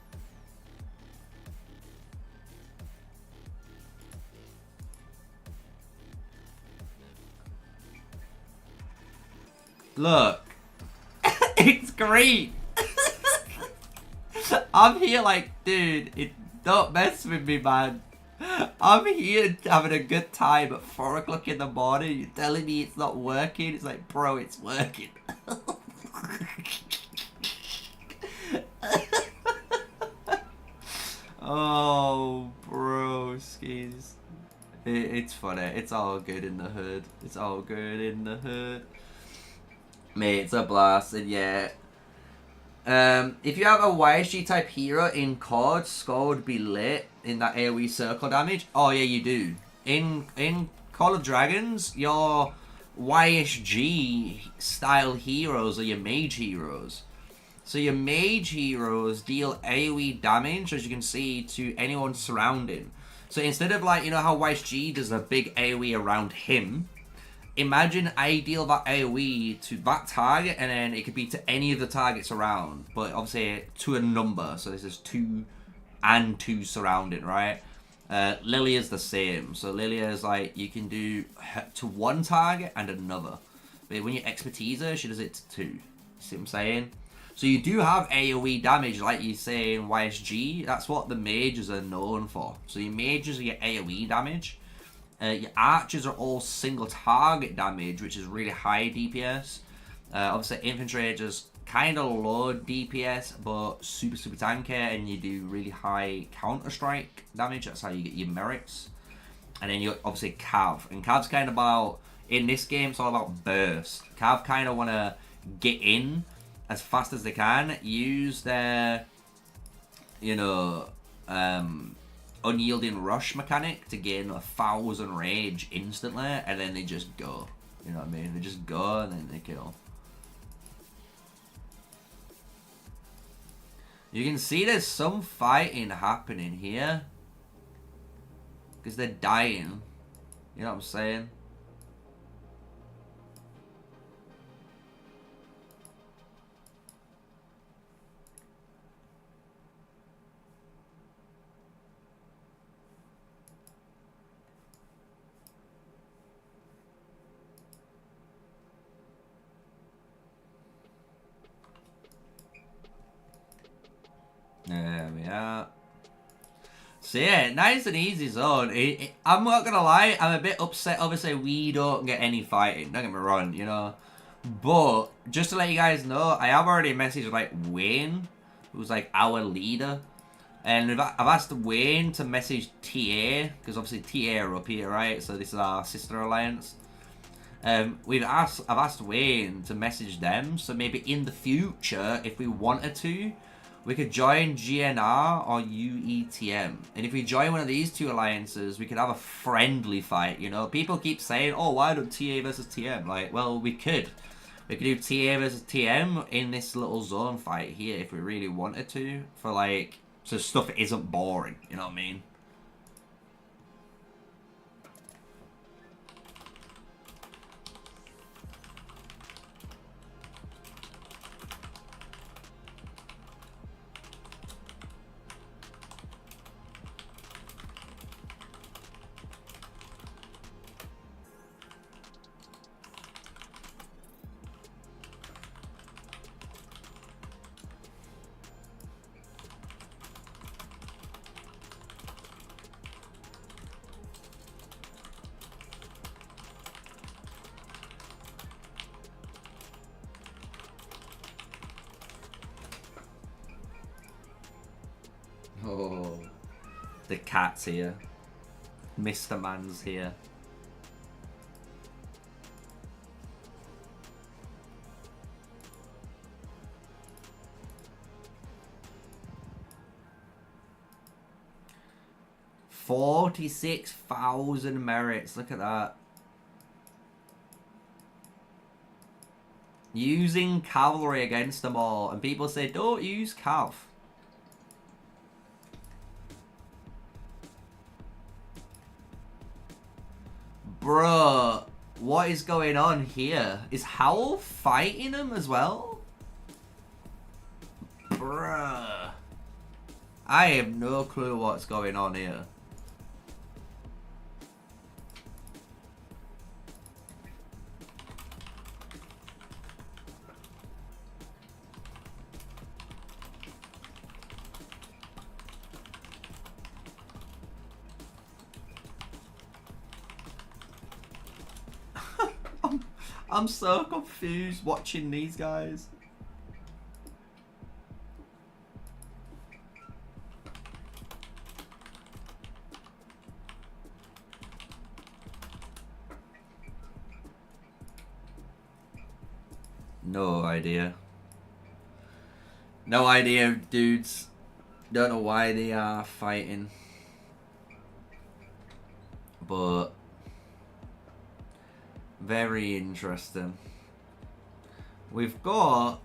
Look. It's great. I'm here like, dude, don't mess with me, man. I'm here having a good time at 4 o'clock in the morning. You're telling me it's not working? It's like, bro, it's working. Oh, bro, skis. It's funny. It's all good in the hood. It's all good in the hood. Mate, it's a blast, and yeah. If you have a YSG type hero in COD, score would be lit in that AoE circle damage. Oh yeah, you do. In Call of Dragons, your YSG style heroes are your mage heroes. So your mage heroes deal AoE damage, as you can see, to anyone surrounding. So instead of like, you know how YSG does a big AoE around him, imagine I deal that AoE to that target, and then it could be to any of the targets around, but obviously to a number. So this is 2 and 2 surrounding, right? Lilia is the same. So Lilia is like, you can do to one target and another. But when you expertise her, she does it to 2. See what I'm saying? So you do have AoE damage, like you say in YSG. That's what the mages are known for. So your mages are your AoE damage. Your archers are all single target damage, which is really high DPS. Obviously, infantry are just kind of low DPS, but super tanky, and you do really high counter strike damage. That's how you get your merits. And then you obviously Cav, and Cav's kind of about, in this game, it's all about burst. Cav kind of want to get in as fast as they can, use their, you know, unyielding rush mechanic to gain 1,000 rage instantly, and then they just go. You know what I mean? They just go and then they kill. You can see there's some fighting happening here, because they're dying. You know what I'm saying? There we are. So yeah, nice and easy zone. I'm not gonna lie, I'm a bit upset. Obviously, we don't get any fighting. Don't get me wrong, you know. But just to let you guys know, I have already messaged like Wayne, who's like our leader, and I've asked Wayne to message TA, because obviously TA are up here, right? So this is our sister alliance. I've asked Wayne to message them, so maybe in the future, if we wanted to, we could join GNR or UETM. And if we join one of these two alliances, we could have a friendly fight, you know? People keep saying, oh, why don't TA versus TM? Like, well, we could. We could do TA versus TM in this little zone fight here if we really wanted to. For, like, so stuff isn't boring, you know what I mean? Oh, the cat's here. Mr. Man's here. $46,000 merits. Look at that. Using cavalry against them all, and people say don't use cav. Bruh, what is going on here? Is Howl fighting him as well? Bruh. I have no clue what's going on here. I'm so confused watching these guys. No idea. No idea, dudes. Don't know why they are fighting. But very interesting. We've got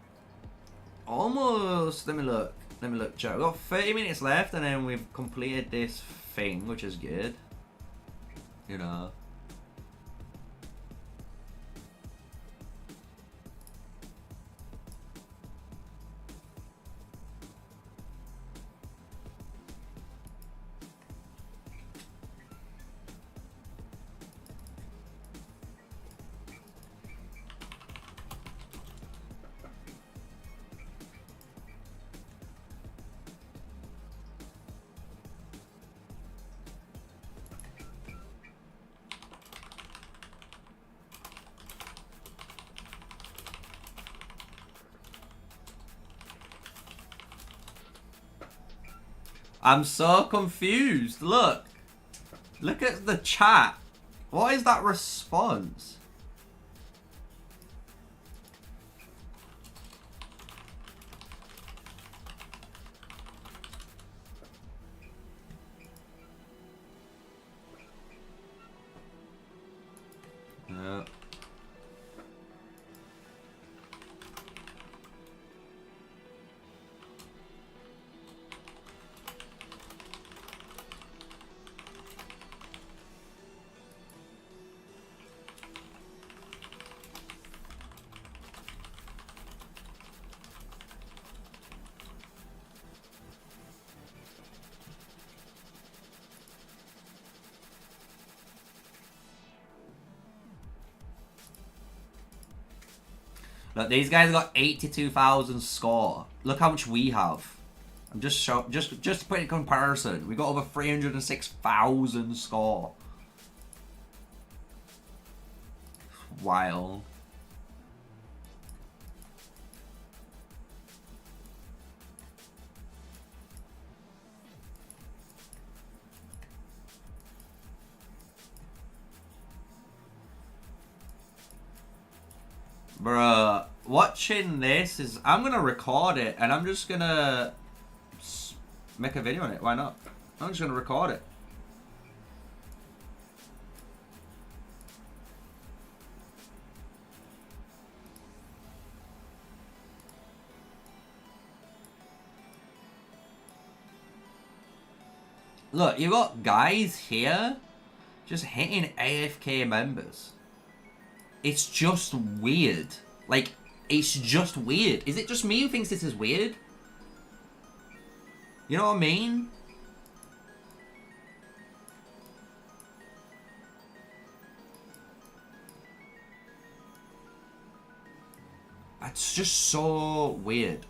almost, let me look, chat. We've got 30 minutes left and then we've completed this thing, which is good. You know. I'm so confused. Look. Look at the chat. What is that response? Yeah. Look, these guys got 82,000 score. Look how much we have. I'm just to put it in comparison. We got over 306,000 score. Wild. Bruh, watching this is... I'm gonna record it and I'm just gonna make a video on it. Why not? I'm just gonna record it. Look, you got guys here just hitting AFK members. It's just weird. Like, it's just weird. Is it just me who thinks this is weird? You know what I mean? It's just so weird.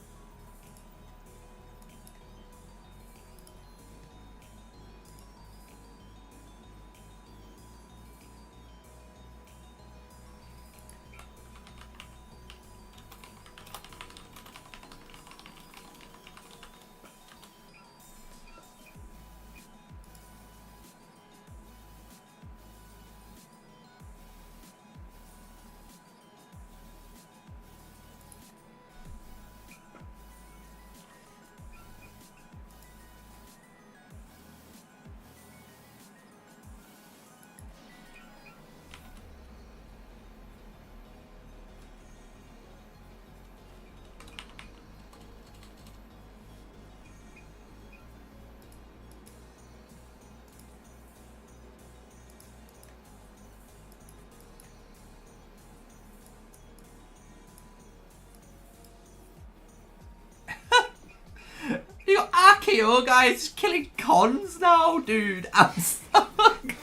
You got Akio guys killing cons now, dude. I'm stuck.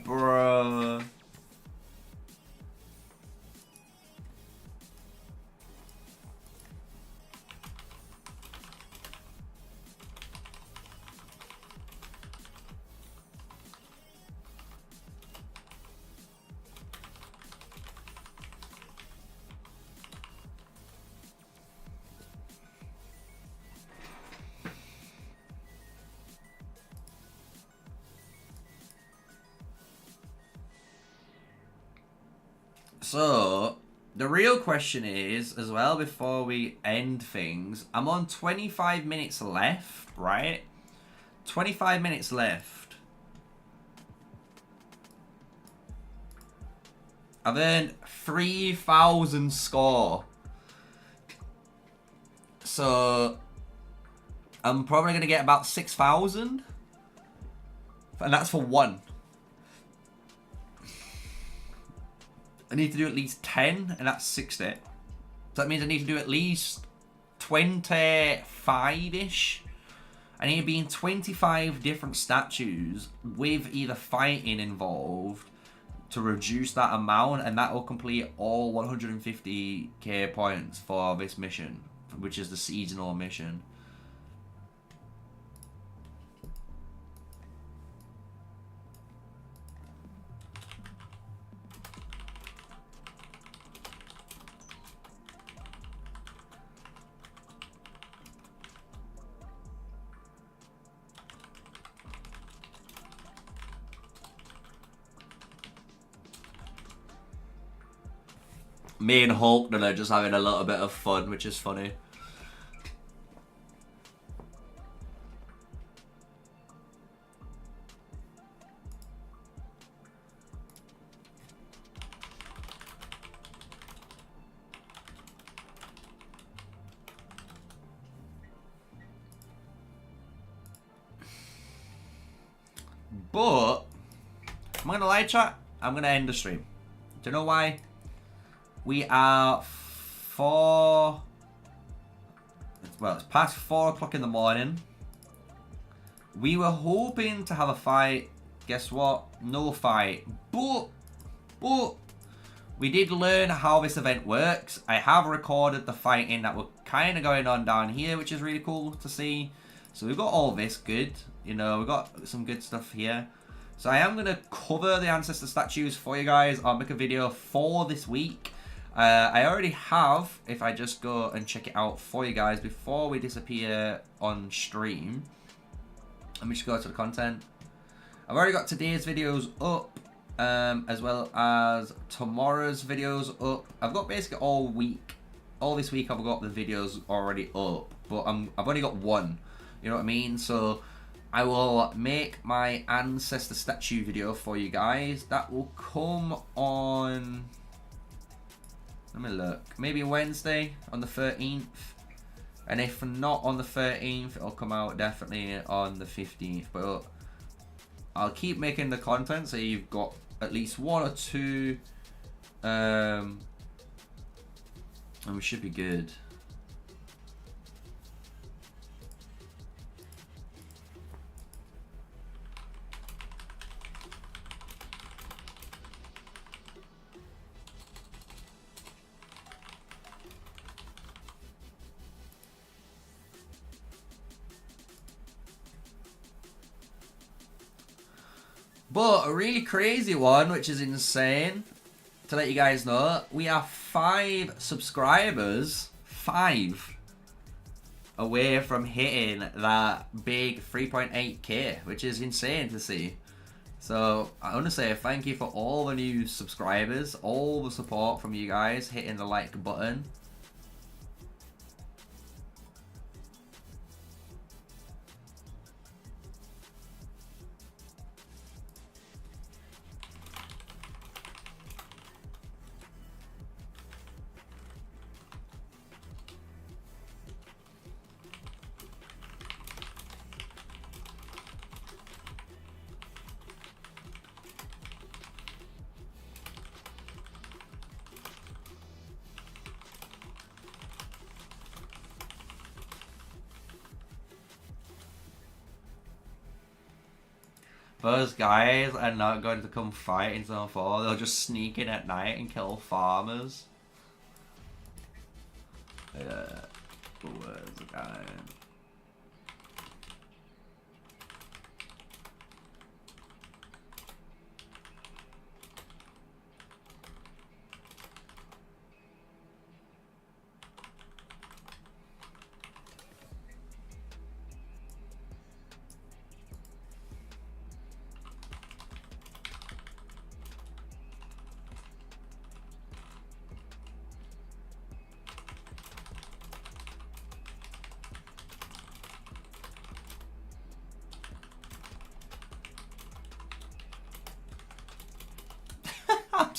Bruh. So, The real question is, as well, before we end things, I'm on 25 minutes left, right? 25 minutes left. I've earned 3,000 score. So I'm probably going to get about 6,000. And that's for one. I need to do at least 10, and that's 60. So that means I need to do at least 25-ish. I need to be in 25 different statues with either fighting involved to reduce that amount, and that will complete all 150k points for this mission, which is the seasonal mission. Me and Hulk are just having a little bit of fun, which is funny. But I'm gonna lie, chat. I'm gonna end the stream. Do you know why? We are it's past 4 o'clock in the morning. We were hoping to have a fight. Guess what? No fight. But we did learn how this event works. I have recorded the fighting that were kind of going on down here, which is really cool to see. So we've got all this good. You know, we've got some good stuff here. So I am going to cover the Ancestor statues for you guys. I'll make a video for this week. I already have, if I just go and check it out for you guys before we disappear on stream. Let me just go to the content. I've already got today's videos up, as well as tomorrow's videos up. I've got basically all this week I've got the videos already up, but I've only got one, you know what I mean? So I will make my Ancestor statue video for you guys. That will come on, let me look, maybe Wednesday on the 13th. And if not on the 13th, it'll come out definitely on the 15th. But I'll keep making the content so you've got at least 1 or 2. And we should be good. But a really crazy one, which is insane, to let you guys know, we are 5 subscribers, 5, away from hitting that big 3.8k, which is insane to see. So I want to say thank you for all the new subscribers, all the support from you guys, hitting the like button. Those guys are not going to come fight in Zone 4. They'll just sneak in at night and kill farmers. Yeah. Where's the guy?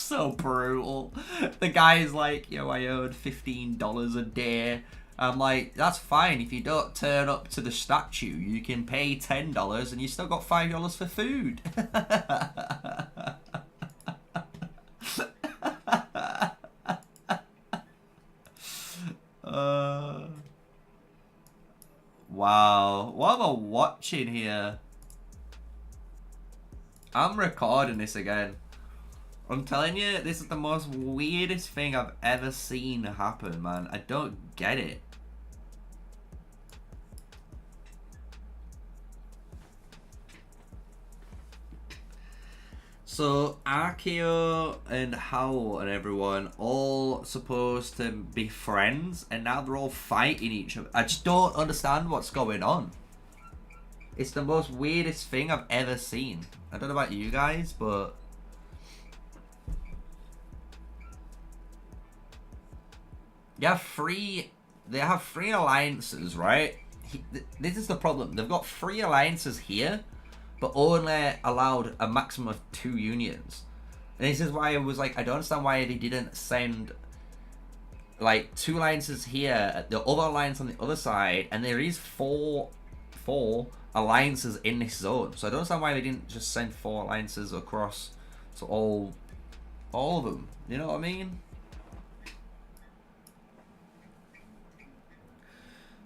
so brutal. The guy's like, yo, I owed $15 a day. I'm like, that's fine. If you don't turn up to the statue, you can pay $10 and you still got $5 for food. Wow. What am I watching here? I'm recording this again. I'm telling you, this is the most weirdest thing I've ever seen happen, man. I don't get it. So, Archeo and Howl and everyone all supposed to be friends, and now they're all fighting each other. I just don't understand what's going on. It's the most weirdest thing I've ever seen. I don't know about you guys, but... they have three alliances, right? This is the problem. They've got 3 alliances here, but only allowed a maximum of 2 unions. And this is why I was like, I don't understand why they didn't send like 2 alliances here, the other alliance on the other side, and there is four alliances in this zone. So I don't understand why they didn't just send 4 alliances across to all of them. You know what I mean?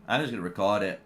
I'm just gonna record it.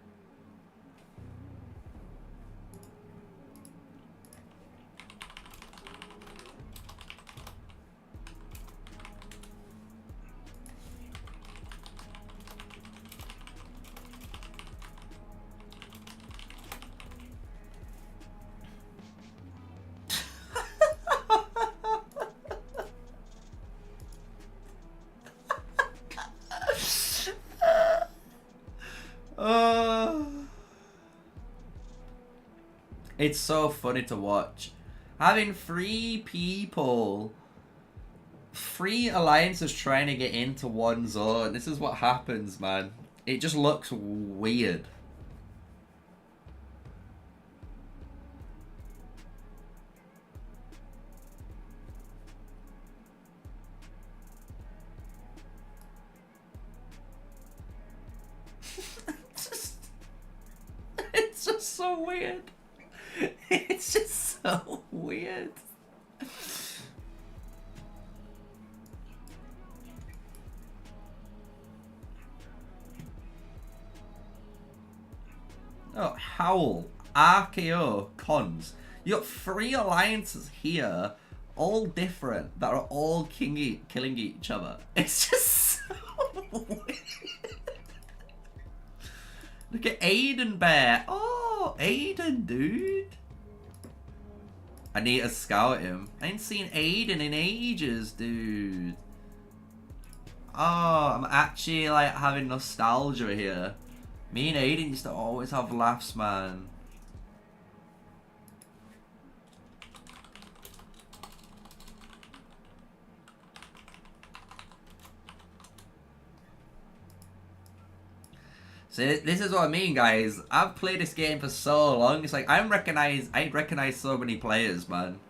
It's so funny to watch. Having 3 people, 3 alliances trying to get into one zone. This is what happens, man. It just looks weird. It's just so weird. It's just so weird. Oh, Howl, Archeo, Cons. You got 3 alliances here, all different, that are all killing each other. It's just so weird. Look at Aiden Bear. Oh, Aiden, dude. I need to scout him. I ain't seen Aiden in ages, dude. Oh, I'm actually like having nostalgia here. Me and Aiden used to always have laughs, man. See, this is what I mean, guys. I've played this game for so long. It's like I recognize so many players, man.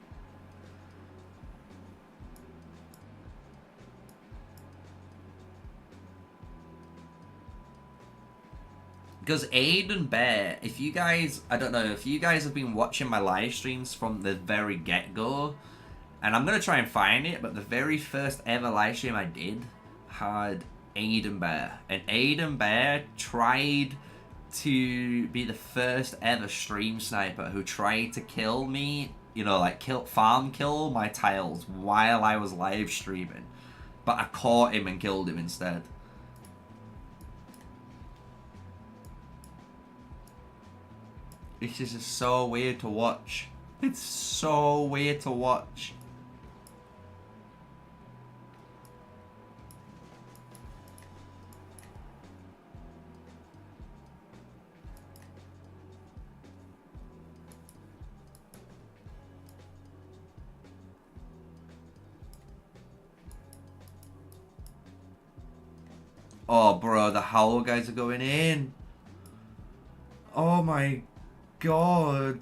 Because Aiden Bear, if you guys, I don't know, if you guys have been watching my live streams from the very get-go, and I'm going to try and find it, but the very first ever live stream I did had Aiden Bear. And Aiden Bear tried to be the first ever stream sniper who tried to kill me, you know, like farm kill my tiles while I was live streaming. But I caught him and killed him instead. It's just so weird to watch. It's so weird to watch. Oh, bro, the Howl guys are going in. Oh my God.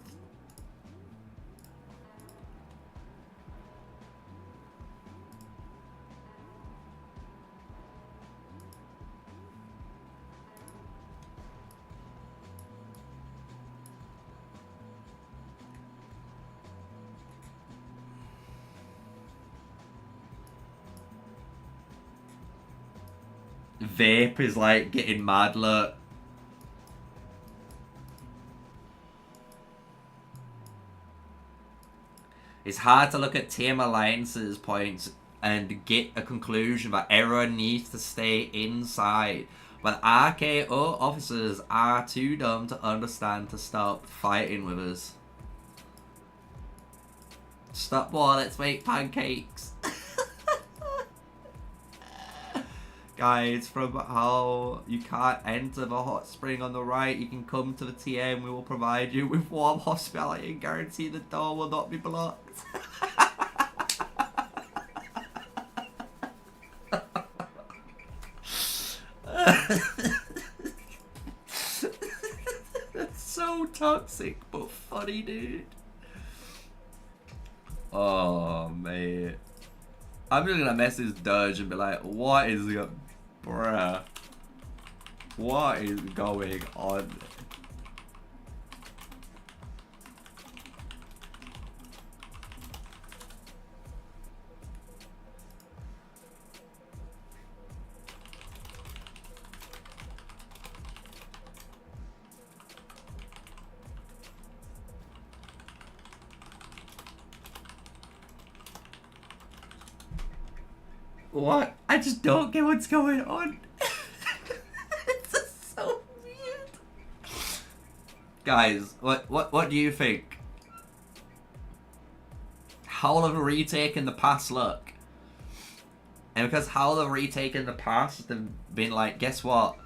Vape is like getting mad, look. It's hard to look at Team Alliance's points and get a conclusion that everyone needs to stay inside. But RKO officers are too dumb to understand to stop fighting with us. Stop war, let's make pancakes. Guys, from how you can't enter the hot spring on the right, you can come to the TM. We will provide you with warm hospitality and guarantee the door will not be blocked. That's so toxic, but funny, dude. Oh, mate. I'm just gonna message Doge and be like, what is the... Bruh. What is going on? What? I just don't get what's going on. It's just so weird. Guys, what do you think? How have retaken the past look? And because how they've retaken the past, they've been like, guess what?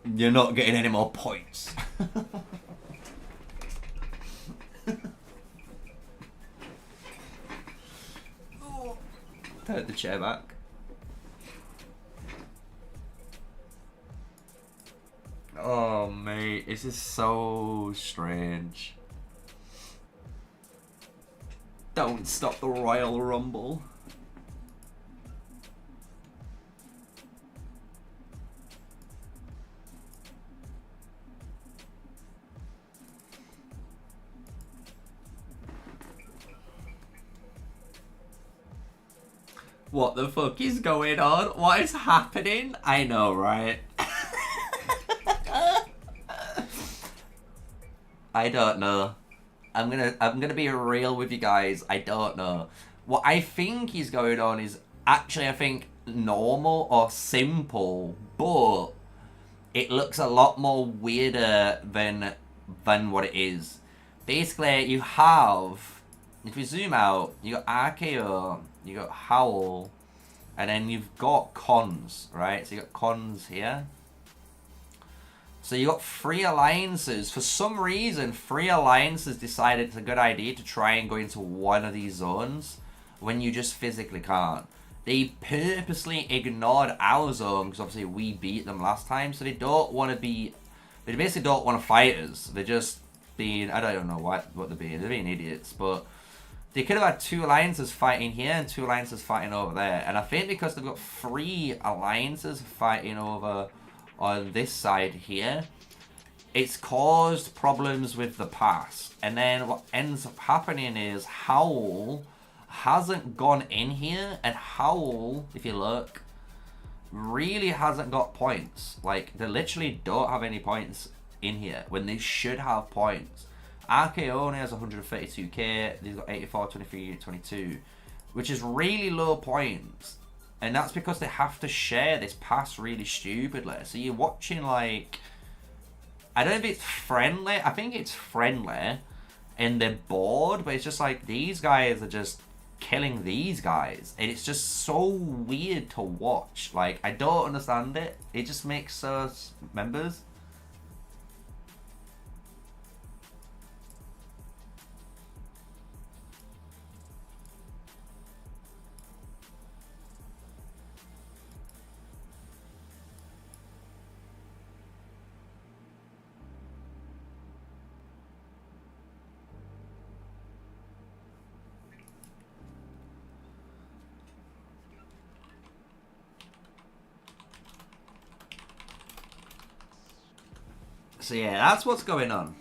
You're not getting any more points. Put the chair back. Oh mate, this is so strange. Don't stop the Royal Rumble. What the fuck is going on? What is happening? I know, right? I don't know. I'm gonna be real with you guys. I don't know. What I think is going on is actually, I think, normal or simple, but it looks a lot more weirder than what it is. Basically, you have, if you zoom out, you got RKO, you got Howl, and then you've got cons, right? So you got cons here. So you got 3 alliances. For some reason, 3 alliances decided it's a good idea to try and go into one of these zones when you just physically can't. They purposely ignored our zone because obviously we beat them last time, so they don't want to be. They basically don't want to fight us. They're just being. I don't know what they're being. They're being idiots, but. They could have had 2 alliances fighting here and 2 alliances fighting over there. And I think because they've got 3 alliances fighting over on this side here, it's caused problems with the past. And then what ends up happening is Howl hasn't gone in here. And Howl, if you look, really hasn't got points. Like, they literally don't have any points in here when they should have points. RKO only has 132k, they've got 84, 23, 22, which is really low points. And that's because they have to share this pass really stupidly. So you're watching like, I don't know if it's friendly, I think it's friendly, and they're bored, but it's just like, these guys are just killing these guys. And it's just so weird to watch. Like, I don't understand it. It just makes us members. So yeah, that's what's going on.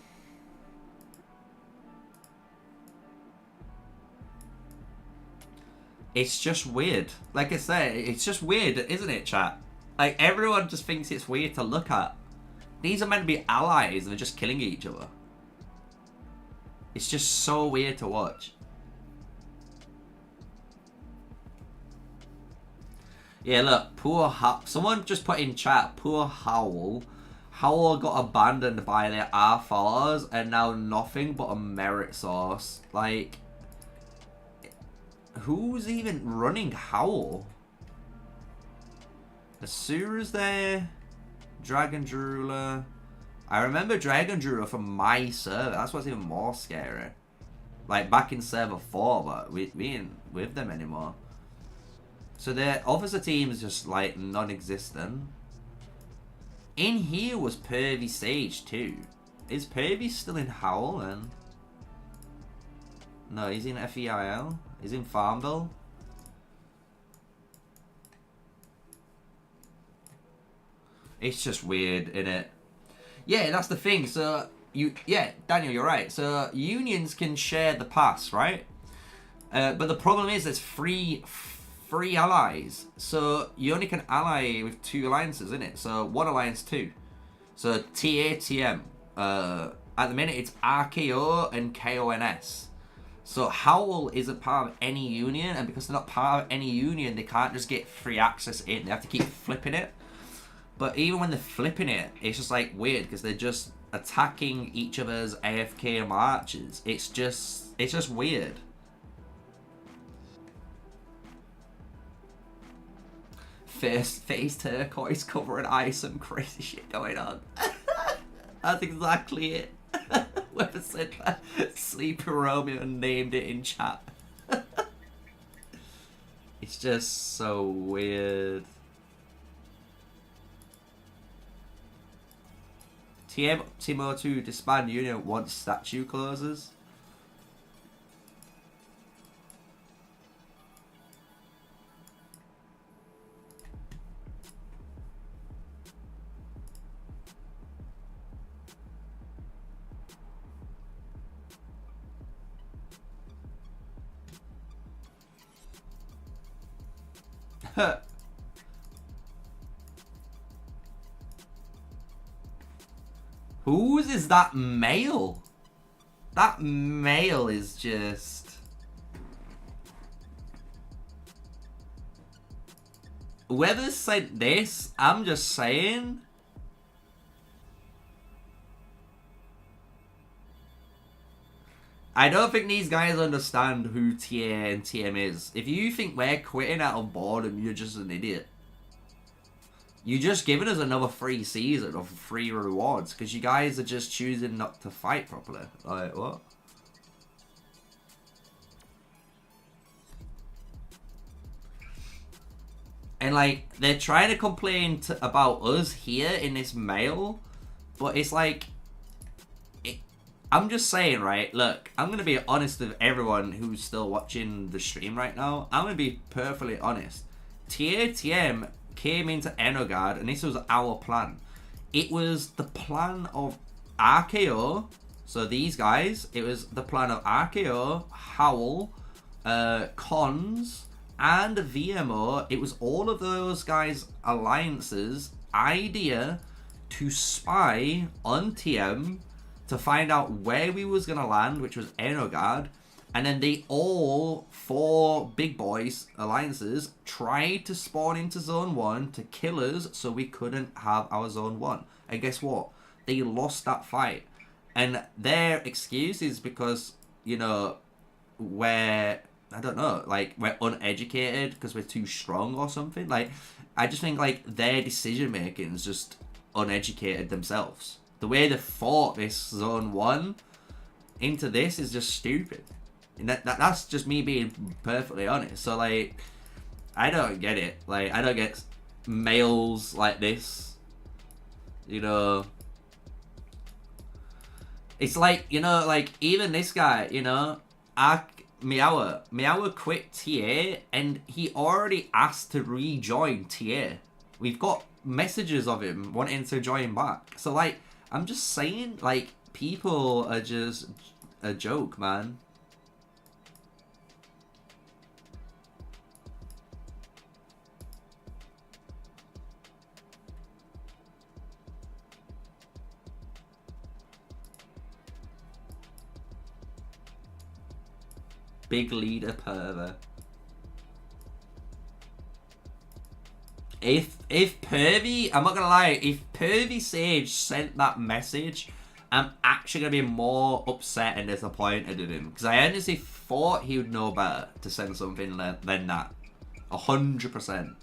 It's just weird. Like I say, it's just weird, isn't it, chat? Like, everyone just thinks it's weird to look at. These are meant to be allies and they're just killing each other. It's just so weird to watch. Yeah, look, someone just put in chat, poor Howl. Howl got abandoned by their R4s and now nothing but a merit source. Like, who's even running Howl? Asura's there. Dragon Drooler. I remember Dragon Drooler from my server. That's what's even more scary. Like, back in server 4, but we ain't with them anymore. So their officer team is just, like, non-existent. In here was Pervy Sage, too. Is Pervy still in Howl, then? No, he's in FEIL. He's in Farmville. It's just weird, innit? Yeah, that's the thing. So, yeah, Daniel, you're right. So, unions can share the pass, right? But the problem is there's three allies. So, you only can ally with 2 alliances, innit? So, 1 alliance, 2. So, TATM. At the minute, it's RKO and KONS. So, Howl isn't part of any union, and because they're not part of any union, they can't just get free access in. They have to keep flipping it. But even when they're flipping it, it's just like weird because they're just attacking each other's AFK marches. It's just weird. Face turquoise cover and ice, some crazy shit going on. That's exactly it. Whoever said that, Sleepy Romeo named it in chat. It's just so weird. Timo to disband union once statue closes. Whose is that male? That male is just... Whoever sent this, I'm just saying... I don't think these guys understand who TA and TM is. If you think we're quitting out of boredom, you're just an idiot. You just giving us another free season of free rewards because you guys are just choosing not to fight properly. Like, what? And, like, they're trying to complain about us here in this mail, but it's like... I'm just saying, right, look, I'm going to be honest with everyone who's still watching the stream right now. I'm going to be perfectly honest. TATM came into Enogard, and this was our plan. It was the plan of RKO, so these guys, it was the plan of RKO, Howl, Cons, and VMO. It was all of those guys' alliances' idea to spy on TM, to find out where we was going to land, which was Enogard. And then they all, 4 big boys alliances, tried to spawn into Zone 1 to kill us so we couldn't have our Zone 1. And guess what? They lost that fight. And their excuse is because, you know, I don't know, like, we're uneducated because we're too strong or something. Like, I just think, like, their decision making is just uneducated themselves. The way they fought this Zone 1 into this is just stupid. And that's just me being perfectly honest. So, like, I don't get it. Like, I don't get males like this. You know. It's like, you know, like, even this guy, you know, Meower quit TA, and he already asked to rejoin TA. We've got messages of him wanting to join back. So, like, I'm just saying, like, people are just a joke, man. Big leader perver. If Pervy, I'm not gonna lie, if Pervy Sage sent that message, I'm actually gonna be more upset and disappointed in him, because I honestly thought he would know better to send something than that. 100%.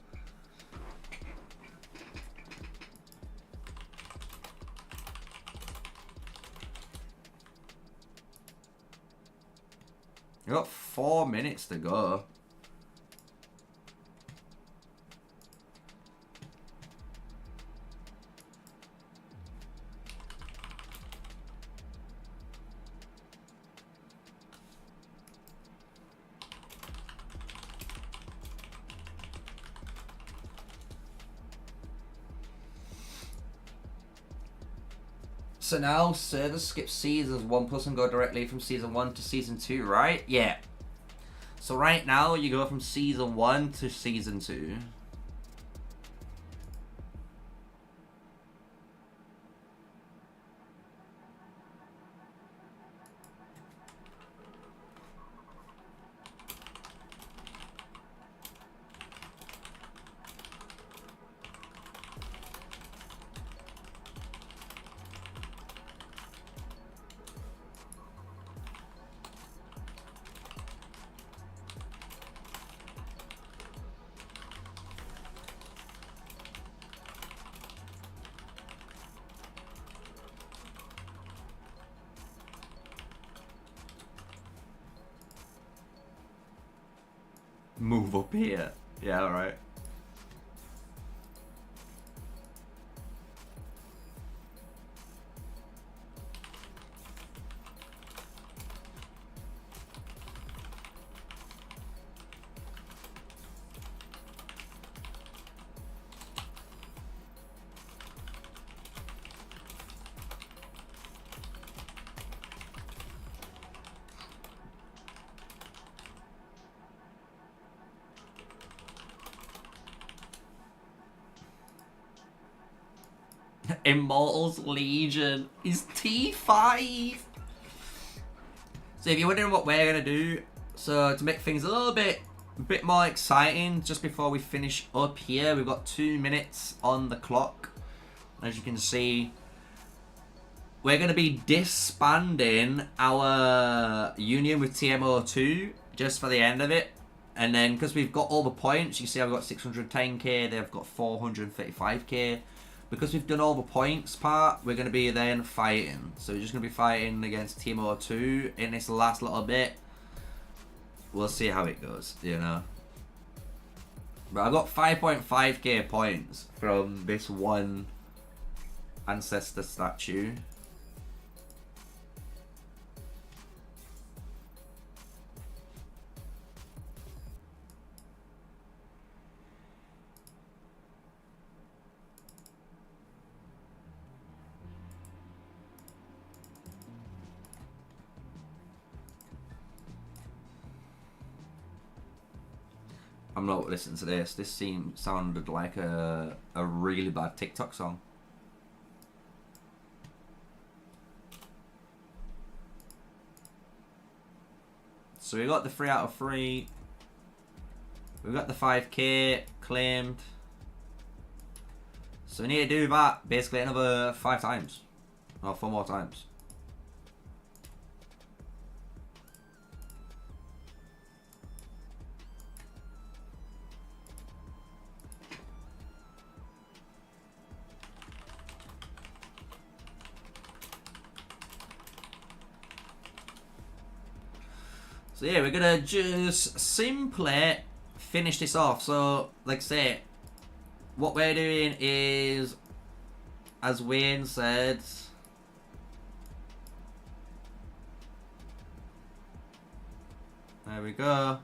You got 4 minutes to go. So now servers skip seasons 1 plus and go directly from season 1 to season 2, right? Yeah. So right now you go from season 1 to season 2. Move up here. Yeah, alright. Immortals Legion is T5. So if you're wondering what we're gonna do, so to make things a little bit more exciting, just before we finish up here, we've got 2 minutes on the clock. As you can see, we're gonna be disbanding our union with TMO2 just for the end of it. And then because we've got all the points, you see I've got 610k, they've got 435k. Because we've done all the points part, we're going to be then fighting. So we're just going to be fighting against TMO2 in this last little bit. We'll see how it goes, you know. But I've got 5.5k points from this one Ancestor statue. I'm not listening to this. This sounded like a really bad TikTok song. So we got the 3 out of 3. We've got the 5k claimed. So we need to do that basically another 5 times. Or 4 more times. So yeah, we're gonna just simply finish this off. So, like I say, what we're doing is, as Wayne said, there we go.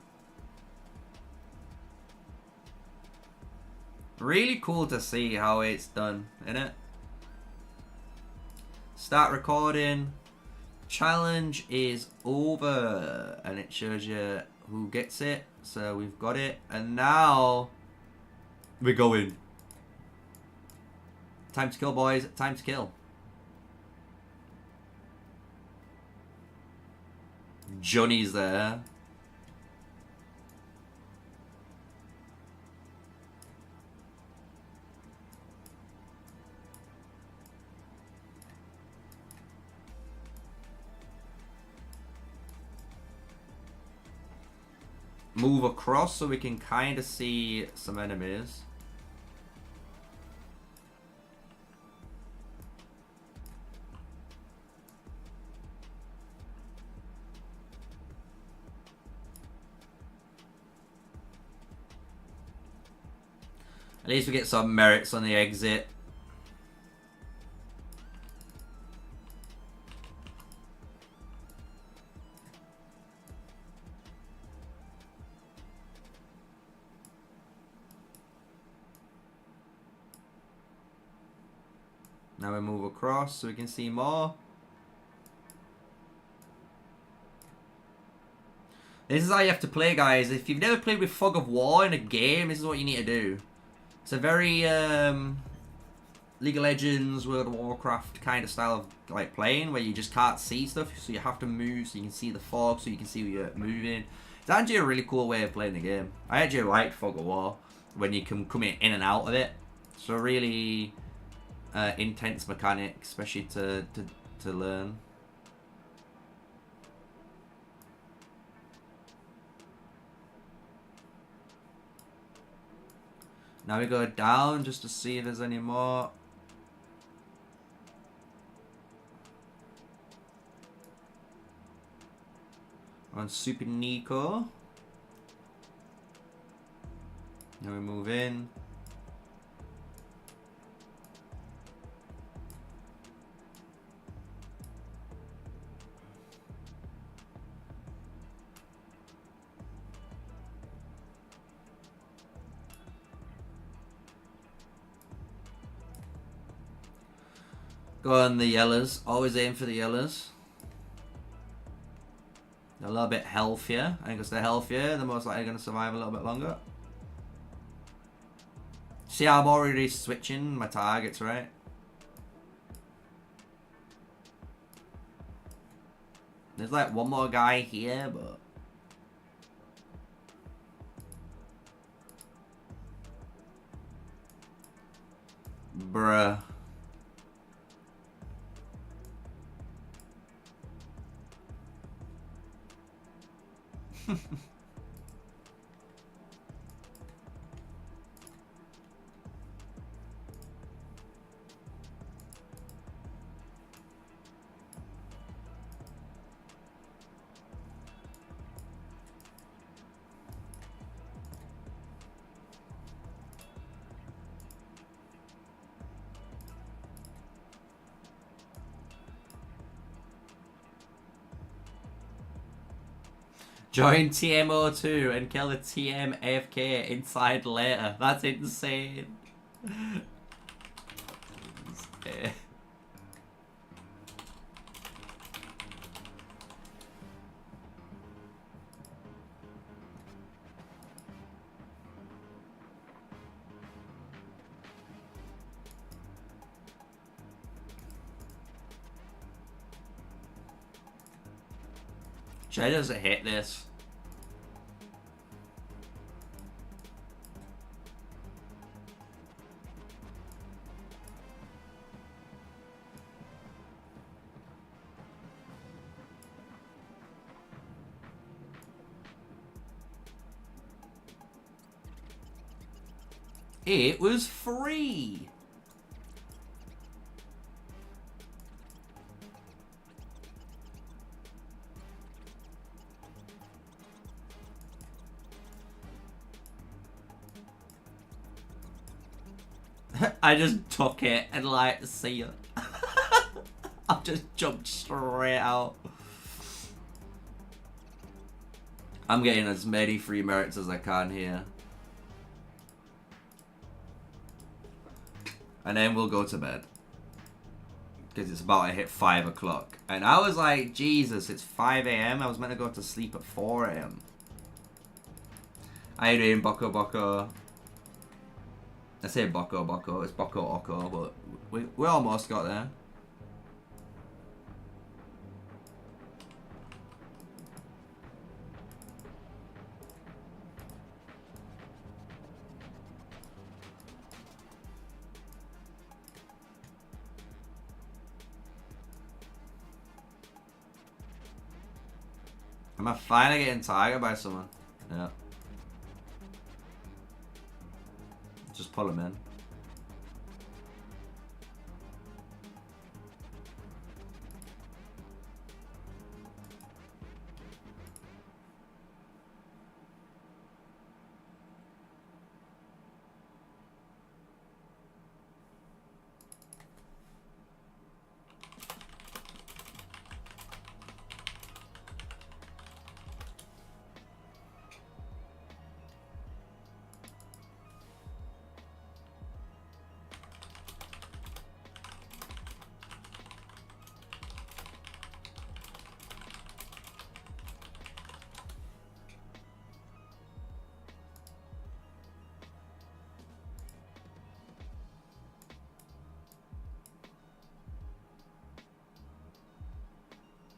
Really cool to see how it's done, isn't it? Start recording. Challenge is over, and it shows you who gets it. So we've got it, and now we're going. Time to kill, boys. Time to kill. Johnny's there. move across so we can kind of see some enemies. At least we get some merits on the exit. Now we move across so we can see more. This is how you have to play, guys. If you've never played with Fog of War in a game, this is what you need to do. It's a very League of Legends, World of Warcraft kind of style of like playing, where you just can't see stuff, so you have to move so you can see the fog, so you can see where you're moving. It's actually a really cool way of playing the game. I actually like Fog of War when you can come in and out of it. It's a really intense mechanic, especially to learn. Now we go down just to see if there's any more. On Super Nico. Now we move in. Go on the yellows. Always aim for the yellows. They're a little bit healthier. I think it's the healthier, the most likely going to survive a little bit longer. See how I'm already switching my targets, right? There's like one more guy here, but... Bruh. Join TMO2 and kill the TM AFK inside later. That's insane. Jay doesn't hit this. It was free. I just took it and like, see ya. I just jumped straight out. I'm getting as many free merits as I can here. And then we'll go to bed. Because it's about to hit 5 o'clock. And I was like, Jesus, it's 5 a.m. I was meant to go to sleep at 4 a.m. How you doing, Boko Boko? I say Boko Boko, it's Boko Oko, but we almost got there. Am I finally getting targeted by someone? Yeah. pull him in.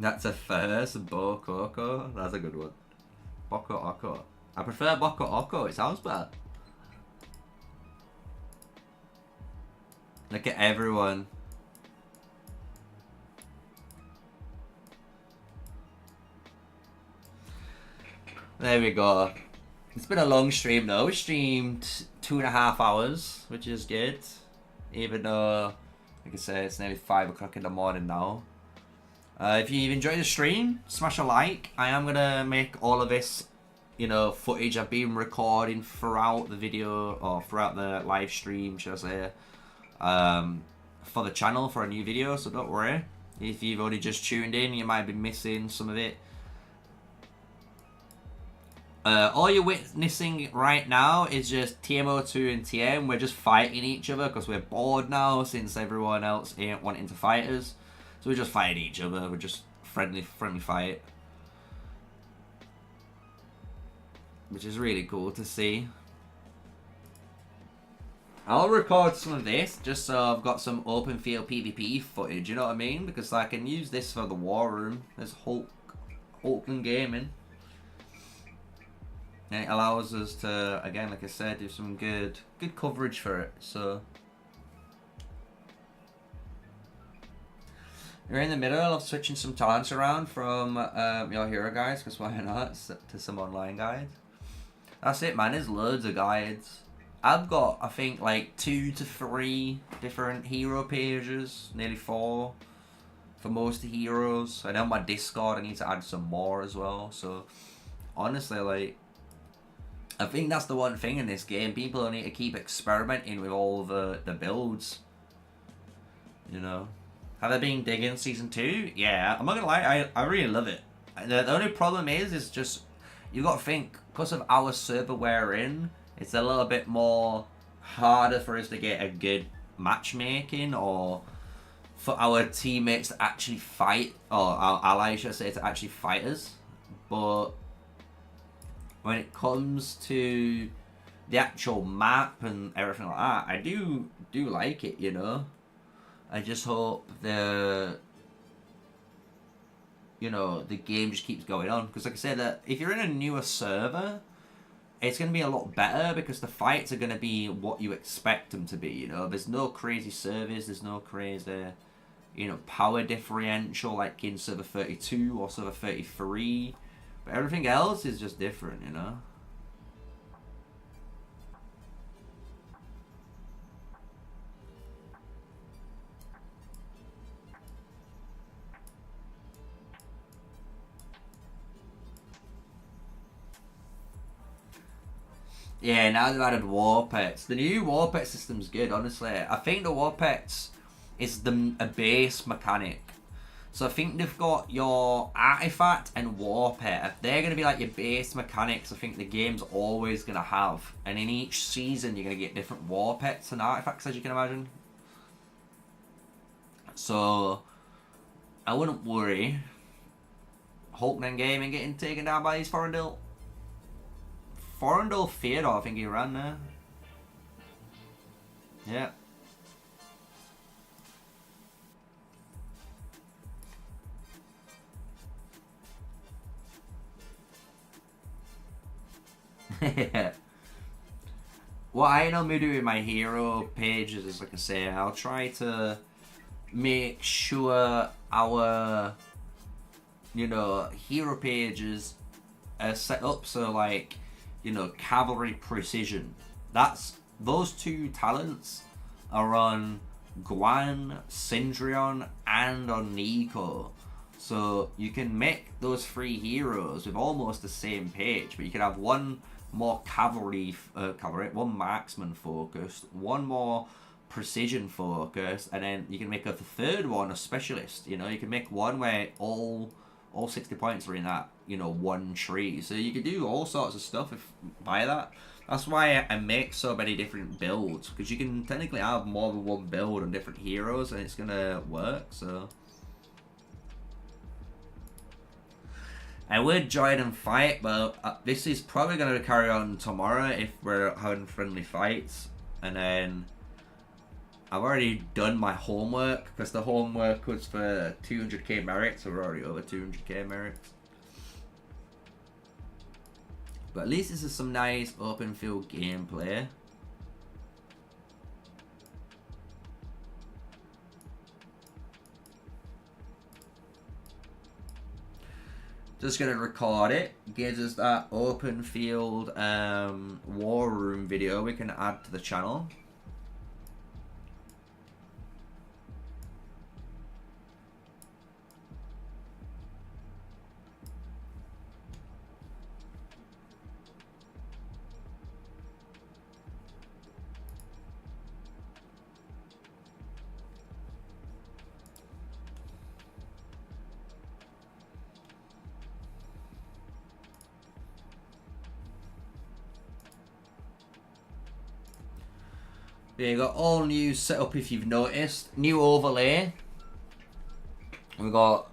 That's a first, Bokoko. That's a good one. Boko Oko. I prefer Boko Oko, it sounds better. Look at everyone. There we go. It's been a long stream though. We streamed 2.5 hours, which is good. Even though, like I say, it's nearly 5 o'clock in the morning now. If you've enjoyed the stream, smash a like. I am gonna make all of this, you know, footage I've been recording throughout the video, or throughout the live stream, should I say, for the channel for a new video, so don't worry. If you've only just tuned in, you might be missing some of it. All you're witnessing right now is just TMO2 and TM. We're just fighting each other because we're bored now since everyone else ain't wanting to fight us. So we're just fighting each other. We're just friendly fight. Which is really cool to see. I'll record some of this just so I've got some open field PvP footage, you know what I mean? Because I can use this for the war room. There's Hulkland Gaming. And it allows us to, again, like I said, do some good coverage for it. So you're in the middle of switching some talents around from your hero guides, because why not, to some online guides. That's it, man. There's loads of guides. I've got, I think, like 2 to 3 different hero pages, nearly 4 for most heroes. And on my Discord, I need to add some more as well. So honestly, like, I think that's the one thing in this game. People need to keep experimenting with all the builds. You know. Have I been digging Season 2? Yeah, I'm not gonna lie, I really love it. The only problem is just, you got to think, because of our server we're in, it's a little bit more harder for us to get a good matchmaking, or for our teammates to actually fight, or our allies, should I say, to actually fight us. But when it comes to the actual map and everything like that, I do like it, you know. I just hope the game just keeps going on. Because like I said, that if you're in a newer server, it's going to be a lot better because the fights are going to be what you expect them to be, you know. There's no crazy servers, there's no crazy, you know, power differential like in server 32 or server 33. But everything else is just different, you know. Yeah, now they've added war pets. The new war pet system's good, honestly. I think the war pets is a base mechanic. So I think they've got your artifact and war pet. If they're going to be like your base mechanics, I think the game's always going to have. And in each season, you're going to get different war pets and artifacts, as you can imagine. So I wouldn't worry. Hulkland Gaming getting taken down by his Forendil. Forendil Theodore, I think he ran there. Yeah. What I normally do with my hero pages is, like I say, I'll try to make sure our, you know, hero pages are set up so, like, you know, cavalry precision. That's those two talents are on Guan, Syndrion, and on Nico. So you can make those 3 heroes with almost the same page, but you can have one more cavalry, one marksman focused, one more precision focused, and then you can make a third one a specialist. You know, you can make one where all 60 points are in that, you know, one tree. So you could do all sorts of stuff by that. That's why I make so many different builds, because you can technically have more than one build on different heroes and it's gonna work. So I would join and fight, but this is probably going to carry on tomorrow if we're having friendly fights. And then I've already done my homework, because the homework was for 200k merits, so we're already over 200k merits. But at least this is some nice open field gameplay. Just gonna record it. Gives us that open field war room video we can add to the channel. Yeah, you got all new setup if you've noticed. New overlay. We got,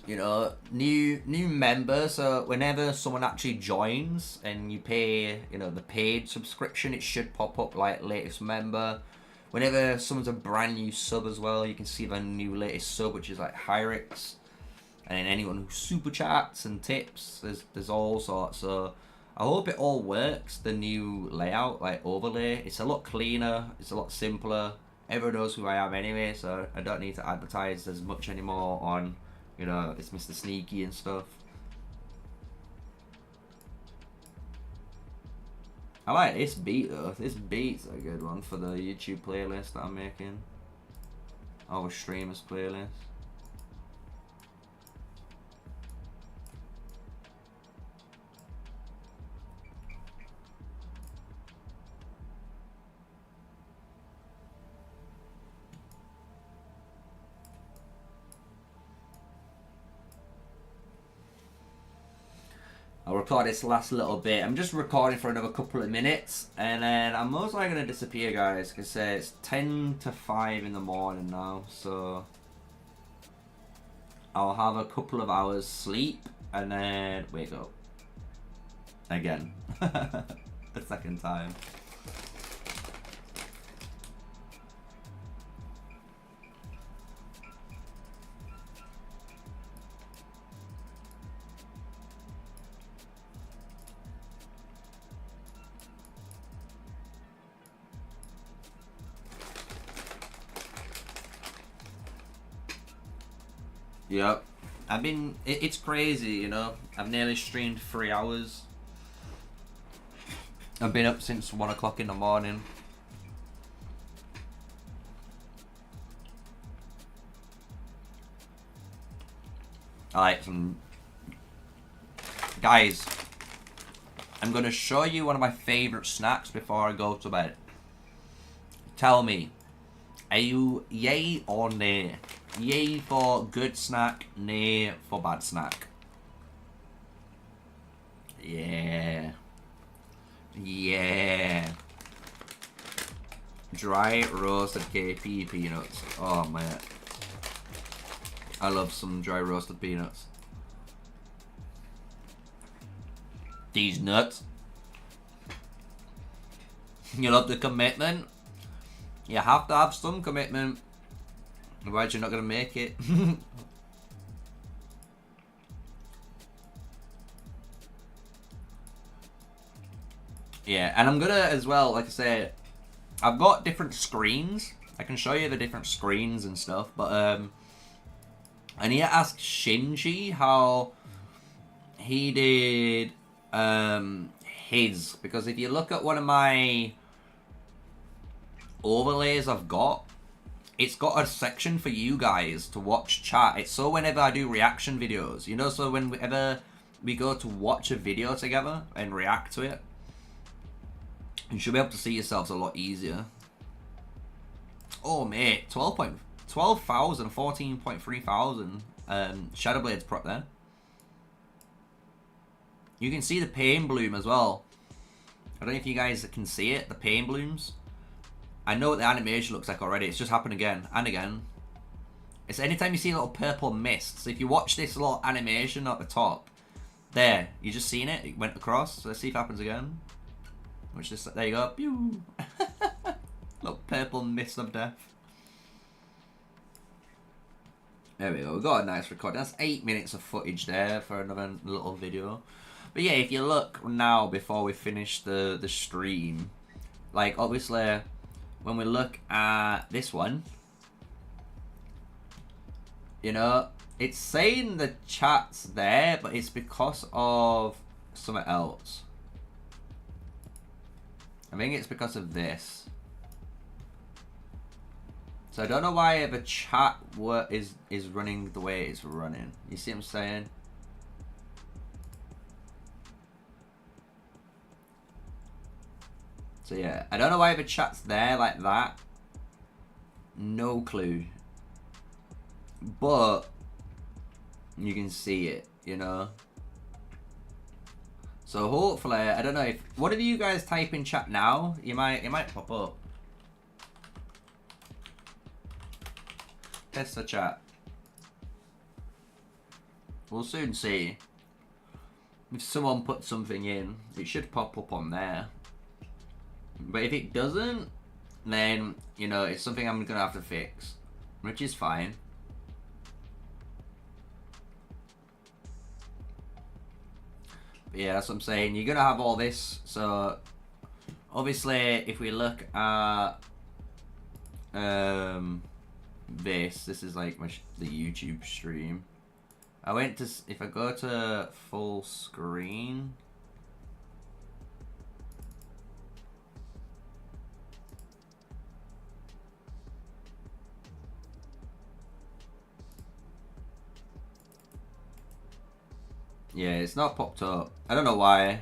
you know, new members. So whenever someone actually joins and you pay, you know, the paid subscription, it should pop up like latest member. Whenever someone's a brand new sub as well, you can see the new latest sub, which is like Hyrix. And then anyone who super chats and tips, there's all sorts. So I hope it all works, the new layout, like overlay. It's a lot cleaner, it's a lot simpler. Everyone knows who I am anyway, so I don't need to advertise as much anymore on, you know, it's Mr. Sneaky and stuff. I like this beat though. This beat's a good one for the YouTube playlist that I'm making. Our streamers playlist. I'll record this last little bit. I'm just recording for another couple of minutes, and then I'm most likely going to disappear, guys, because it's 10 to 5 in the morning now, so I'll have a couple of hours sleep, and then wake up. Again. A second time. Yep. It's crazy, you know. I've nearly streamed 3 hours. I've been up since 1 o'clock in the morning. Alright, guys, I'm going to show you one of my favourite snacks before I go to bed. Tell me, are you yay or nay? Yay for good snack, nay for bad snack. Yeah. Yeah. Dry roasted KP peanuts. Oh man. I love some dry roasted peanuts. These nuts. You love the commitment? You have to have some commitment. Otherwise you're not going to make it. Yeah, and I'm going to as well, like I said, I've got different screens. I can show you the different screens and stuff, but I need to ask Shinji how he did his, because if you look at one of my overlays I've got, it's got a section for you guys to watch chat. It's so whenever I do reaction videos, you know, so whenever we go to watch a video together and react to it, you should be able to see yourselves a lot easier. Oh mate, 12,000, 14.3 thousand Shadowblades prop there. You can see the pain bloom as well. I don't know if you guys can see it, the pain blooms. I know what the animation looks like already. It's just happened again and again. It's anytime you see a little purple mist. So if you watch this little animation at the top, there, you just seen it. It went across. So let's see if it happens again. Which is, there you go. Pew. Little purple mist of death. There we go. We got a nice record. That's 8 minutes of footage there for another little video. But yeah, if you look now before we finish the stream, like obviously when we look at this one, you know, it's saying the chat's there, but it's because of something else. I think it's because of this. So I don't know why the chat is running the way it's running. You see what I'm saying? So yeah, I don't know why the chat's there like that. No clue. But you can see it, you know. So hopefully, I don't know if one of you guys type in chat now, it might pop up. Test the chat. We'll soon see. If someone puts something in, it should pop up on there. But if it doesn't, then, you know, it's something I'm gonna have to fix, which is fine. But yeah, that's what I'm saying. You're gonna have all this. So obviously, if we look at this is like the YouTube stream. I went to, if I go to full screen, yeah, it's not popped up. I don't know why.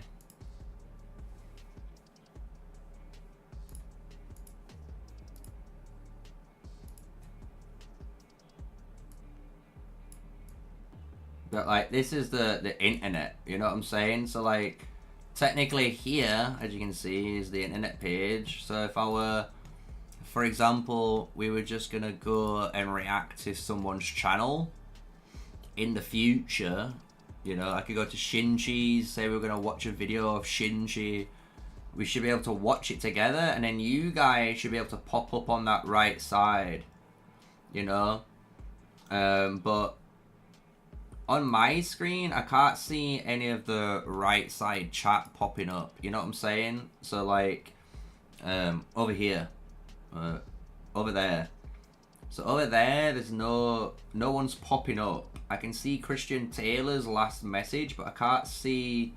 But like, this is the internet, you know what I'm saying? So like, technically here, as you can see, is the internet page. So if I were, for example, we were just gonna go and react to someone's channel in the future, you know, I could go to Shinchi's, say we're gonna watch a video of Shinchi. We should be able to watch it together, and then you guys should be able to pop up on that right side, you know? But on my screen, I can't see any of the right side chat popping up. You know what I'm saying? So like, over here, over there. So over there, there's no one's popping up. I can see Christian Taylor's last message, but I can't see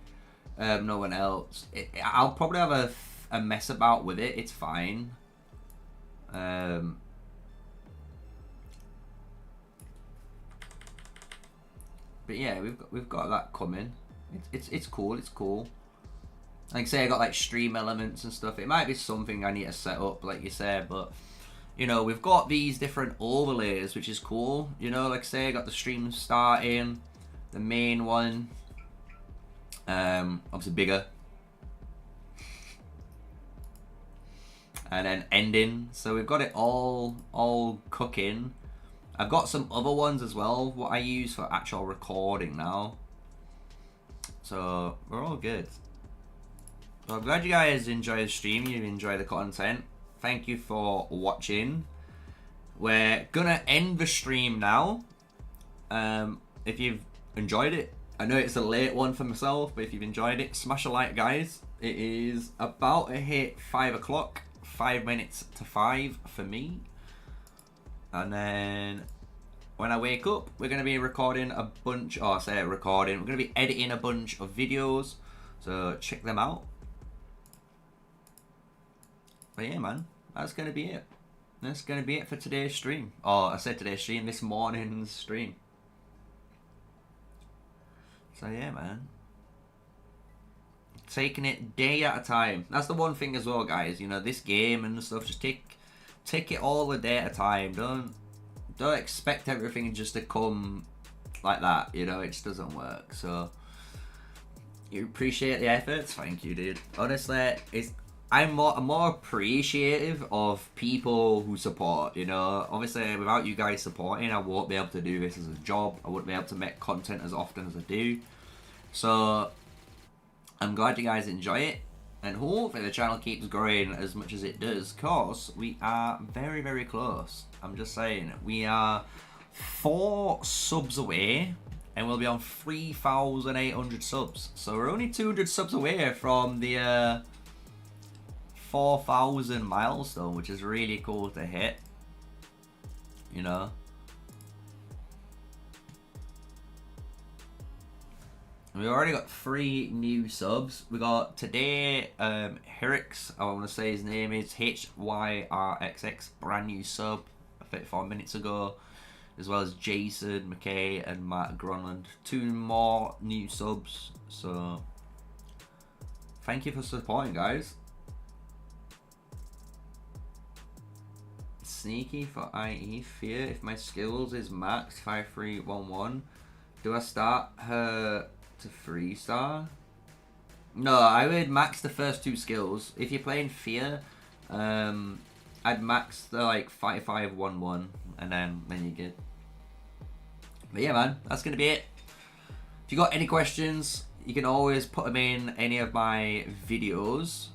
no one else. I'll probably have a mess about with it. It's fine. But yeah, we've got that coming. It's cool. It's cool. Like I say, I got like stream elements and stuff. It might be something I need to set up, like you said, but you know, we've got these different overlays, which is cool. You know, like I say, I got the stream starting, the main one, obviously bigger, and then ending. So we've got it all cooking. I've got some other ones as well, what I use for actual recording now. So we're all good. So I'm glad you guys enjoy the stream, you enjoy the content. Thank you for watching. We're gonna end the stream now. If you've enjoyed it, I know it's a late one for myself, but if you've enjoyed it, smash a like, guys. It is about to hit 5 o'clock, 5 minutes to 5 for me. And then when I wake up, we're going to be recording a bunch, or say recording, we're going to be editing a bunch of videos. So check them out. But yeah, man, that's going to be it. That's going to be it for today's stream. Oh, I said today's stream, this morning's stream. So yeah, man. Taking it day at a time. That's the one thing as well, guys. You know, this game and stuff, just take it all a day at a time. Don't expect everything just to come like that. You know, it just doesn't work. So you appreciate the efforts. Thank you, dude. Honestly, I'm more appreciative of people who support. You know, obviously without you guys supporting, I won't be able to do this as a job. I wouldn't be able to make content as often as I do. So I'm glad you guys enjoy it, and hopefully the channel keeps growing as much as it does, cause we are very, very close. I'm just saying, we are 4 subs away, and we'll be on 3,800 subs. So we're only 200 subs away from the 4,000 milestone, which is really cool to hit. You know. We already got 3 new subs. We got today, Hirix, I want to say his name is HYRXX, brand new sub 34 minutes ago, as well as Jason McKay and Matt Gronland. 2 more new subs, so thank you for supporting, guys. Sneaky for IE, fear if my skills is max 5311. Do I start her to 3-star? No, I would max the first 2 skills. If you're playing fear, I'd max the like 5511 and then you're good. But yeah, man, that's gonna be it. If you got any questions, you can always put them in any of my videos.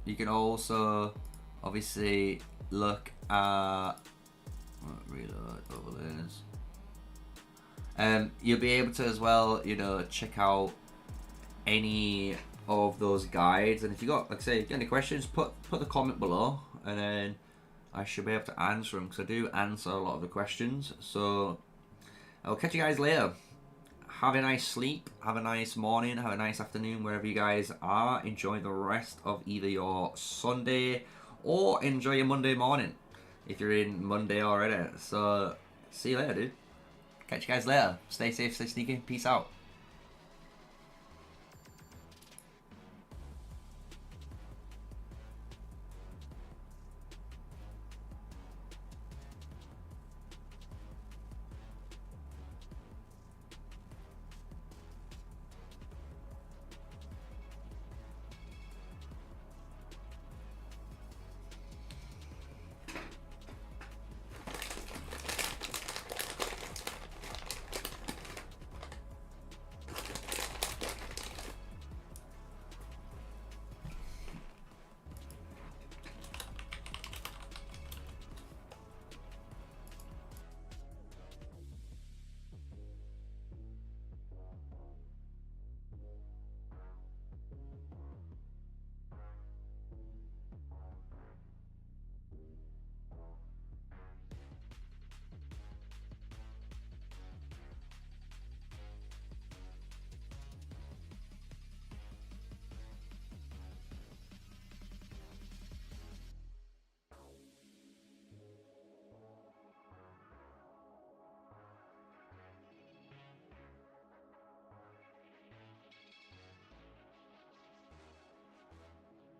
You can also obviously look at reload overlays. You'll be able to as well, you know, check out any of those guides, and if you got, like I say, if you got any questions, put the comment below, and then I should be able to answer them, because I do answer a lot of the questions. So I'll catch you guys later. Have a nice sleep, have a nice morning, have a nice afternoon wherever you guys are. Enjoy the rest of either your Sunday or enjoy your Monday morning if you're in Monday already. So see you later, dude. Catch you guys later. Stay safe, stay sneaky. Peace out.